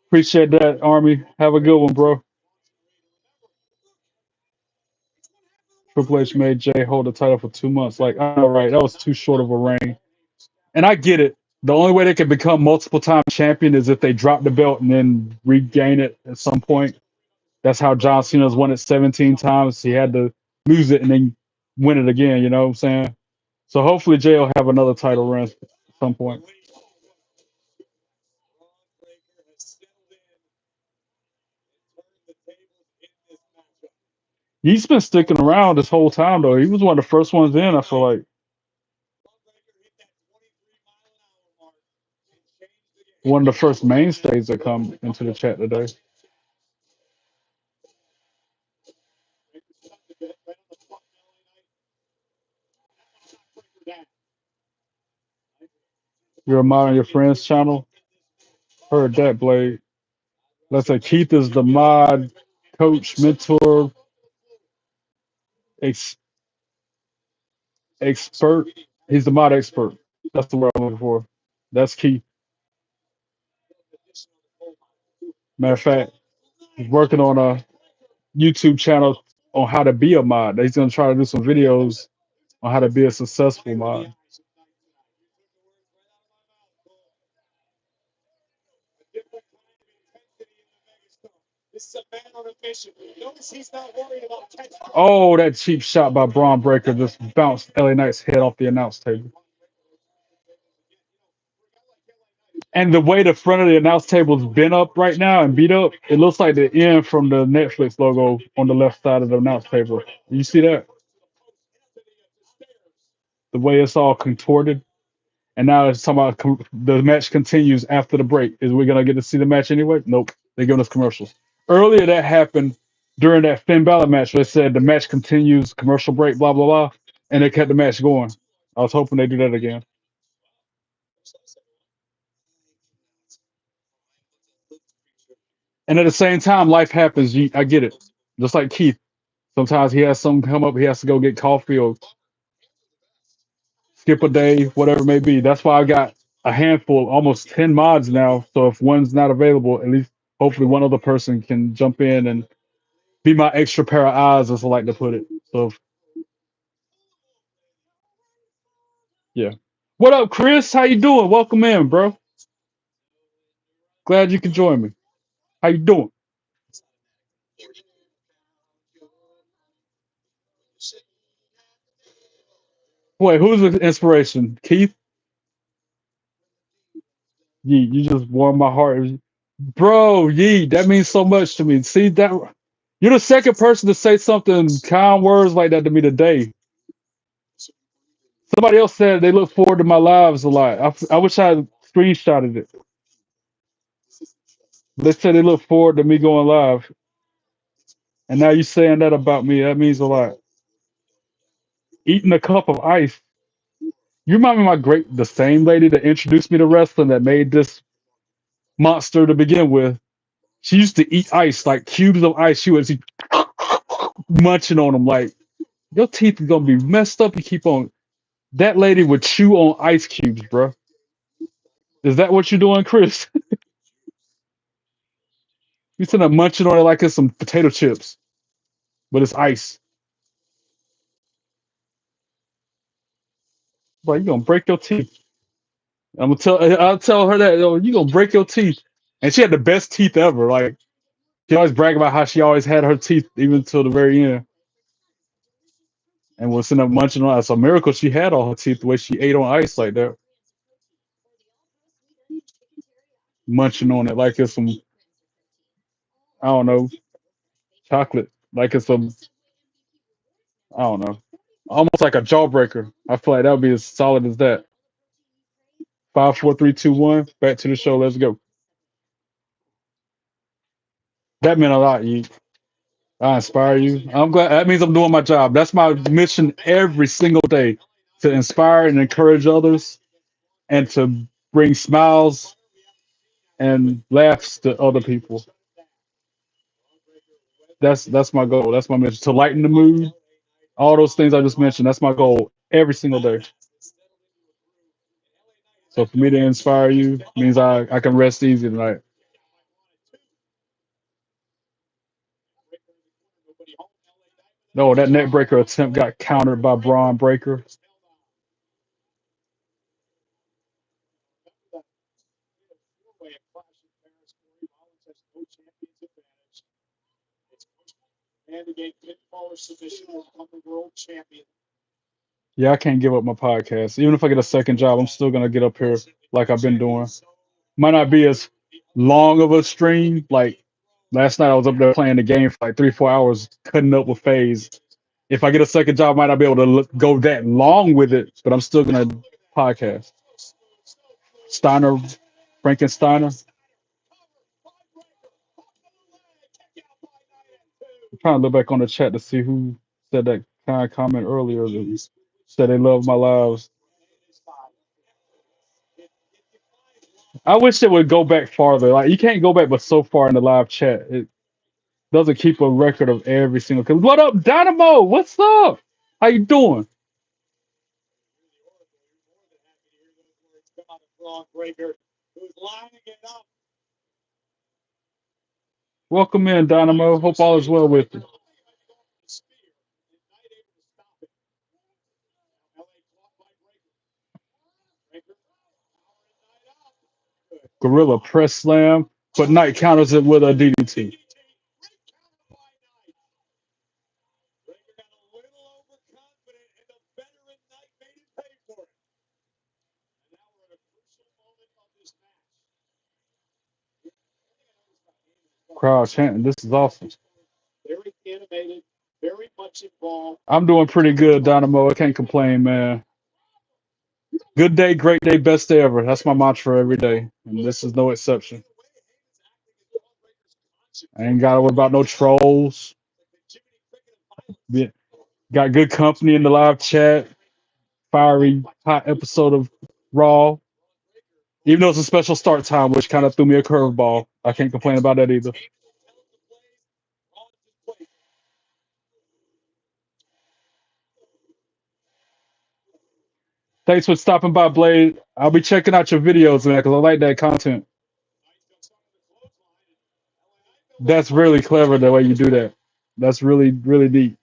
Appreciate that, Army. Have a good one, bro. Triple H made Jay hold the title for 2 months. Like, all right, that was too short of a reign. And I get it. The only way they can become multiple time champion is if they drop the belt and then regain it at some point. That's how John Cena's won it 17 times. He had to lose it and then win it again. You know what I'm saying? So hopefully Jay will have another title run at some point. He's been sticking around this whole time though. He was one of the first ones in. I feel like one of the first mainstays that come into the chat today. You're a mod on your friend's channel. Heard that, Blade. Let's say Keith is the mod, coach, mentor, ex- expert. He's the mod expert. That's the word I'm looking for. That's Keith. Matter of fact, he's working on a YouTube channel on how to be a mod. He's gonna try to do some videos on how to be a successful mod. Oh, that cheap shot by Braun Breaker just bounced LA Knight's head off the announce table. And the way the front of the announce table's been up right now and beat up, it looks like the end from the Netflix logo on the left side of the announce table. You see that? The way it's all contorted. And now it's talking about the match continues after the break. Is we gonna get to see the match anyway? Nope. They're giving us commercials. Earlier that happened during that Finn Balor match. They said the match continues, commercial break, blah blah blah. and they kept the match going. I was hoping they do that again. And at the same time, life happens. I get it. Just like Keith. Sometimes he has something come up. He has to go get coffee or skip a day, whatever it may be. That's why I got a handful, almost 10 mods now. So if one's not available, at least hopefully one other person can jump in and be my extra pair of eyes, as I like to put it. So yeah. What up, Chris? How you doing? Welcome in, bro. Glad you can join me. How you doing? Wait, who's the inspiration? Keith? Yee, you just warmed my heart. Bro, Yee, that means so much to me. See that you're the second person to say something kind words like that to me today. Somebody else said they look forward to my lives a lot. I wish I had screenshotted it. They said they look forward to me going live. And now you saying that about me, that means a lot. Eating a cup of ice. You remind me of the same lady that introduced me to wrestling that made this monster to begin with. She used to eat ice, like cubes of ice. She was munching on them like your teeth are gonna be messed up. You keep on. That lady would chew on ice cubes, bro. Is that what you're doing, Chris? You sitting there munching on it like it's some potato chips, but it's ice. Like you gonna break your teeth. I'll tell her that you gonna break your teeth. And she had the best teeth ever. Like she always brag about how she always had her teeth even till the very end, and was sitting there munching on it. It's a miracle she had all her teeth the way she ate on ice like that, munching on it like it's some I don't know chocolate, like it's some I don't know, almost like a jawbreaker. I feel like that would be as solid as that. 5, 4, 3, 2, 1. Back to the show. Let's go. That meant a lot. You, I inspire you. I'm glad. That means I'm doing my job. That's my mission every single day to inspire and encourage others and to bring smiles and laughs to other people. That's my goal. That's my mission to lighten the mood. All those things I just mentioned. That's my goal every single day. So for me to inspire you means I can rest easy tonight. No, that neck breaker attempt got countered by Braun Breaker. Yeah, I can't give up my podcast. Even if I get a second job, I'm still gonna get up here like I've been doing. Might not be as long of a stream. Like last night, I was up there playing the game for like 3, 4 hours, cutting up with Phase. If I get a second job, I might not be able to go that long with it, but I'm still gonna podcast. Steiner, Frankensteiner. I'm trying to look back on the chat to see who said that kind of comment earlier that said they love my lives. I wish it would go back farther. Like you can't go back but so far in the live chat. It doesn't keep a record of every single. What up, Dynamo? What's up? How you doing? Welcome in, Dynamo. Hope all is well with you. Gorilla press slam, but Knight counters it with a DDT. Crowd chanting. This is awesome. I'm doing pretty good, Dynamo. I can't complain, man. Good day, great day, best day ever. That's my mantra every day, and this is no exception. I ain't got to worry about no trolls. Got good company in the live chat. Fiery hot episode of Raw. Even though it's a special start time, which kind of threw me a curveball. I can't complain about that either. Thanks for stopping by, Blade. I'll be checking out your videos, man, because I like that content. That's really clever the way you do that. That's really, really neat.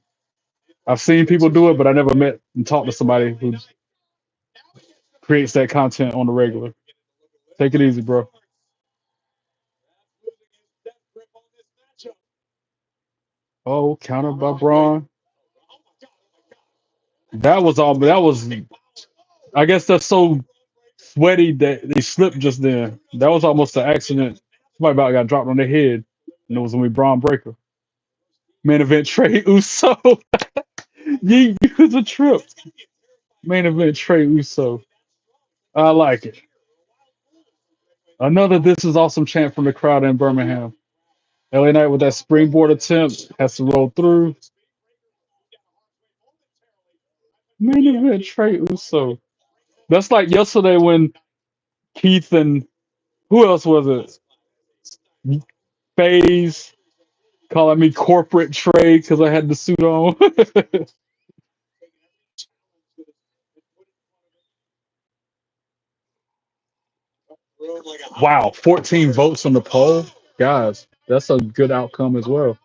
I've seen people do it, but I never met and talked to somebody who creates that content on the regular. Take it easy, bro. Oh, counter by Braun. That was all. That was. I guess that's so sweaty that they slipped just then. That was almost an accident. Somebody about got dropped on their head, and it was gonna be Braun Breaker. Main event Trey Uso. You use a trip. Main event Trey Uso. I like it. Another "This is awesome" chant from the crowd in Birmingham. LA Knight with that springboard attempt has to roll through. Main event Trey Uso. That's like yesterday when Keith and who else was it? FaZe calling me corporate Trey because I had the suit on. Wow, 14 votes on the poll, guys. That's a good outcome as well.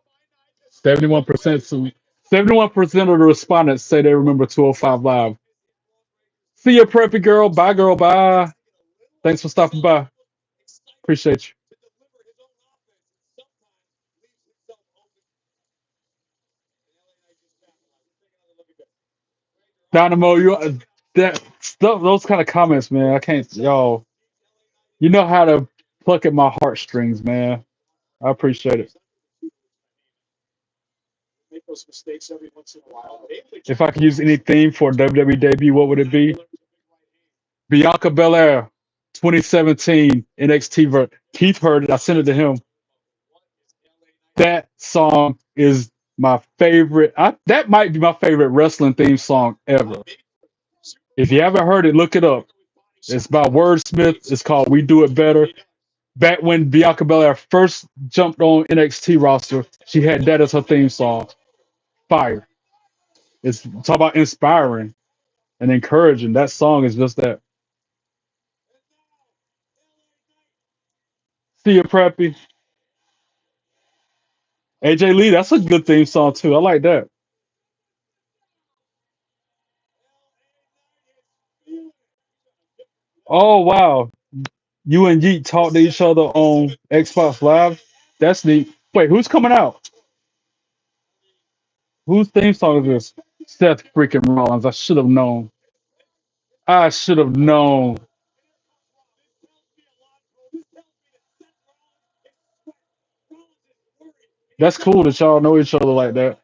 71%. 71% of the respondents say they remember 205 Live. See you, preppy girl. Bye, girl. Bye. Thanks for stopping by. Appreciate you. Dynamo, that stuff. Those kind of comments, man. I can't, y'all. You know how to pluck at my heartstrings, man. I appreciate it. If I could use any theme for a WWE debut, what would it be? Bianca Belair, 2017 NXT Keith heard it. I sent it to him. That song is my favorite. That might be my favorite wrestling theme song ever. If you haven't heard it, look it up. It's by Wordsmith. It's called "We Do It Better." Back when Bianca Belair first jumped on NXT roster, she had that as her theme song. Fire. It's talk about inspiring and encouraging. That song is just that. See you, Preppy. AJ Lee, that's a good theme song too. I like that. Oh wow. You and Yeet talk to each other on Xbox Live. That's neat. Wait, who's coming out? Whose theme song is this? Seth freaking Rollins. I should have known. I should have known. That's cool that y'all know each other like that.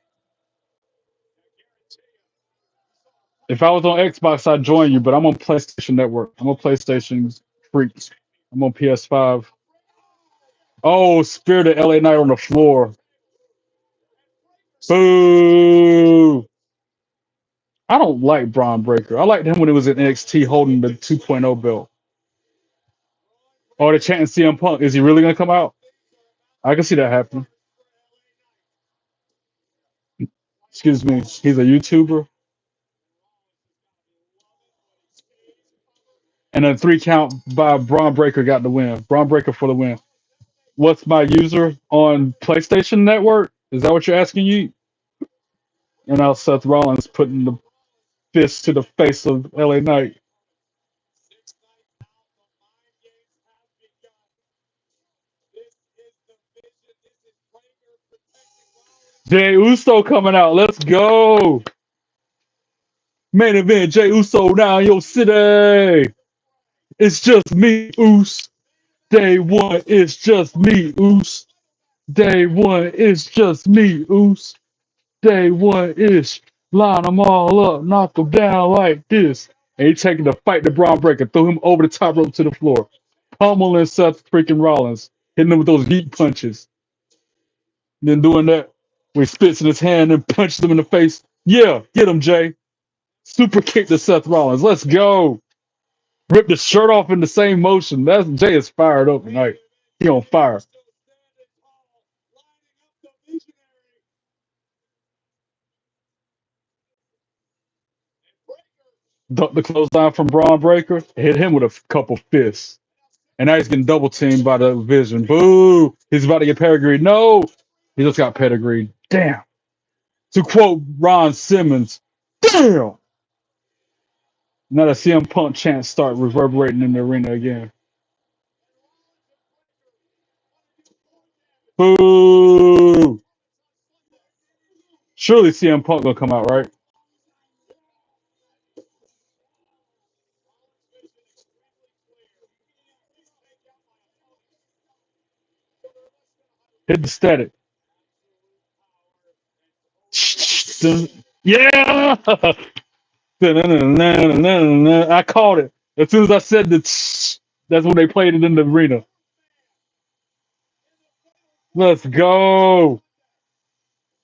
If I was on Xbox, I'd join you, but I'm on PlayStation Network. I'm a PlayStation freak. I'm on PS5. Oh, Spirit of LA Knight on the floor. Boo! I don't like Braun Breaker. I liked him when he was in NXT holding the 2.0 belt. Oh, the chanting CM Punk. Is he really gonna come out? I can see that happening. Excuse me. He's a YouTuber. And a 3 count by Braun Breaker got the win. Braun Breaker for the win. What's my user on PlayStation Network? Is that what you're asking you? And now Seth Rollins putting the fist to the face of LA Knight. Jay Uso coming out. Let's go. Main event, Jay Uso now in your city. It's just me, Us. Day one, it's just me, Us. Day one, it's just me, Us. Day one is line them all up, knock them down like this. And he taking the fight to Braun Breaker, threw him over the top rope to the floor. Pummeling Seth freaking Rollins, hitting him with those heat punches. Then doing that, where he spits in his hand and punches him in the face. Yeah, get him, Jay. Super kick to Seth Rollins. Let's go. Rip the shirt off in the same motion. That's Jay is fired up tonight. He on fire. Duck the clothesline from Braun Breaker. Hit him with a couple fists. And now he's getting double teamed by the Vision. Boo! He's about to get pedigreed. No! He just got pedigreed. Damn. To quote Ron Simmons, damn! Now the CM Punk chants start reverberating in the arena again. Boo! Surely CM Punk gonna come out, right? Hit the static. Yeah! I called it. As soon as I said that's when they played it in the arena. Let's go.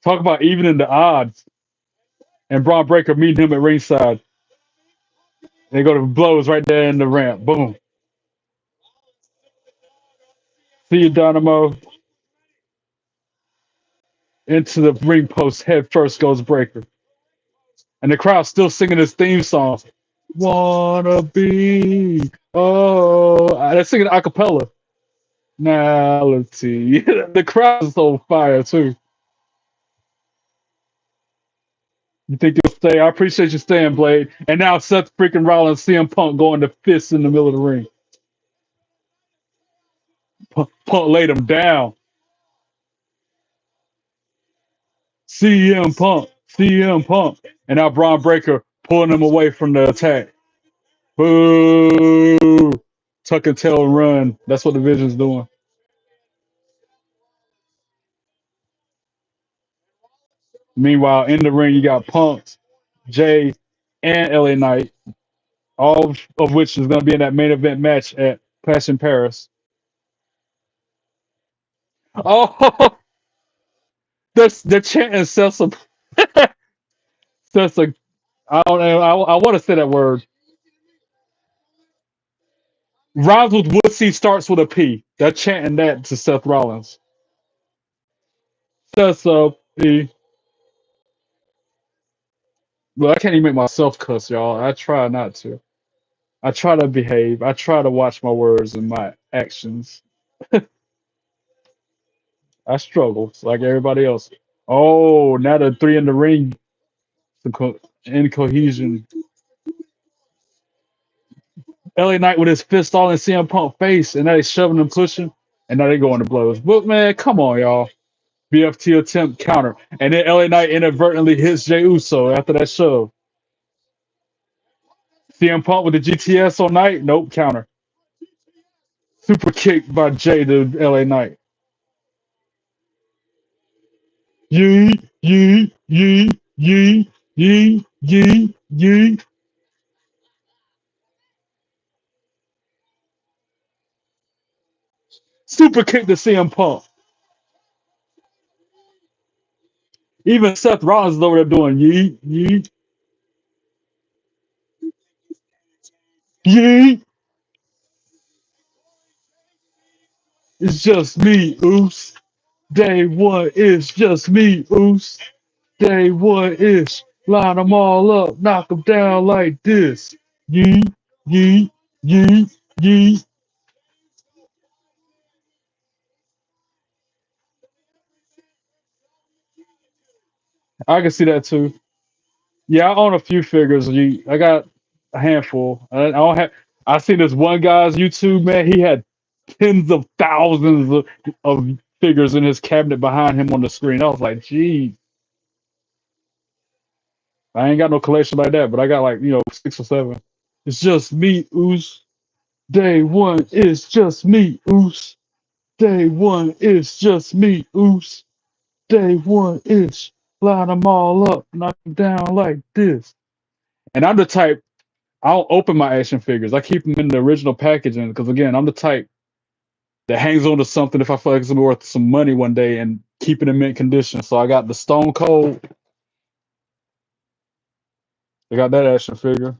Talk about evening the odds. And Braun Breaker meeting him at ringside. They go to blows right there in the ramp. Boom. See you, Dynamo. Into the ring post. Head first goes Breaker. And the crowd's still singing his theme song. Wanna be. Oh, they're singing a cappella. Nality. The crowd is on fire, too. You think you'll stay? I appreciate you staying, Blade. And now Seth freaking Rollins, CM Punk going to fists in the middle of the ring. Punk laid him down. CM Punk, CM Punk. And now Braun Breaker pulling him away from the attack. Boo! Tuck and tail and run. That's what the Vision's doing. Meanwhile, in the ring, you got Punk, Jay, and LA Knight, all of which is going to be in that main event match at Clash in Paris. Oh, they're chanting Cessa. Cessa. I don't know. I want to say that word. Rhymes with Woodsy starts with a P. They're chanting that to Seth Rollins. Cessa P. Well, I can't even make myself cuss, y'all. I try not to. I try to behave. I try to watch my words and my actions. I struggle like everybody else. Oh, now the three in the ring, in cohesion. LA Knight with his fist all in CM Punk face, and now they shoving and pushing, and now they going to blows. But man, come on, y'all. BFT attempt counter, and then LA Knight inadvertently hits Jey Uso after that shove. CM Punk with the GTS on Knight, nope, counter. Super kick by Jay to LA Knight. Yee, yee, yee, yee, yee, yee, yee. Super kick to CM Punk. Even Seth Rollins is over there doing yee, yee, yee. It's just me, Oos. Day one is just me, Oos. Day one is line them all up, knock them down like this. Yee, yee, yee, yee. I can see that too. Yeah, I own a few figures. I got a handful. I don't have. I seen this one guy's YouTube, man. He had tens of thousands of figures in his cabinet behind him on the screen. I was like, gee, I ain't got no collection like that, but I got like, 6 or 7. It's just me, Oos. Day one is just me, Oos. Day one is just me, Oos. Day one is line them all up, knock them down like this. And I'm the type, I don't open my action figures. I keep them in the original packaging because, again, I'm the type that hangs on to something if I feel like it's gonna be worth some money one day and keep it in mint condition. So I got the Stone Cold. They got that action figure.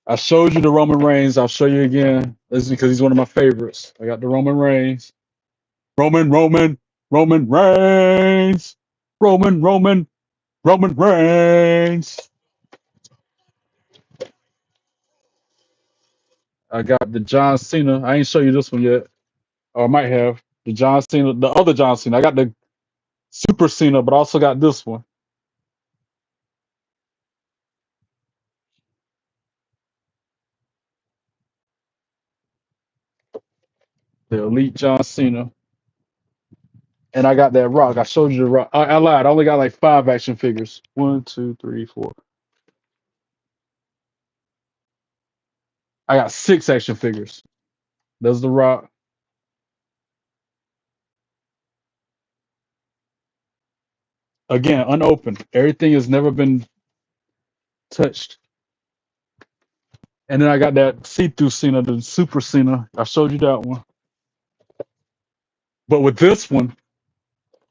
I showed you the Roman Reigns. I'll show you again. This is because he's one of my favorites. I got the Roman Reigns. Roman Reigns. Roman Reigns. I got the John Cena. I ain't show you this one yet. Or I might have. The John Cena, the other John Cena. I got the Super Cena, but I also got this one. The Elite John Cena. And I got that Rock. I showed you the Rock. I lied. I only got like 5 action figures. 1, 2, 3, 4. I got 6 action figures. There's the Rock. Again, unopened. Everything has never been touched. And then I got that see-through Cena, the Super Cena. I showed you that one. But with this one,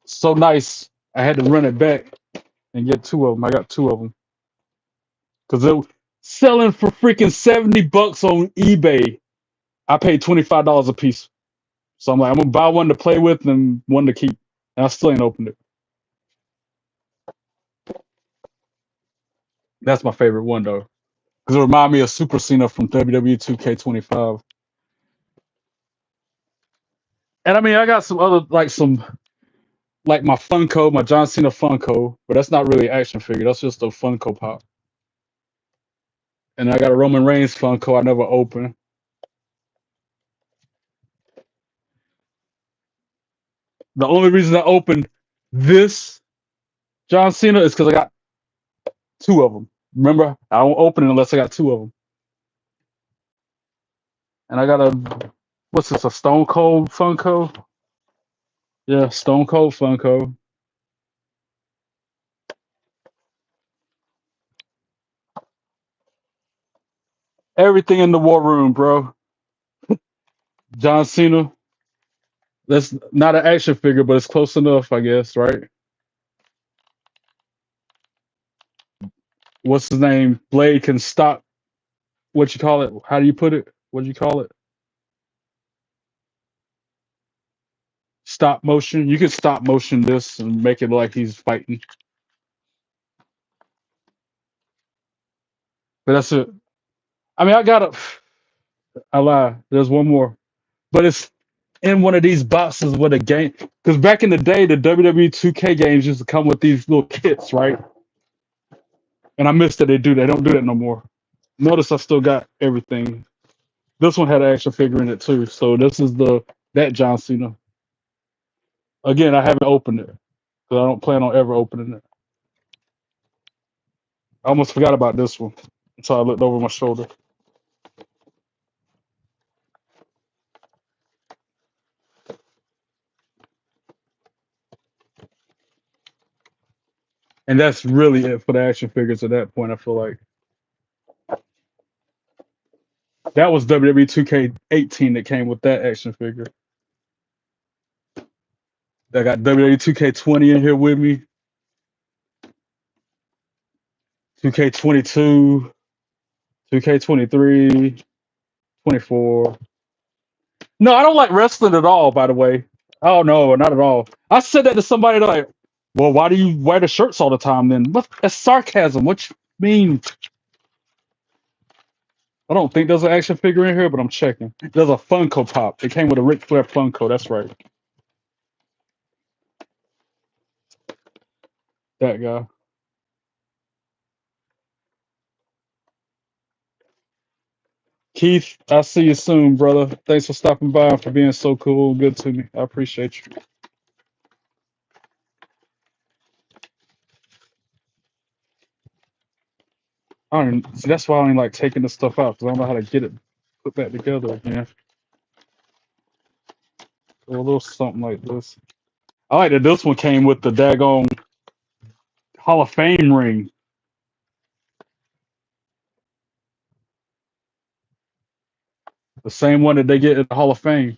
so nice, I had to run it back and get 2 of them. I got 2 of them. Because they were selling for freaking $70 on eBay. I paid $25 a piece. So I'm like, I'm going to buy one to play with and one to keep. And I still ain't opened it. That's my favorite one, though. Because it reminds me of Super Cena from WWE 2K25. And I mean, I got some other, like my Funko, my John Cena Funko, but that's not really action figure. That's just a Funko Pop. And I got a Roman Reigns Funko I never opened. The only reason I opened this John Cena is because I got 2 of them. Remember, I don't open it unless I got 2 of them. And I got what's this, a Stone Cold Funko? Yeah, Stone Cold Funko. Everything in the war room, bro. John Cena. That's not an action figure, but it's close enough, I guess, right? What's his name? Blade can stop. What you call it? How do you put it? What do you call it? Stop motion. You can stop motion this and make it like he's fighting. But that's it. I mean, I lie. There's one more, but it's in one of these boxes with a game. Because back in the day, the WWE 2K games used to come with these little kits, right? And I missed that they do. They don't do that no more. Notice I still got everything. This one had an action figure in it too. So this is that John Cena. Again, I haven't opened it because I don't plan on ever opening it. I almost forgot about this one until I looked over my shoulder. And that's really it for the action figures at that point. I feel like that was WWE 2K18 that came with that action figure. I got WWE 2K20 in here with me, 2K22, 2K23, 24. No, I don't like wrestling at all, by the way. Oh, no, not at all. I said that to somebody, they're like, well, why do you wear the shirts all the time then? That's sarcasm. What you mean? I don't think there's an action figure in here, but I'm checking. There's a Funko Pop. It came with a Ric Flair Funko. That's right. That guy. Keith, I'll see you soon, brother. Thanks for stopping by and for being so cool and good to me. I appreciate you. I don't even, see, that's why I don't like taking this stuff out because I don't know how to get it put back together again. So a little something like this. I like that this one came with the daggone Hall of Fame ring. The same one that they get at the Hall of Fame.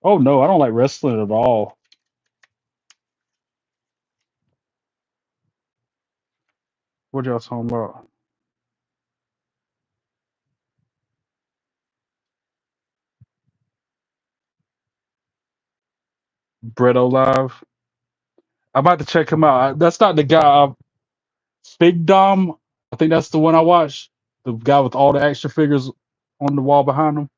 Oh no, I don't like wrestling at all. What y'all talking about? Bretto Live. I'm about to check him out. That's not the guy. Big Dom. I think that's the one I watched. The guy with all the action figures on the wall behind him.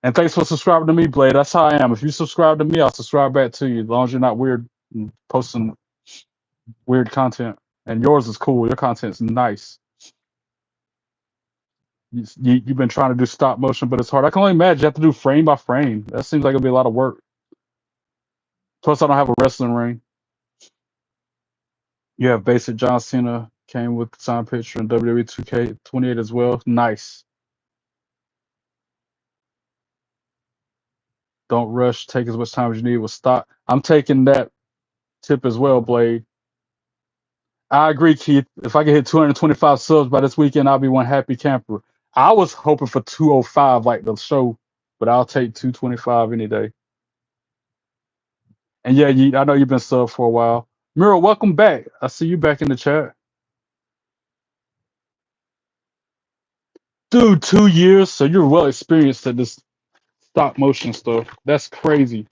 And thanks for subscribing to me, Blade. That's how I am. If you subscribe to me, I'll subscribe back to you. As long as you're not weird and posting weird content. And yours is cool. Your content's nice. You've been trying to do stop motion, but it's hard. I can only imagine you have to do frame by frame. That seems like it'll be a lot of work. Plus, I don't have a wrestling ring. You have basic John Cena came with the signed picture in WWE 2K28 as well. Nice. Don't rush. Take as much time as you need with stock. I'm taking that tip as well, Blade. I agree, Keith. If I can hit 225 subs by this weekend, I'll be one happy camper. I was hoping for 205 like the show, but I'll take 225 any day. And yeah, I know you've been sub for a while. Mira, welcome back. I see you back in the chat. Dude, 2 years, so you're well experienced at this stop motion stuff. That's crazy.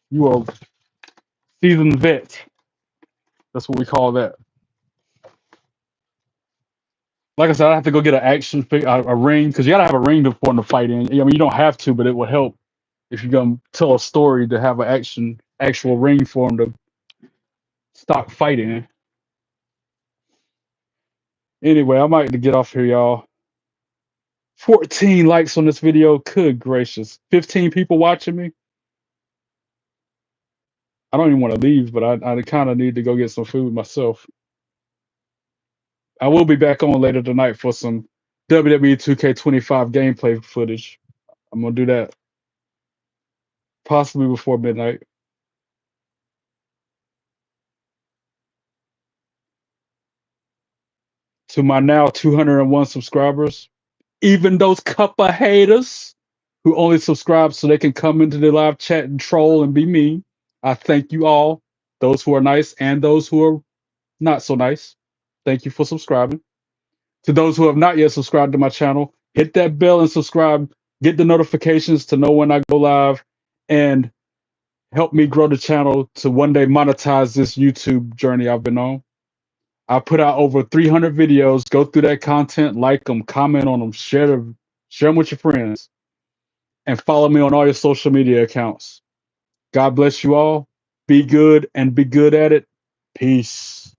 You are seasoned vet. That's what we call that. Like I said, I have to go get an action figure, a ring, because you gotta have a ring to form the fight in. I mean, you don't have to, but it will help if you're gonna tell a story to have an actual ring for them to stock fight in. Anyway, I might get off here, y'all. 14 likes on this video. Good gracious. 15 people watching me. I don't even want to leave, but I kind of need to go get some food myself. I will be back on later tonight for some WWE 2K25 gameplay footage. I'm gonna do that possibly before midnight. To my now 201 subscribers, even those couple haters who only subscribe so they can come into the live chat and troll and be mean, I thank you all. Those who are nice and those who are not so nice. Thank you for subscribing. To those who have not yet subscribed to my channel, hit that bell and subscribe. Get the notifications to know when I go live and help me grow the channel to one day monetize this YouTube journey I've been on. I put out over 300 videos. Go through that content, like them, comment on them, share them with your friends, and follow me on all your social media accounts. God bless you all. Be good and be good at it. Peace.